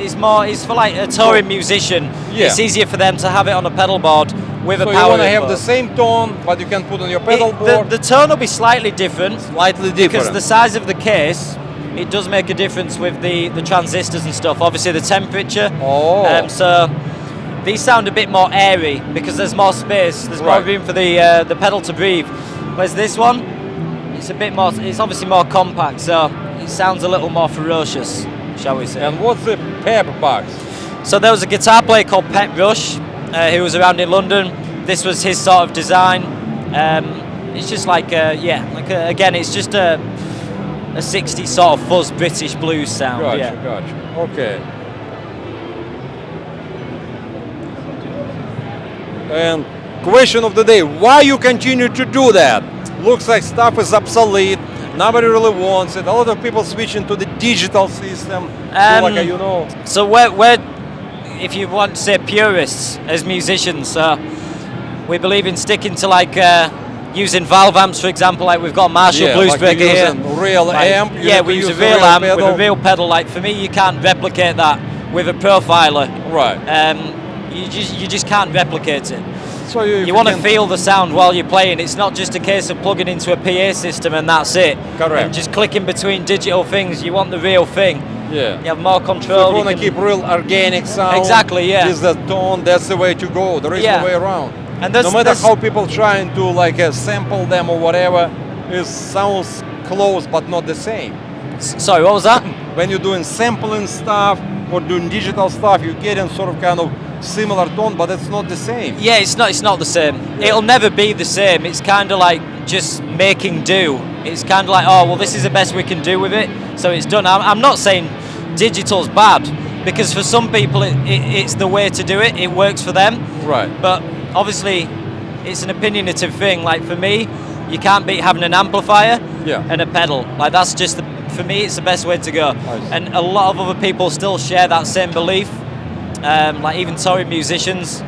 Speaker 7: It's for like a touring musician.
Speaker 11: Yeah.
Speaker 7: It's easier for them to have it on a pedal board with a
Speaker 11: So
Speaker 7: power
Speaker 11: you want to
Speaker 7: input.
Speaker 11: have the same tone, but you can put on your pedal board.
Speaker 7: The tone will be slightly different.
Speaker 11: Slightly different.
Speaker 7: Because the size of the case, it does make a difference with the transistors and stuff. Obviously the temperature.
Speaker 11: Oh.
Speaker 7: So these sound a bit more airy because there's more space. There's more room for the pedal to breathe. Whereas this one, it's a bit more. It's obviously more compact, so it sounds a little more ferocious, shall we say?
Speaker 11: And what's the Pep box?
Speaker 7: So there was a guitar player called Pep Rush, who was around in London. This was his sort of design. It's just like again, it's just a 60s sort of fuzz British blues sound.
Speaker 11: Gotcha, gotcha. Okay. And question of the day: why you continue to do that? Looks like stuff is obsolete. Nobody really wants it. A lot of people switching to the digital system.
Speaker 7: So we're, if you want to say purists as musicians, we believe in sticking to like using valve amps, for example. Like we've got Marshall Bluesbreaker here.
Speaker 11: Real amp.
Speaker 7: We use a real amp with a real pedal. Like for me, you can't replicate that with a profiler.
Speaker 11: Right.
Speaker 7: You just can't replicate it.
Speaker 11: So
Speaker 7: you want to feel the sound while you're playing. It's not just a case of plugging into a PA system and that's it.
Speaker 11: Correct.
Speaker 7: And just clicking between digital things. You want the real thing.
Speaker 11: Yeah.
Speaker 7: You have more control.
Speaker 11: So you want to keep real organic sound.
Speaker 7: Exactly, yeah.
Speaker 11: Is the tone, that's the way to go. There is no way around.
Speaker 7: And
Speaker 11: no matter how people trying to like sample them or whatever, it sounds close but not the same.
Speaker 7: Sorry, what was that?
Speaker 11: When you're doing sampling stuff or doing digital stuff, you're getting sort of kind of similar tone, but it's not the same.
Speaker 7: Yeah, it's not the same. It'll never be the same. It's kind of like just making do. It's kind of like, oh, well, this is the best we can do with it, so it's done. I'm not saying digital's bad, because for some people it's the way to do it. It works for them.
Speaker 11: Right.
Speaker 7: But obviously, it's an opinionative thing. Like for me, you can't beat having an amplifier and a pedal. Like that's just, for me, it's the best way to go. Nice. And a lot of other people still share that same belief. Like even touring musicians,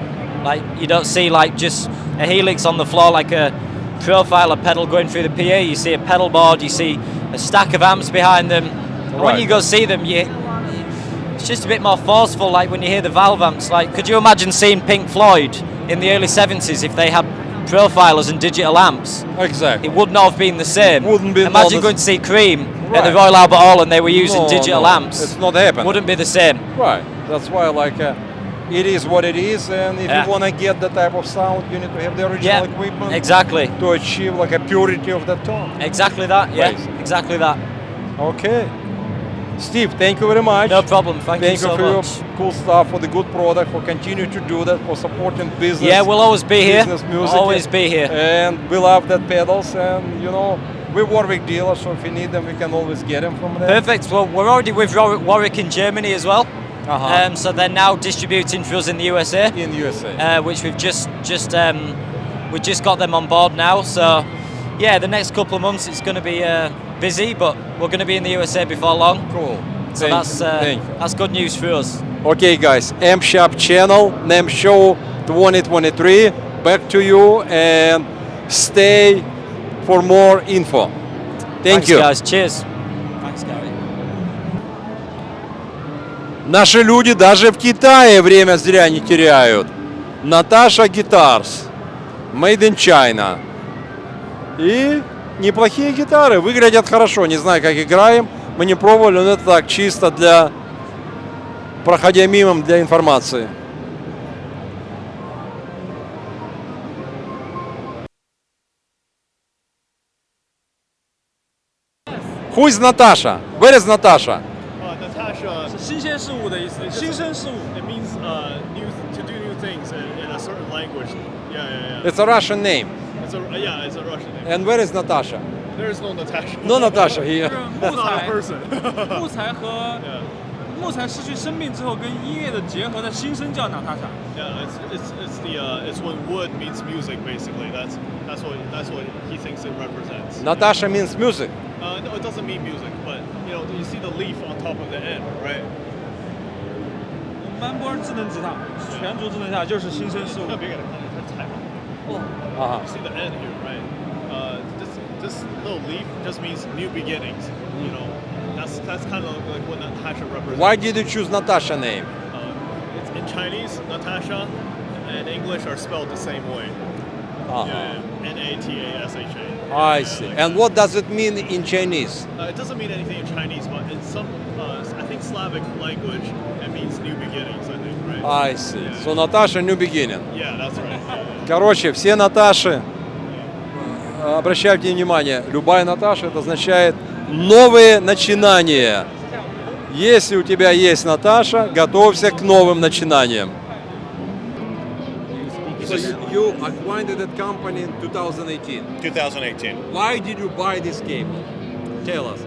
Speaker 7: like you don't see like just a helix on the floor, like a profiler pedal going through the PA. You see a pedal board, you see a stack of amps behind them. And when you go see them, it's just a bit more forceful. Like when you hear the valve amps, like could you imagine seeing Pink Floyd in the early 70s if they had profilers and digital amps?
Speaker 11: Exactly.
Speaker 7: It would not have been the same.
Speaker 11: Wouldn't be.
Speaker 7: Imagine going to see Cream at the Royal Albert Hall and they were using digital amps.
Speaker 11: It's not happening.
Speaker 7: Wouldn't be the same.
Speaker 11: Right. That's why like it is what it is, and if you want to get that type of sound, you need to have the original equipment.
Speaker 7: Exactly.
Speaker 11: To achieve like a purity of that tone.
Speaker 7: Exactly that. Yeah. Exactly that.
Speaker 11: Okay. Steve, thank you very much.
Speaker 7: No problem. Thank you so
Speaker 11: for
Speaker 7: much.
Speaker 11: Your cool stuff, for the good product, for continuing to do that, for supporting business.
Speaker 7: Yeah, we'll always be here.
Speaker 11: Business music.
Speaker 7: Always be here.
Speaker 11: And we love that pedals, and We Warwick dealers, so if you need them, we can always get them from there.
Speaker 3: Perfect. Well, we're already with Warwick in Germany as well.
Speaker 11: Uh-huh.
Speaker 3: So they're now distributing for us in the USA.
Speaker 11: In the USA.
Speaker 3: Which we've just got them on board now. So yeah, the next couple of months it's going to be busy, but we're going to be in the USA before long.
Speaker 11: Cool.
Speaker 3: So that's good news for us.
Speaker 11: Okay, guys, Amp Shop channel, Namm Show 2023. Back to you and stay for more info. Thank you.
Speaker 3: Guys. Cheers. Thanks, Gary.
Speaker 11: Наши люди даже в Китае время зря не теряют. Наташа Guitars, Made in China. И неплохие гитары, выглядят хорошо. Не знаю, как играем, мы не пробовали, но это так, чисто для, проходя мимо, для информации. Who is Natasha? Where is Natasha?
Speaker 22: Natasha 是新鲜事物的意思。新生事物 It means new to do new things in a certain language. Yeah.
Speaker 11: It's a Russian name.
Speaker 22: It's a Russian name.
Speaker 11: And where is Natasha?
Speaker 22: There is no Natasha.
Speaker 11: No Natasha here.
Speaker 22: It's not a person.
Speaker 6: 木材和木材失去生命之后跟音乐的结合的新生叫 Natasha.
Speaker 22: Yeah, it's when wood meets music basically. That's what he thinks it represents.
Speaker 11: Natasha means music.
Speaker 22: No, it doesn't mean music, but you see the leaf on top of the end, right?
Speaker 6: 曼波尔智能吉他，全族智能吉他就是新生事物。
Speaker 22: 别给他看，他踩好。
Speaker 11: Uh-huh.
Speaker 22: You see the end here, right? This little leaf just means new beginnings. That's kind of like what Natasha represents.
Speaker 11: Why did you choose Natasha name?
Speaker 22: It's in Chinese, Natasha and English are spelled the same way.
Speaker 11: Uh-huh.
Speaker 22: Natasha.
Speaker 11: I see. And what does it mean in Chinese?
Speaker 22: It doesn't mean anything in Chinese, but in some, I think Slavic language, it means new beginnings, I think, right?
Speaker 11: I see. So Natasha, new beginning.
Speaker 22: Yeah, that's right.
Speaker 11: Короче, все Наташи, обращайте внимание, любая Наташа, это означает новые начинания. Если у тебя есть Наташа, готовься к новым начинаниям. So you acquired that company in 2018.
Speaker 23: 2018.
Speaker 11: Why did you buy this cable? Tell us.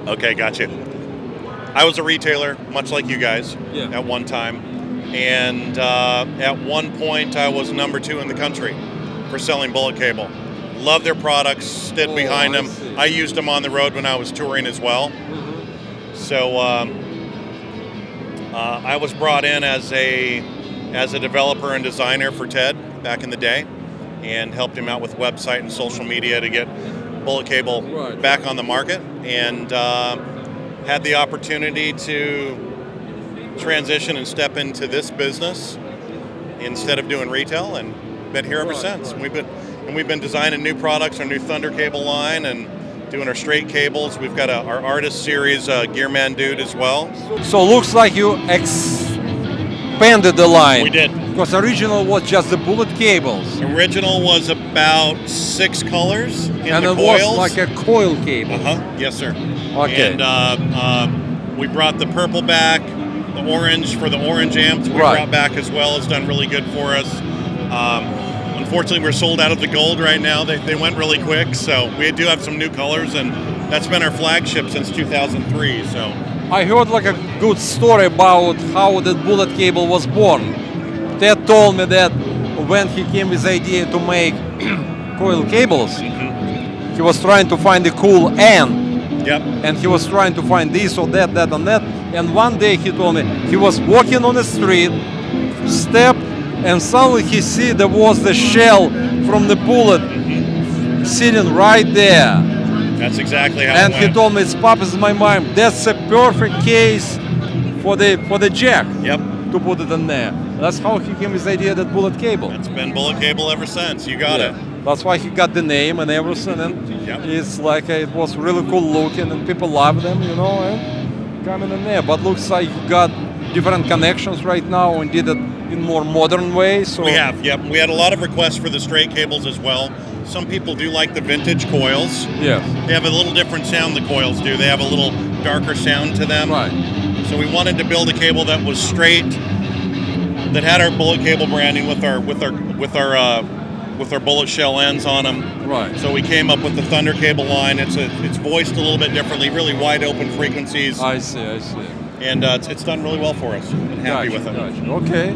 Speaker 23: Okay, gotcha. I was a retailer, much like you guys, at one time. And at one point, I was number 2 in the country for selling bullet cable. Love their products, stood behind them. I used them on the road when I was touring as well. So I was brought in as a developer and designer for Ted back in the day, and helped him out with website and social media to get bullet cable back on the market, and had the opportunity to transition and step into this business instead of doing retail, and been here ever since. We've been designing new products, our new Thunder cable line, and doing our straight cables. We've got our artist series Gearman Dude as well.
Speaker 11: So looks like you expanded the line.
Speaker 23: We did.
Speaker 11: Because original was just the bullet cables.
Speaker 23: Original was about 6 colors in
Speaker 11: and
Speaker 23: the
Speaker 11: it
Speaker 23: coils.
Speaker 11: was like a coil cable.
Speaker 23: Yes, sir.
Speaker 11: Okay.
Speaker 23: And we brought the purple back, the orange for the orange amps we brought back as well. It's done really good for us. Unfortunately, we're sold out of the gold right now. They went really quick, so we do have some new colors, and that's been our flagship since 2003. So
Speaker 11: I heard like a good story about how that bullet cable was born. Ted told me that when he came with the idea to make coil cables, he was trying to find the cool end.
Speaker 23: Yep.
Speaker 11: And he was trying to find this or that, that and that. And one day he told me he was walking on the street, stepped, and suddenly he see there was the shell from the bullet sitting right there.
Speaker 23: That's exactly how
Speaker 11: and
Speaker 23: it
Speaker 11: he
Speaker 23: went.
Speaker 11: told me it's popped in my mind. That's a perfect case for the jack.
Speaker 23: Yep.
Speaker 11: To put it in there. That's how he came with the idea that bullet cable.
Speaker 23: It's been bullet cable ever since. You got it.
Speaker 11: That's why he got the name and everything. And it's like it was really cool looking and people love them, and coming in there. But looks like you got different connections right now and did it in more modern way. So
Speaker 23: We have, yep. We had a lot of requests for the straight cables as well. Some people do like the vintage coils.
Speaker 11: Yeah.
Speaker 23: They have a little different sound, the coils do. They have a little darker sound to them.
Speaker 11: Right.
Speaker 23: So we wanted to build a cable that was straight, that had our bullet cable branding with our with our bullet shell ends on them.
Speaker 11: Right.
Speaker 23: So we came up with the Thunder cable line. It's voiced a little bit differently, really wide open frequencies.
Speaker 11: I see.
Speaker 23: And it's done really well for us. I'm happy with it.
Speaker 11: Gotcha. Okay.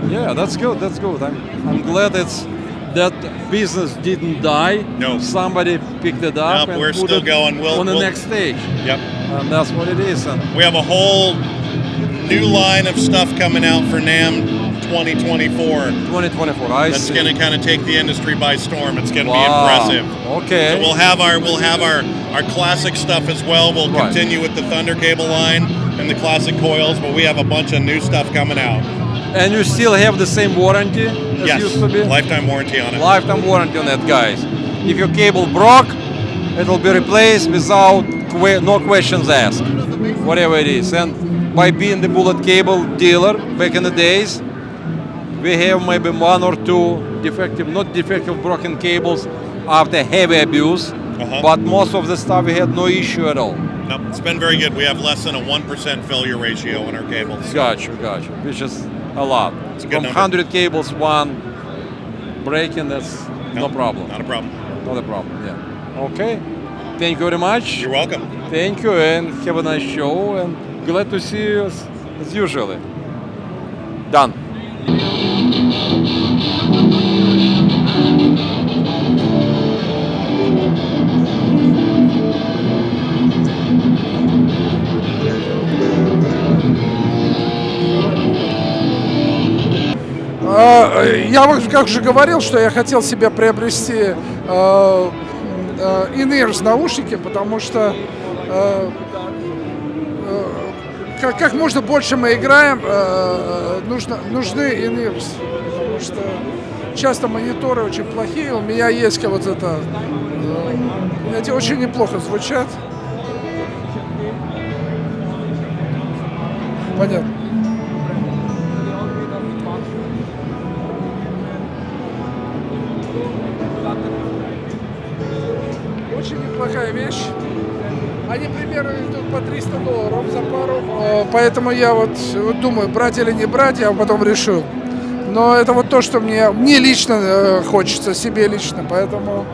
Speaker 11: Yeah, that's good. I'm glad that business didn't die.
Speaker 23: No.
Speaker 11: Somebody picked it up and
Speaker 23: we're
Speaker 11: put
Speaker 23: still
Speaker 11: it
Speaker 23: going.
Speaker 11: on the next stage.
Speaker 23: Yep.
Speaker 11: And that's what it is. And
Speaker 23: we have a whole new line of stuff coming out for Namm 2024.
Speaker 11: 2024.
Speaker 23: That's going to kind of take the industry by storm. It's going to be
Speaker 11: Wow.
Speaker 23: impressive.
Speaker 11: Okay.
Speaker 23: So we'll have our classic stuff as well. We'll continue with the Thunder cable line and the classic coils, but we have a bunch of new stuff coming out.
Speaker 11: And you still have the same warranty as
Speaker 23: Yes,
Speaker 11: used to be?
Speaker 23: lifetime warranty on it.
Speaker 11: Lifetime warranty on that, guys. If your cable broke, it will be replaced without no questions asked, whatever it is. And by being the bullet cable dealer back in the days, we have maybe one or two not defective broken cables after heavy abuse, but most of the stuff we had no issue at all.
Speaker 23: No, it's been very good. We have less than a 1% failure ratio in our cables.
Speaker 11: Gotcha, which is a lot.
Speaker 23: It's a good
Speaker 11: From
Speaker 23: number.
Speaker 11: 100 cables, one breaking, that's no problem.
Speaker 23: Not a problem.
Speaker 11: Not a problem, yeah. Okay, thank you very much.
Speaker 23: You're welcome.
Speaker 11: Thank you, and have a nice show, and glad to see you as usual. Done.
Speaker 1: Я как уже говорил, что я хотел себе приобрести in-ears наушники, потому что как можно больше мы играем, нужны in-ears, потому что часто мониторы очень плохие. У меня есть вот это, эти очень неплохо звучат. Понятно. Очень неплохая вещь. Они примерно идут по $300 за пару. Поэтому я вот думаю, брать или не брать, я потом решу. Но это вот то, что мне лично хочется, себе лично. Поэтому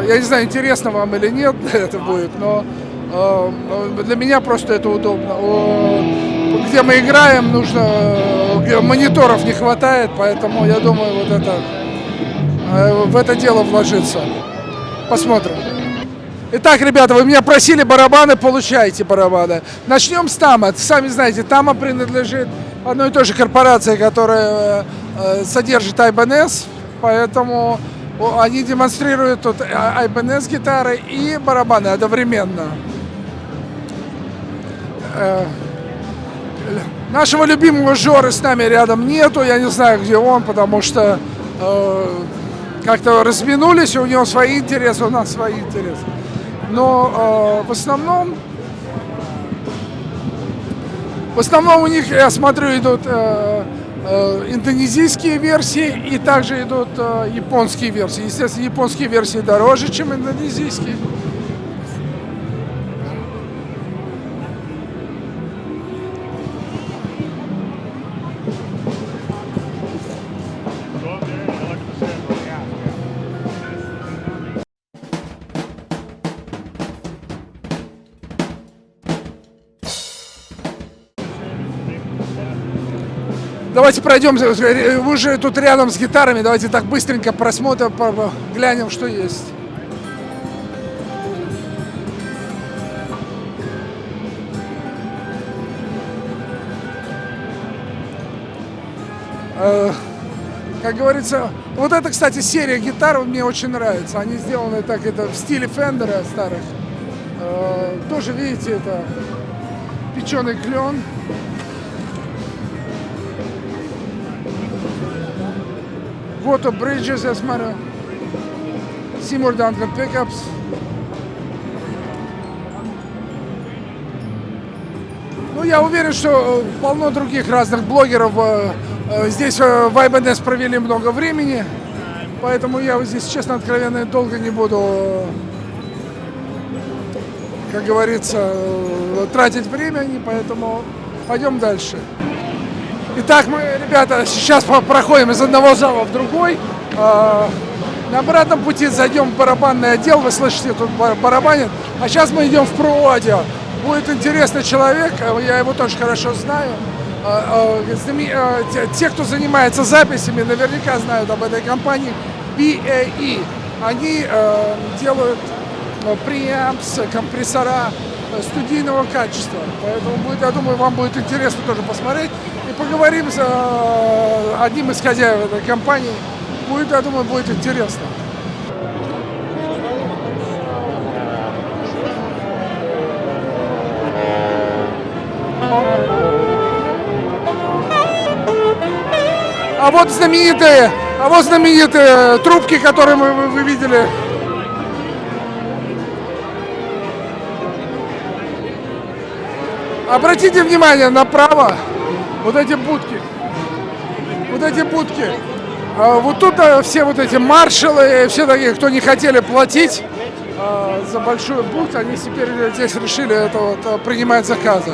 Speaker 1: я не знаю, интересно вам или нет это будет, но для меня просто это удобно. Где мы играем, мониторов не хватает, поэтому я думаю, в это дело вложиться. Посмотрим. Итак, ребята, вы меня просили барабаны, получайте барабаны. Начнем с Tamma. Сами знаете, Tamma принадлежит одной и той же корпорации, которая содержит Ibanez, поэтому они демонстрируют тут Ibanez гитары и барабаны одновременно. Нашего любимого Жоры с нами рядом нету, я не знаю, где он, потому что как-то разминулись, у него свои интересы, у нас свои интересы. Но в основном у них, я смотрю, идут индонезийские версии и также идут японские версии. Естественно, японские версии дороже, чем индонезийские. Давайте пройдем, вы же тут рядом с гитарами, давайте так быстренько просмотрим, глянем, что есть. Как говорится, вот это, кстати, серия гитар мне очень нравится. Они сделаны так, это в стиле Фендера старых. Тоже, видите, это печеный клен. Вот Bridges, я смотрю. Seymour Duncan Pickups. Ну, я уверен, что полно других разных блогеров здесь в Ibanez провели много времени. Поэтому я здесь, честно, откровенно, долго не буду, как говорится, тратить времени. Поэтому пойдем дальше. Итак, мы, ребята, сейчас проходим из одного зала в другой. На обратном пути зайдем в барабанный отдел, вы слышите, тут барабанит. А сейчас мы идем в Pro-Audio. Будет интересный человек, я его тоже хорошо знаю. Те, кто занимается записями, наверняка знают об этой компании BAE. Они делают преампс, компрессора студийного качества. Поэтому будет, я думаю, вам будет интересно тоже посмотреть. И поговорим с одним из хозяев этой компании. Будет, я думаю, будет интересно. А вот знаменитые трубки, которые вы видели. Обратите внимание направо, вот эти будки. Вот тут все вот эти маршалы, все такие, кто не хотели платить за большую будку, они теперь здесь решили это вот, принимать заказы.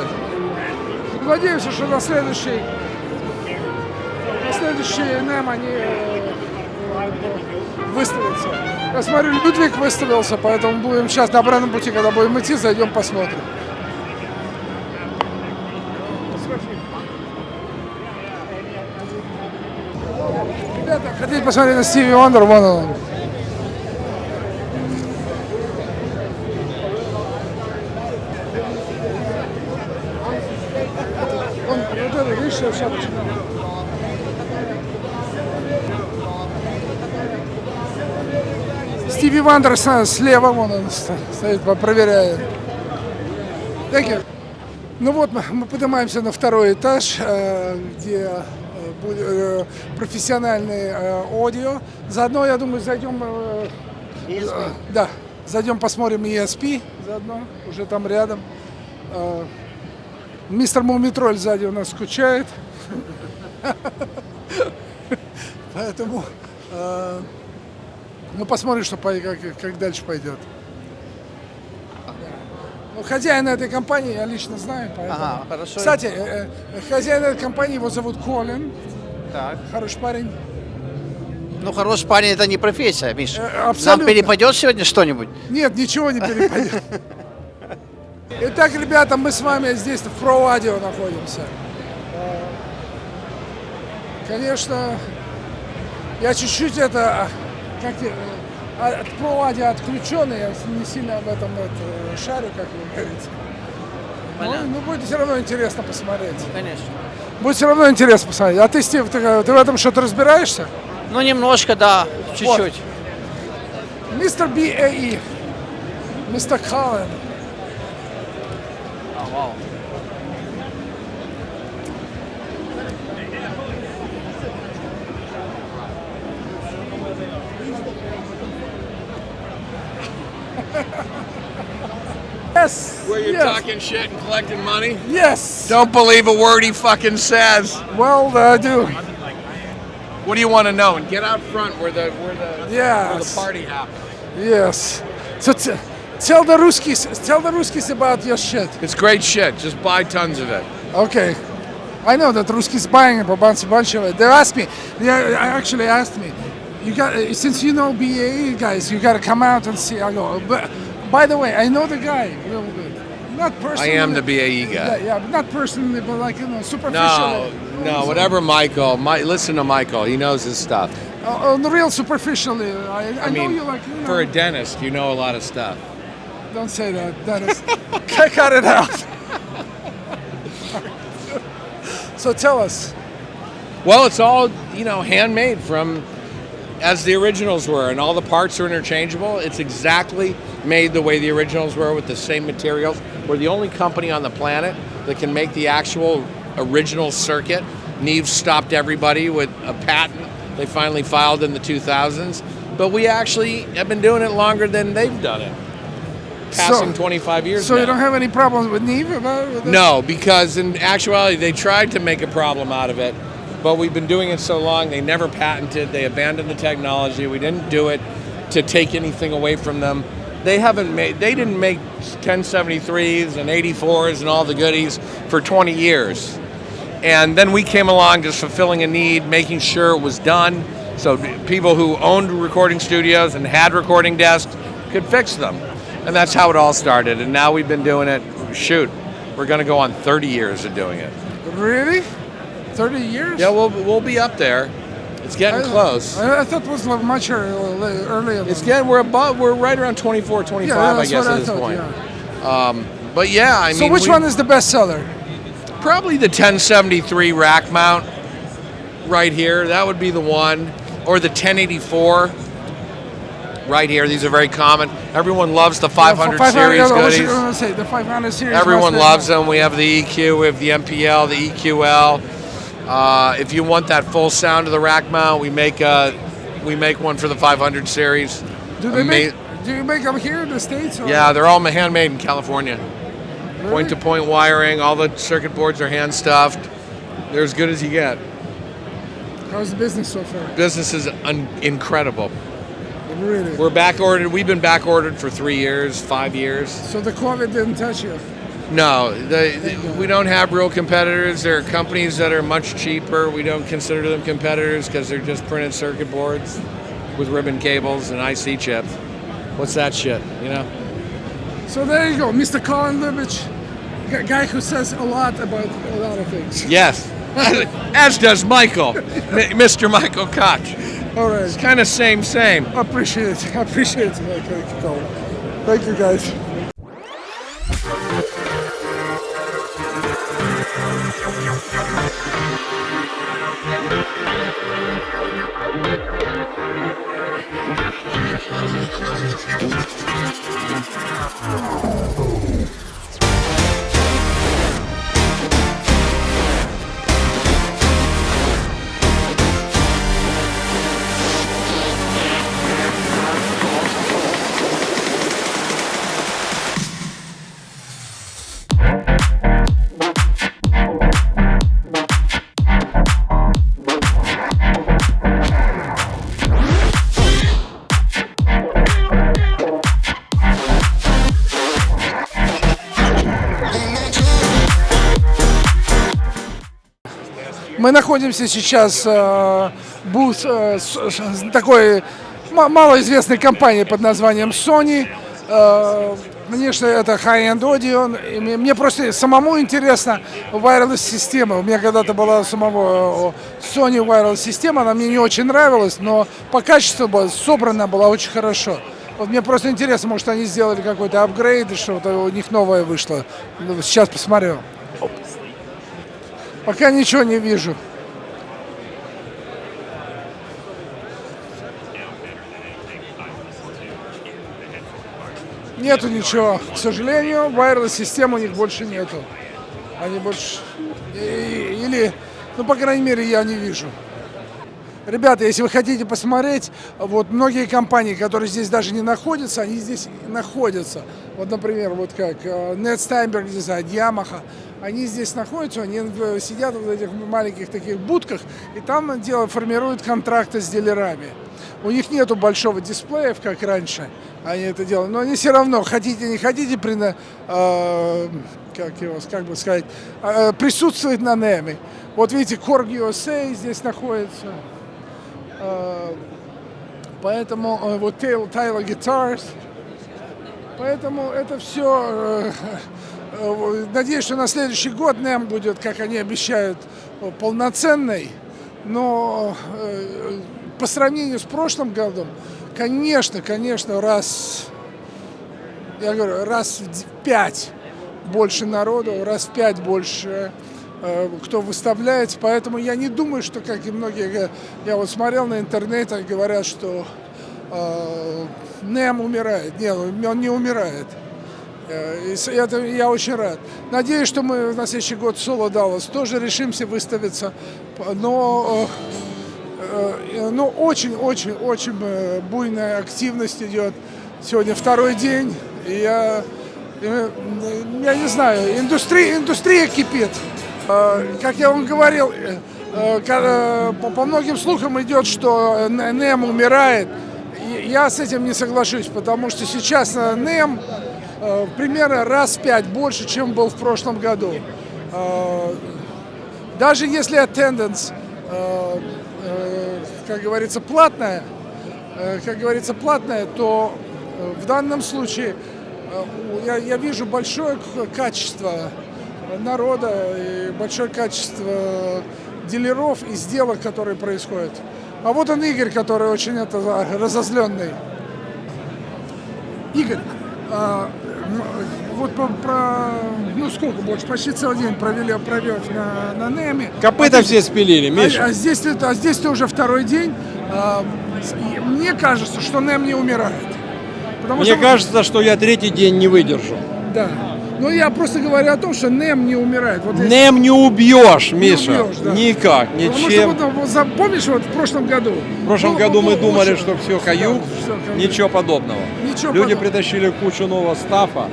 Speaker 1: Надеемся, что на следующий Namm они выставятся. Я смотрю, Людвиг выставился, поэтому будем сейчас на обратном пути, когда будем идти, зайдем посмотрим. Ребята, хотите посмотреть на Стиви Вондер? Вон он. Вот это, видишь, шапочка. Стиви Вандер слева, вон он стоит, проверяет. Thank you. Ну вот, мы поднимаемся на второй этаж, где будет профессиональный аудио. Заодно, я думаю, зайдем, да, зайдем посмотрим ESP заодно, уже там рядом. Мистер Мумитроль сзади у нас скучает. Поэтому ну, посмотрим, что, как дальше пойдет. Ну, хозяина этой компании я лично знаю. Поэтому.
Speaker 17: Ага, хорошо.
Speaker 1: Кстати, хозяин этой компании, его зовут Колин.
Speaker 17: Так.
Speaker 1: Хороший парень.
Speaker 17: Ну, хороший парень — это не профессия, Миш.
Speaker 1: Абсолютно.
Speaker 17: Нам перепадет сегодня что-нибудь?
Speaker 1: Нет, ничего не перепадет. Итак, ребята, мы с вами здесь в Pro-Audio находимся. Конечно, я чуть-чуть это, как от Pro-Audio отключенный, я не сильно об этом шарю, как вы говорите. Ну, будет все равно интересно посмотреть.
Speaker 17: Конечно.
Speaker 1: Будет все равно интересно посмотреть. А ты, Стив, ты в этом что-то разбираешься?
Speaker 17: Ну, немножко, да, чуть-чуть.
Speaker 1: Мистер BAE, мистер Колин.
Speaker 17: Вау.
Speaker 1: Yes.
Speaker 5: Where you're
Speaker 1: yes.
Speaker 5: talking shit and collecting money?
Speaker 1: Yes.
Speaker 5: Don't believe a word he fucking says.
Speaker 1: Well, I do.
Speaker 5: What do you want to know? And get out front where the party happens.
Speaker 1: Yes. So tell the Ruskies about your shit.
Speaker 5: It's great shit. Just buy tons of it.
Speaker 1: Okay. I know that Ruskies buying a bunch of it. They asked me. They actually asked me. You got since you know BAE guys, you got to come out and see. I go. But by the way, I know the guy real good. Not personally.
Speaker 5: I am the BAE guy.
Speaker 1: Yeah, but not personally, but like superficially.
Speaker 5: No, whatever Michael. Listen to Michael. He knows his stuff.
Speaker 1: On the real superficially, I know you like.
Speaker 5: For a dentist, you know a lot of stuff.
Speaker 1: Don't say that, Dennis. Cut it out. So tell us.
Speaker 5: Well, it's all, handmade from as the originals were, and all the parts are interchangeable. It's exactly made the way the originals were with the same materials. We're the only company on the planet that can make the actual original circuit. Neve stopped everybody with a patent they finally filed in the 2000s. But we actually have been doing it longer than they've done it. Passing 25 years
Speaker 1: So
Speaker 5: now.
Speaker 1: you don't have any problems with Neve about it?
Speaker 5: No, because in actuality, they tried to make a problem out of it, but we've been doing it so long, they never patented, they abandoned the technology, we didn't do it to take anything away from them. They didn't make 1073s and 84s and all the goodies for 20 years. And then we came along just fulfilling a need, making sure it was done, so people who owned recording studios and had recording desks could fix them. And that's how it all started. And now we've been doing it, shoot, we're going to go on 30 years of doing it.
Speaker 1: Really? 30 years?
Speaker 5: Yeah, we'll be up there. It's getting close.
Speaker 1: I thought it was much earlier.
Speaker 5: We're right around 24, 25, I guess, at this point.
Speaker 1: Yeah.
Speaker 5: But yeah, I mean.
Speaker 1: So which one is the best seller?
Speaker 5: Probably the 1073 rack mount right here. That would be the one. Or the 1084 right here. These are very common. Everyone loves the 500 series goodies.
Speaker 1: I was going to say, the 500 series.
Speaker 5: Everyone loves them. We have the EQ, we have the MPL, the EQL. If you want that full sound of the rack mount, we make one for the 500 series.
Speaker 1: Do you make them here in the States? Or?
Speaker 5: Yeah, they're all handmade in California. Really? Point-to-point wiring. All the circuit boards are hand stuffed. They're as good as you get.
Speaker 1: How's the business so far?
Speaker 5: Business is incredible.
Speaker 1: Really?
Speaker 5: We're back ordered. We've been back ordered for 3 years, 5 years.
Speaker 1: So the COVID didn't touch you?
Speaker 5: No, we don't have real competitors. There are companies that are much cheaper. We don't consider them competitors because they're just printed circuit boards with ribbon cables and IC chips. What's that shit, you know?
Speaker 1: So there you go, Mr. Colin Libich, a guy who says a lot about a lot of things.
Speaker 5: Yes, as does Michael, Mr. MichaelKach.
Speaker 1: All right.
Speaker 5: It's kind of same.
Speaker 1: I appreciate it. Colin. Thank you, guys. Мы находимся сейчас в бус такой малоизвестной компании под названием Sony. Конечно, это high-end audio. И мне просто самому интересно wireless система. У меня когда-то была самого Sony wireless система, она мне не очень нравилась, но по качеству собрана была очень хорошо. Вот мне просто интересно, может, они сделали какой-то апгрейд, что-то у них новое вышло. Сейчас посмотрю. Пока ничего не вижу. Нету ничего, к сожалению, wireless систем у них больше нету. Они больше... Или, ну, по крайней мере, я не вижу. Ребята, если вы хотите посмотреть, вот многие компании, которые здесь даже не находятся, они здесь находятся. Вот, например, вот как Steinberg Design, Yamaha. Они здесь находятся, они сидят в этих маленьких таких будках, и там формируют контракты с дилерами. У них нету большого дисплеев, как раньше, они это делают, но они все равно, хотите не хотите, присутствуют на Namm. Вот видите, Korg USA здесь находится, поэтому вот Tyler Guitars, поэтому это все... Надеюсь, что на следующий год Namm будет, как они обещают, полноценной, но по сравнению с прошлым годом, конечно, раз в 5 больше народу, раз в 5 больше кто выставляется, поэтому я не думаю, что, как и многие, я вот смотрел на интернете, говорят, что Namm умирает. Нет, он не умирает. Это я очень рад. Надеюсь, что мы на следующий год в Соло Даллас тоже решимся выставиться. Но очень буйная активность идет. Сегодня второй день. И я не знаю, индустрия кипит. Как я вам говорил, по многим слухам идет, что Namm умирает. Я с этим не соглашусь, потому что сейчас Namm примерно раз в 5 больше, чем был в прошлом году. Даже если attendance, как говорится, платная, то в данном случае я вижу большое качество народа и большое качество дилеров и сделок, которые происходят. А вот он, Игорь, который очень разозленный. Игорь, вот сколько больше, почти целый день провел на Namm.
Speaker 4: Копыта все спилили, Миша.
Speaker 1: А здесь ты уже второй день. Мне кажется, что Namm не умирает.
Speaker 4: Мне кажется, что я третий день не выдержу.
Speaker 1: Да. Ну, я просто говорю о том, что Namm не умирает. Вот
Speaker 4: Namm не убьешь, Миша.
Speaker 1: Не убьешь, да.
Speaker 4: Никак, ничем.
Speaker 1: Потому что помнишь, вот в прошлом году?
Speaker 4: В прошлом году мы думали, что все каюк, ничего подобного. Люди притащили кучу нового стафа,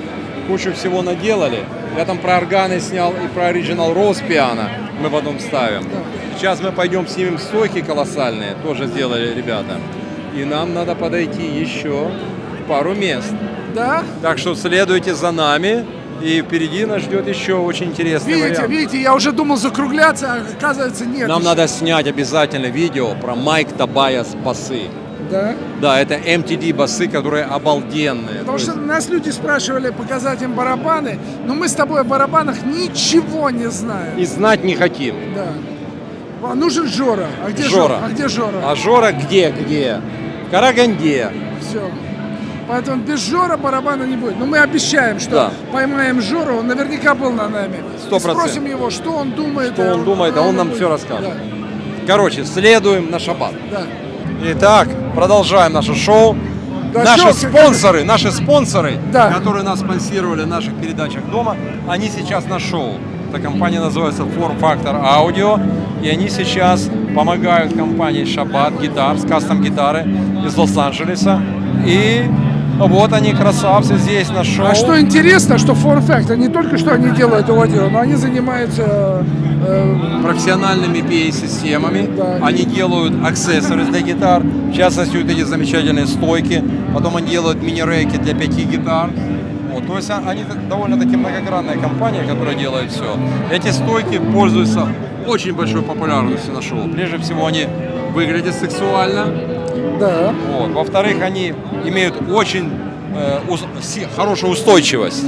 Speaker 4: кучу всего наделали. Я там про органы снял и про оригинал роуз пиано мы потом ставим. Да. Сейчас мы пойдем снимем стойки колоссальные, тоже сделали ребята. И нам надо подойти еще в пару мест.
Speaker 1: Да?
Speaker 4: Так что следуйте за нами. И впереди нас ждет еще очень интересный вариант.
Speaker 1: Видите, я уже думал закругляться, а оказывается нет.
Speaker 4: Нам надо снять обязательно видео про Майк Тобайас басы.
Speaker 1: Да?
Speaker 4: Да, это MTD басы, которые обалденные.
Speaker 1: Потому что нас люди спрашивали показать им барабаны, но мы с тобой о барабанах ничего не знаем.
Speaker 4: И знать не хотим.
Speaker 1: Да. Нужен Жора. А где
Speaker 4: Жора?
Speaker 1: А где Жора?
Speaker 4: А Жора где? В Караганде.
Speaker 1: Все. Поэтому без Жора барабана не будет. Но мы обещаем, что поймаем Жору, он наверняка был на Namm.
Speaker 4: 100%.
Speaker 1: Спросим его, что он думает.
Speaker 4: А он нам все расскажет.
Speaker 1: Да.
Speaker 4: Короче, следуем на шаббат.
Speaker 1: Да.
Speaker 4: Итак, продолжаем наше шоу.
Speaker 1: Да,
Speaker 4: наши спонсоры,
Speaker 1: да,
Speaker 4: которые нас спонсировали в наших передачах дома, они сейчас на шоу. Эта компания называется Form Factor Audio. И они сейчас помогают компании Шаббат Гитар, кастом гитары из Лос-Анджелеса. И вот они, красавцы, здесь на шоу.
Speaker 1: А что интересно, что Form Factor не только что они делают аудио, но они занимаются
Speaker 4: профессиональными PA-системами. Да. Они делают аксессуары для гитар, в частности, вот эти замечательные стойки. Потом они делают мини-рейки для 5 гитар. Вот, то есть они довольно-таки многогранная компания, которая делает все. Эти стойки пользуются очень большой популярностью на шоу. Прежде всего, они выглядят сексуально.
Speaker 1: Да.
Speaker 4: Вот. Во-вторых, они имеют очень хорошую устойчивость.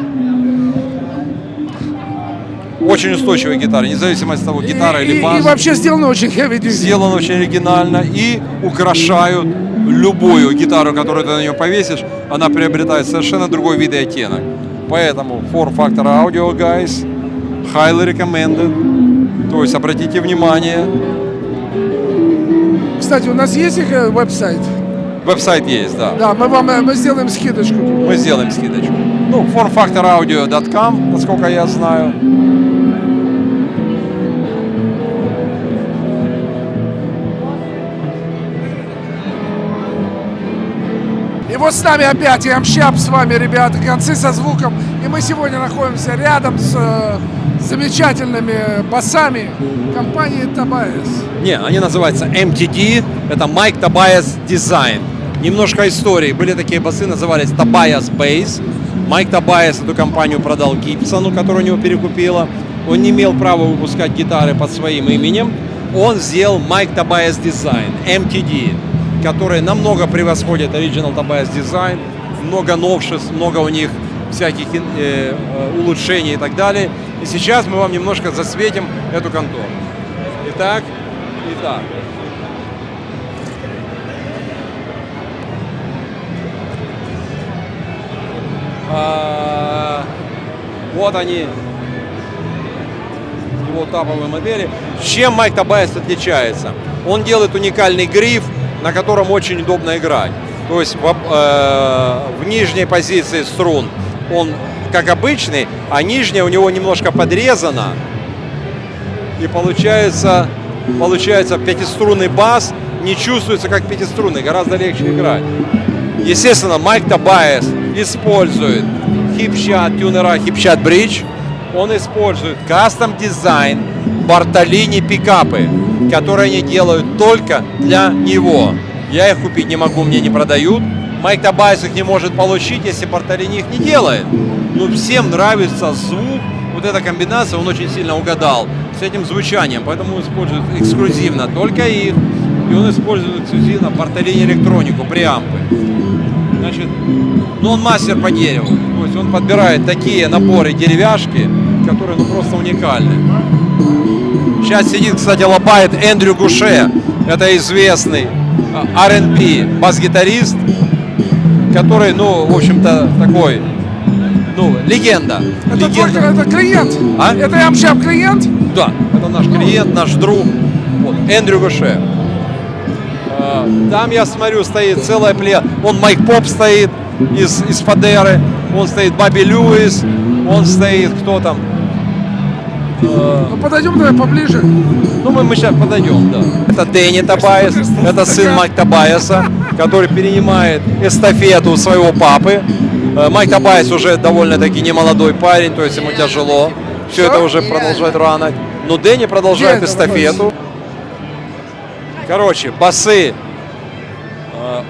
Speaker 4: Очень устойчивая гитара, независимо от того, гитара или бас.
Speaker 1: И вообще сделано очень heavy duty.
Speaker 4: Сделано очень оригинально и украшают любую гитару, которую ты на нее повесишь, она приобретает совершенно другой вид и оттенок. Поэтому Form Factor Audio, guys, highly recommended. То есть обратите внимание.
Speaker 1: Кстати, у нас есть их веб-сайт?
Speaker 4: Веб-сайт есть, да.
Speaker 1: Да, мы сделаем скидочку.
Speaker 4: Мы сделаем скидочку. Ну, formfactoraudio.com, насколько я знаю.
Speaker 1: И вот с нами опять Amshop, с вами, ребята, концы со звуком. И мы сегодня находимся рядом с замечательными басами компании Tobias.
Speaker 4: Не, они называются MTD, это Mike Tobias Design. Немножко истории. Были такие басы, назывались Tobias Bass. Майк Тобайас эту компанию продал Гибсону, которая у него перекупила. Он не имел права выпускать гитары под своим именем. Он сделал Mike Tobias Design, MTD, который намного превосходит Original Tobias Design. Много новшеств, много у них всяких улучшений и так далее. И сейчас мы вам немножко засветим эту контору. Итак. Вот они, его таповые модели. Чем Майк Тобайас отличается? Он делает уникальный гриф, на котором очень удобно играть. То есть в нижней позиции струн он как обычный, а нижняя у него немножко подрезана. И получается пятиструнный бас не чувствуется как пятиструнный, гораздо легче играть. Естественно, Майк Тобайас использует хип-чат тюнера, хип-чат бридж. Он использует кастом-дизайн Бартолини пикапы, которые они делают только для него. Я их купить не могу, мне не продают. Майк Тобайас их не может получить, если Бартолини их не делает. Но всем нравится звук, вот эта комбинация, он очень сильно угадал с этим звучанием, поэтому он использует эксклюзивно только их, и он использует эксклюзивно портолини электронику, преампы. Значит, ну он мастер по дереву, то есть он подбирает такие наборы деревяшки, которые ну просто уникальны. Сейчас сидит, кстати, лопает Эндрю Гуше, это известный R&B бас-гитарист, который, ну, в общем-то, такой, ну, легенда.
Speaker 1: Это клиент?
Speaker 4: А?
Speaker 1: Это Amshop клиент?
Speaker 4: Да, это наш клиент, наш друг, вот, Эндрю Гуше. Там, я смотрю, стоит целая плеяда. Вон Майк Поп стоит из Фадеры, он стоит Бобби Льюис, он стоит, кто там?
Speaker 1: Ну подойдем давай поближе.
Speaker 4: Ну мы сейчас подойдем, да. Это Дэнни Тобайас, это сын Майк Тобайаса, который перенимает эстафету у своего папы. Майк Тобайас уже довольно-таки немолодой парень, то есть ему тяжело. Все это уже продолжать рано. Но Дэнни продолжает эстафету. Короче, басы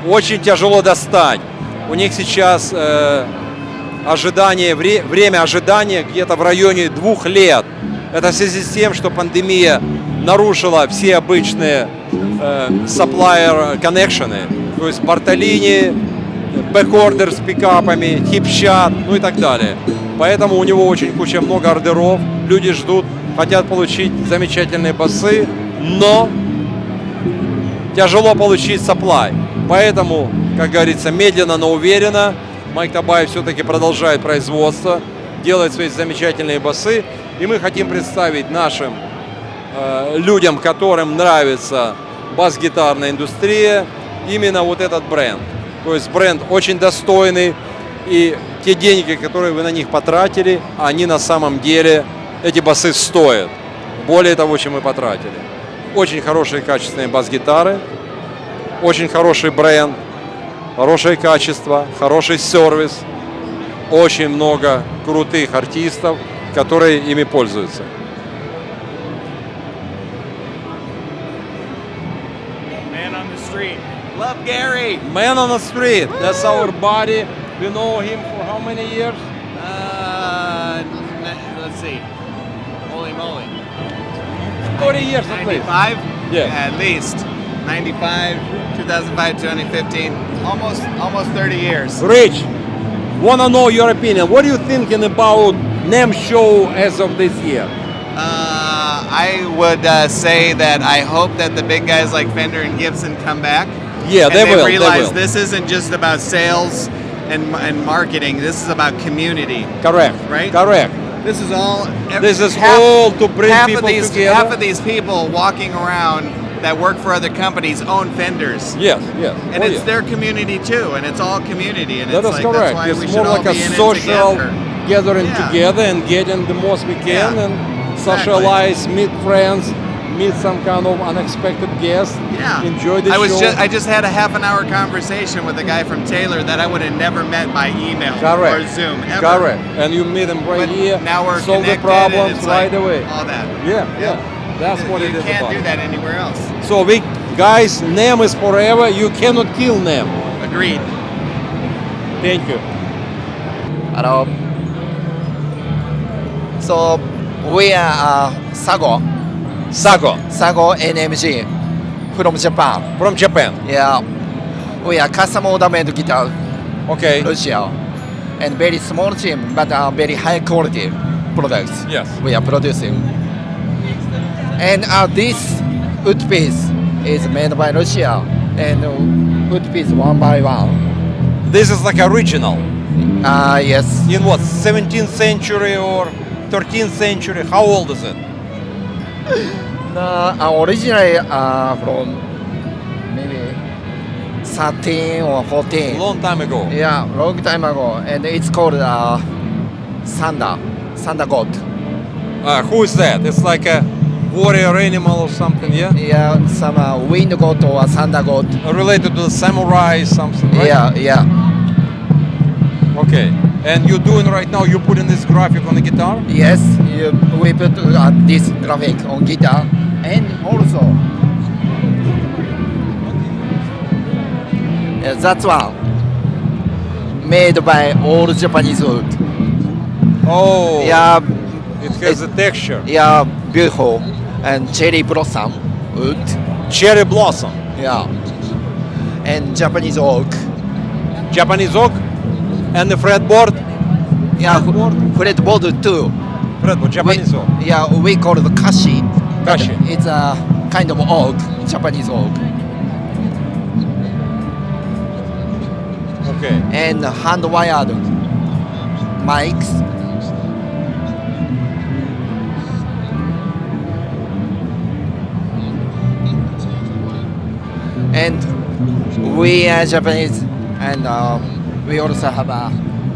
Speaker 4: очень тяжело достать. У них сейчас время ожидания где-то в районе 2 лет. Это в связи с тем, что пандемия нарушила все обычные supplier коннекшены, то есть портолини, бэкордер с пикапами, хипчат, ну и так далее. Поэтому у него очень много ордеров, люди ждут, хотят получить замечательные басы, но тяжело получить supply. Поэтому, как говорится, медленно, но уверенно Майк Тобайас все-таки продолжает производство, делает свои замечательные басы. И мы хотим представить нашим людям, которым нравится бас-гитарная индустрия, именно вот этот бренд. То есть бренд очень достойный, и те деньги, которые вы на них потратили, они на самом деле, эти басы стоят более того, чем мы потратили. Очень хорошие качественные бас-гитары, очень хороший бренд, хорошее качество, хороший сервис, очень много крутых артистов, которые ими пользуются.
Speaker 7: Man on the street. Love Gary.
Speaker 4: Man on the street. That's our buddy. We know him for how many years?
Speaker 8: Let's see. Holy moly.
Speaker 4: 40 years at least.
Speaker 8: 95?
Speaker 4: Yeah.
Speaker 8: At least. 95, 2005, 2015. Almost 30 years.
Speaker 4: Rich, wanna know your opinion. What are you thinking about Namm show as of this year?
Speaker 8: I would say that I hope that the big guys like Fender and Gibson come back.
Speaker 4: Yeah, they will.
Speaker 8: Realize this isn't just about sales and marketing. This is about community.
Speaker 4: Correct.
Speaker 8: Right?
Speaker 4: Correct.
Speaker 8: This is all.
Speaker 4: This is all to bring people together.
Speaker 8: Half of these people walking around that work for other companies own Fenders.
Speaker 4: Yes, yes.
Speaker 8: And it's their community too, and it's all community. And
Speaker 4: That
Speaker 8: it's
Speaker 4: is
Speaker 8: like,
Speaker 4: correct.
Speaker 8: That's why we
Speaker 4: It's
Speaker 8: should
Speaker 4: more
Speaker 8: all
Speaker 4: like a
Speaker 8: be in it
Speaker 4: social
Speaker 8: together.
Speaker 4: gathering together and getting the most we can and socialize, meet friends, meet some kind of unexpected guests, enjoy the show.
Speaker 8: I just had a half an hour conversation with a guy from Taylor that I would have never met by email or Zoom ever.
Speaker 4: Correct. And you meet them right here,
Speaker 8: now we're
Speaker 4: solve the
Speaker 8: connected and
Speaker 4: problems
Speaker 8: it's
Speaker 4: right
Speaker 8: like
Speaker 4: away.
Speaker 8: all that.
Speaker 4: Yeah. That's what it is
Speaker 8: You can't
Speaker 4: about.
Speaker 8: do that anywhere else.
Speaker 4: So guys, Namm is forever. You cannot kill Namm.
Speaker 8: Agreed.
Speaker 4: Thank you.
Speaker 9: Hello. So we are Sago NMG from Japan.
Speaker 4: From Japan.
Speaker 9: Yeah. We are custom ornament guitar.
Speaker 4: Okay.
Speaker 9: Russia. And very small team, but very high quality products.
Speaker 4: Yes.
Speaker 9: We are producing. And this wood piece is made by Russia, and wood piece one by one.
Speaker 4: This is like original.
Speaker 9: Yes.
Speaker 4: In what, 17th century or 13th century? How old is it?
Speaker 9: Originally from maybe 13 or 14.
Speaker 4: Long time ago.
Speaker 9: Yeah, long time ago. And it's called Sanda goat.
Speaker 4: Who is that? It's like a warrior animal or something, yeah?
Speaker 9: Yeah, some wind goat or Sanda goat.
Speaker 4: Related to the samurai something, right?
Speaker 9: Yeah.
Speaker 4: Okay. And you're doing right now, you're putting this graphic on the guitar?
Speaker 9: Yes, we put this graphic on guitar. And also, that's one made by all Japanese wood.
Speaker 4: Oh.
Speaker 9: Yeah.
Speaker 4: It has a texture.
Speaker 9: Yeah, beautiful and cherry blossom wood.
Speaker 4: Cherry blossom.
Speaker 9: Yeah. And Japanese oak.
Speaker 4: Japanese oak. And the fretboard.
Speaker 9: Yeah, fretboard too.
Speaker 4: Fretboard, Japanese oak.
Speaker 9: Yeah, we call it kashi.
Speaker 4: Kashi.
Speaker 9: It's a kind of oak, Japanese oak.
Speaker 4: Okay.
Speaker 9: And hand-wired mics. And we are Japanese, and we also have a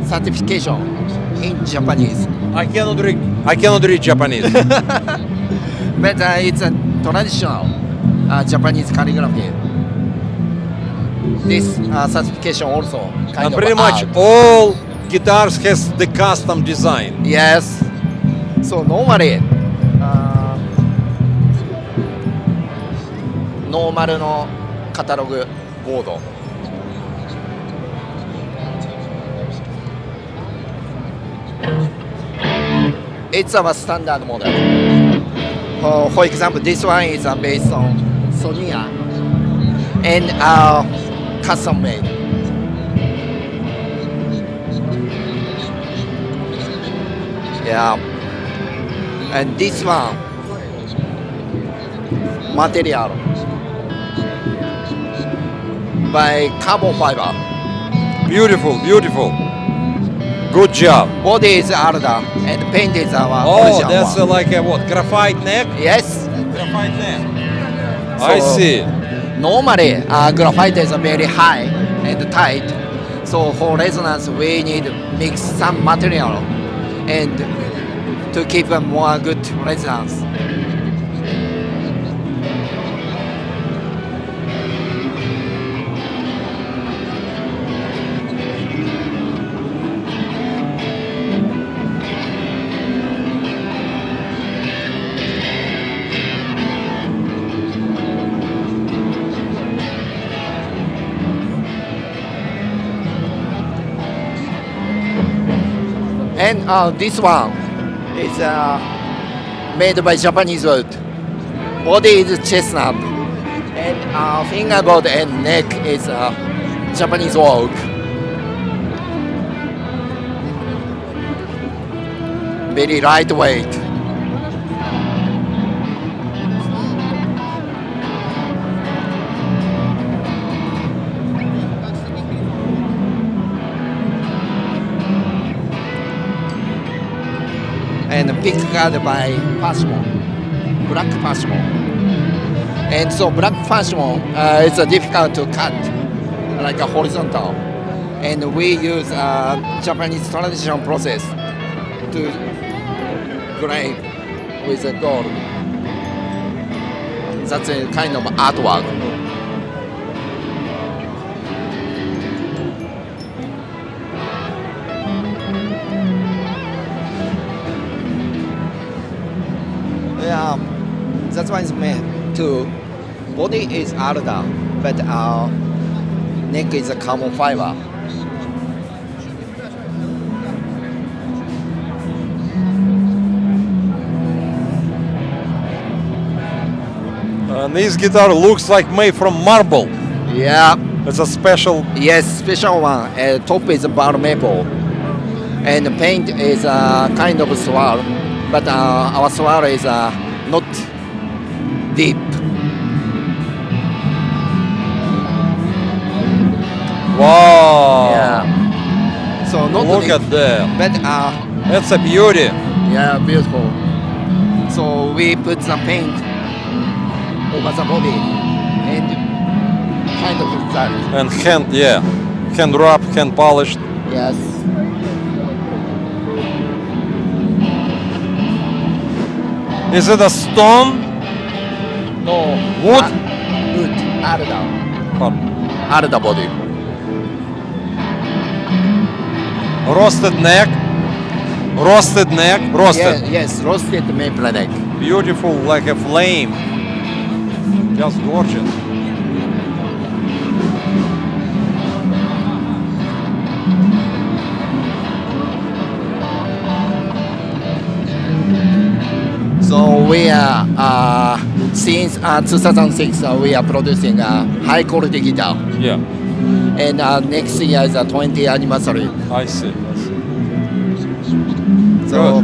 Speaker 9: certification in Japanese.
Speaker 4: I cannot read Japanese.
Speaker 9: But it's a traditional Japanese calligraphy. This certification also kind
Speaker 4: And
Speaker 9: of
Speaker 4: pretty much
Speaker 9: art.
Speaker 4: all guitars has the custom design.
Speaker 9: Yes. So normally, ノーマルのカタログボード。It's our standard model. For example, this one is based on Sonia and custom made. Yeah. And this one, material by carbon fiber.
Speaker 4: Beautiful, beautiful. Good job.
Speaker 9: Body is Arda and paint is our
Speaker 4: Oh,
Speaker 9: original
Speaker 4: that's
Speaker 9: one.
Speaker 4: like a what? Graphite neck?
Speaker 9: Yes.
Speaker 4: Graphite neck. I see.
Speaker 9: Normally, graphite is very high and tight. So for resonance, we need to mix some material and to keep a more good resonance. And this one is made by Japanese wood. Body is chestnut, and fingerboard and neck is Japanese oak. Very lightweight. And picked by Pashmon, black Pashmon. And so black Pashmon is difficult to cut, like a horizontal. And we use Japanese traditional process to grave with the gold. That's a kind of artwork. Yeah, that's why it's made too. Body is Arda, but our neck is a carbon fiber.
Speaker 4: And this guitar looks like made from marble.
Speaker 9: Yeah.
Speaker 4: It's a special.
Speaker 9: Yes, special one. Top is bar maple, and the paint is kind of swirl, but our swirl is not deep.
Speaker 4: Wow.
Speaker 9: Yeah. So not
Speaker 4: Look
Speaker 9: deep,
Speaker 4: at that.
Speaker 9: but
Speaker 4: That's a beauty.
Speaker 9: yeah, beautiful. So we put the paint over the body and kind of that.
Speaker 4: And hand wrapped, hand polished.
Speaker 9: Yes.
Speaker 4: Is it a stone?
Speaker 9: No.
Speaker 4: Wood?
Speaker 9: Wood. Arda. Arda body.
Speaker 4: Roasted neck. Roasted neck. Roasted.
Speaker 9: Yes, roasted maple neck.
Speaker 4: Beautiful, like a flame. Just gorgeous.
Speaker 9: So we since 2006 we are producing a high quality guitar.
Speaker 4: Yeah.
Speaker 9: And next year is a 20th anniversary.
Speaker 4: I see.
Speaker 9: So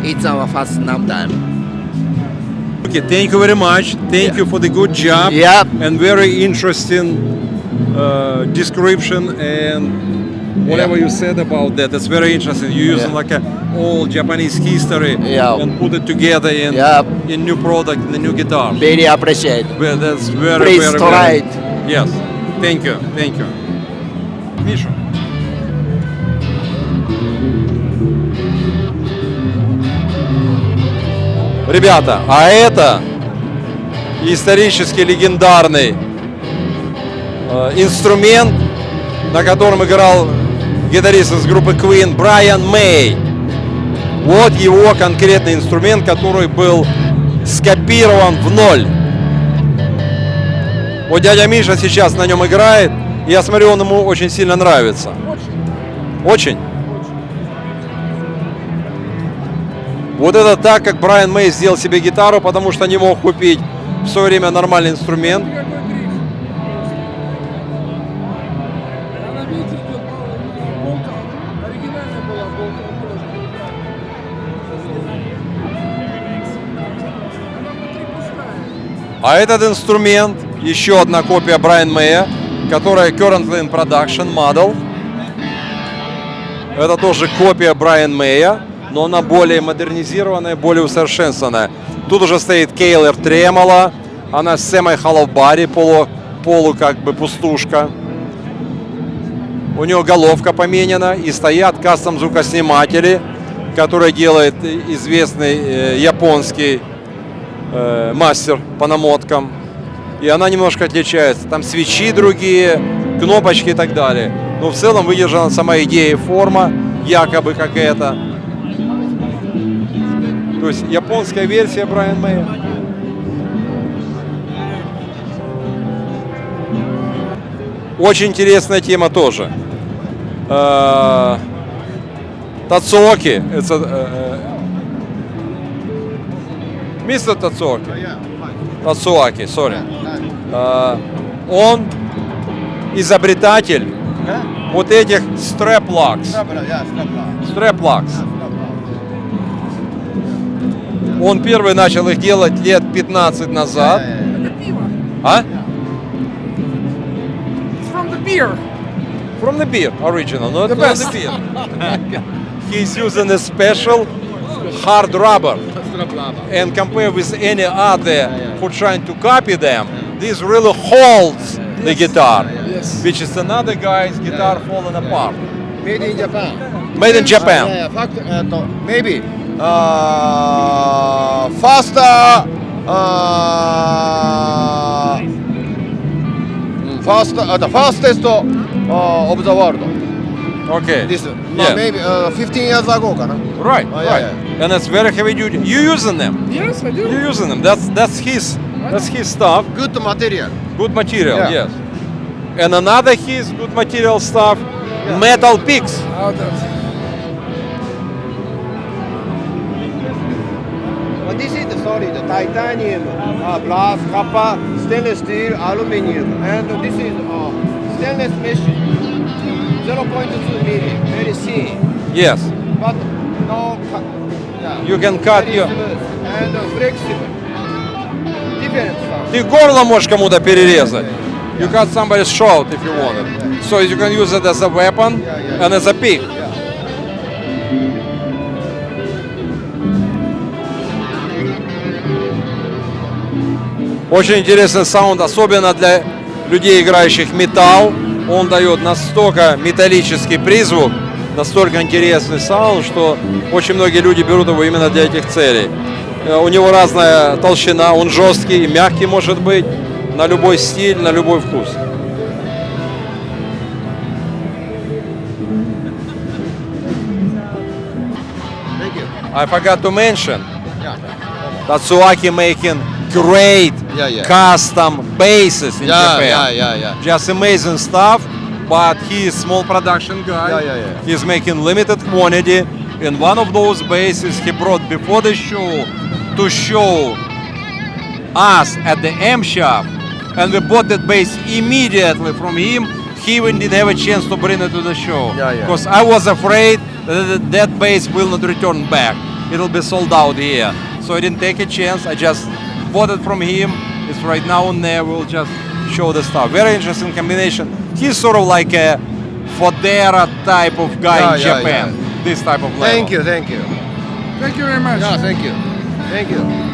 Speaker 9: it's our first Namm time.
Speaker 4: Okay, thank you very much. Thank you for the good job.
Speaker 9: Yeah.
Speaker 4: And very interesting description and whatever you said about that. That's very interesting. You using like a old Japanese history and put it together in new product, in the new guitar.
Speaker 9: Very appreciate.
Speaker 4: Well, that's very,
Speaker 9: Please
Speaker 4: very,
Speaker 9: try
Speaker 4: very.
Speaker 9: it.
Speaker 4: Yes. Thank you. Thank you. Миша. Ребята, а это исторически легендарный инструмент, на котором играл гитарист из группы Queen Brian May. Вот его конкретный инструмент, который был скопирован в ноль. Вот дядя Миша сейчас на нем играет, и я смотрю, он ему очень сильно нравится. Очень? Вот это так, как Брайан Мэй сделал себе гитару, потому что не мог купить в свое время нормальный инструмент. А этот инструмент, еще одна копия Брайан Мэя, которая currently in production model. Это тоже копия Брайан Мэя, но она более модернизированная, более усовершенствованная. Тут уже стоит Кейлер Тремоло, она с semi-hollow body, полу как бы пустушка. У нее головка поменена и стоят кастом звукосниматели, которые делает известный японский мастер по намоткам. И она немножко отличается. Там свечи другие, кнопочки и так далее. Но в целом выдержана сама идея и форма, якобы как это. То есть японская версия Брайан Мэя. Очень интересная тема тоже. Тацуоки. Мистер Тацуоки. Тацуаки, sorry. Он изобретатель вот этих strap locks. Strap locks. Он первый начал их делать лет 15 назад. А?
Speaker 1: From the beer.
Speaker 4: From the beer, original, not from the beer. He's using a special hard rubber. And compared with any other who trying to copy them, this really holds the guitar, which is another guy's guitar falling apart.
Speaker 15: Made in Japan.
Speaker 4: Made in Japan.
Speaker 15: Maybe faster, the fastest of the world.
Speaker 4: Okay.
Speaker 15: This maybe 15 years ago,
Speaker 4: right? Right. And it's very heavy duty. You using them?
Speaker 1: Yes, I do.
Speaker 4: You using them? That's his stuff.
Speaker 15: Good material.
Speaker 4: Good material. Yes. And another his good material stuff, metal picks.
Speaker 15: But this is the solid titanium, brass, copper, stainless steel, aluminum, and this is stainless mesh, 0.2 milli, very thin.
Speaker 4: Yes.
Speaker 15: But no,
Speaker 4: You can cut
Speaker 15: very
Speaker 4: your.
Speaker 15: smooth and flexible. Different stuff.
Speaker 4: Ты горло можешь кому-то перерезать. You cut somebody's throat if you want it. So you can use it as a weapon and as a pick. Очень интересный саунд, особенно для людей, играющих металл. Он дает настолько металлический призвук, настолько интересный саунд, что очень многие люди берут его именно для этих целей. У него разная толщина, он жесткий и мягкий может быть, на любой стиль, на любой вкус. I forgot to mention that Tsuaki making great custom basses in Japan. Just amazing stuff, but he is small production guy. He's making limited quantity,
Speaker 11: And one of those basses he brought before the show to show us at the Amp shop, and we bought that bass immediately from him. He even didn't have a chance to bring it to the show because I was afraid that bass will not return back. It'll be sold out here. So I didn't take a chance. I just bought it from him. It's right now on there. We'll just show the stuff. Very interesting combination. He's sort of like a Fodera type of guy in Japan. This type of level.
Speaker 10: Thank you, thank you.
Speaker 1: Thank you very much.
Speaker 10: Yeah, thank you. Thank you.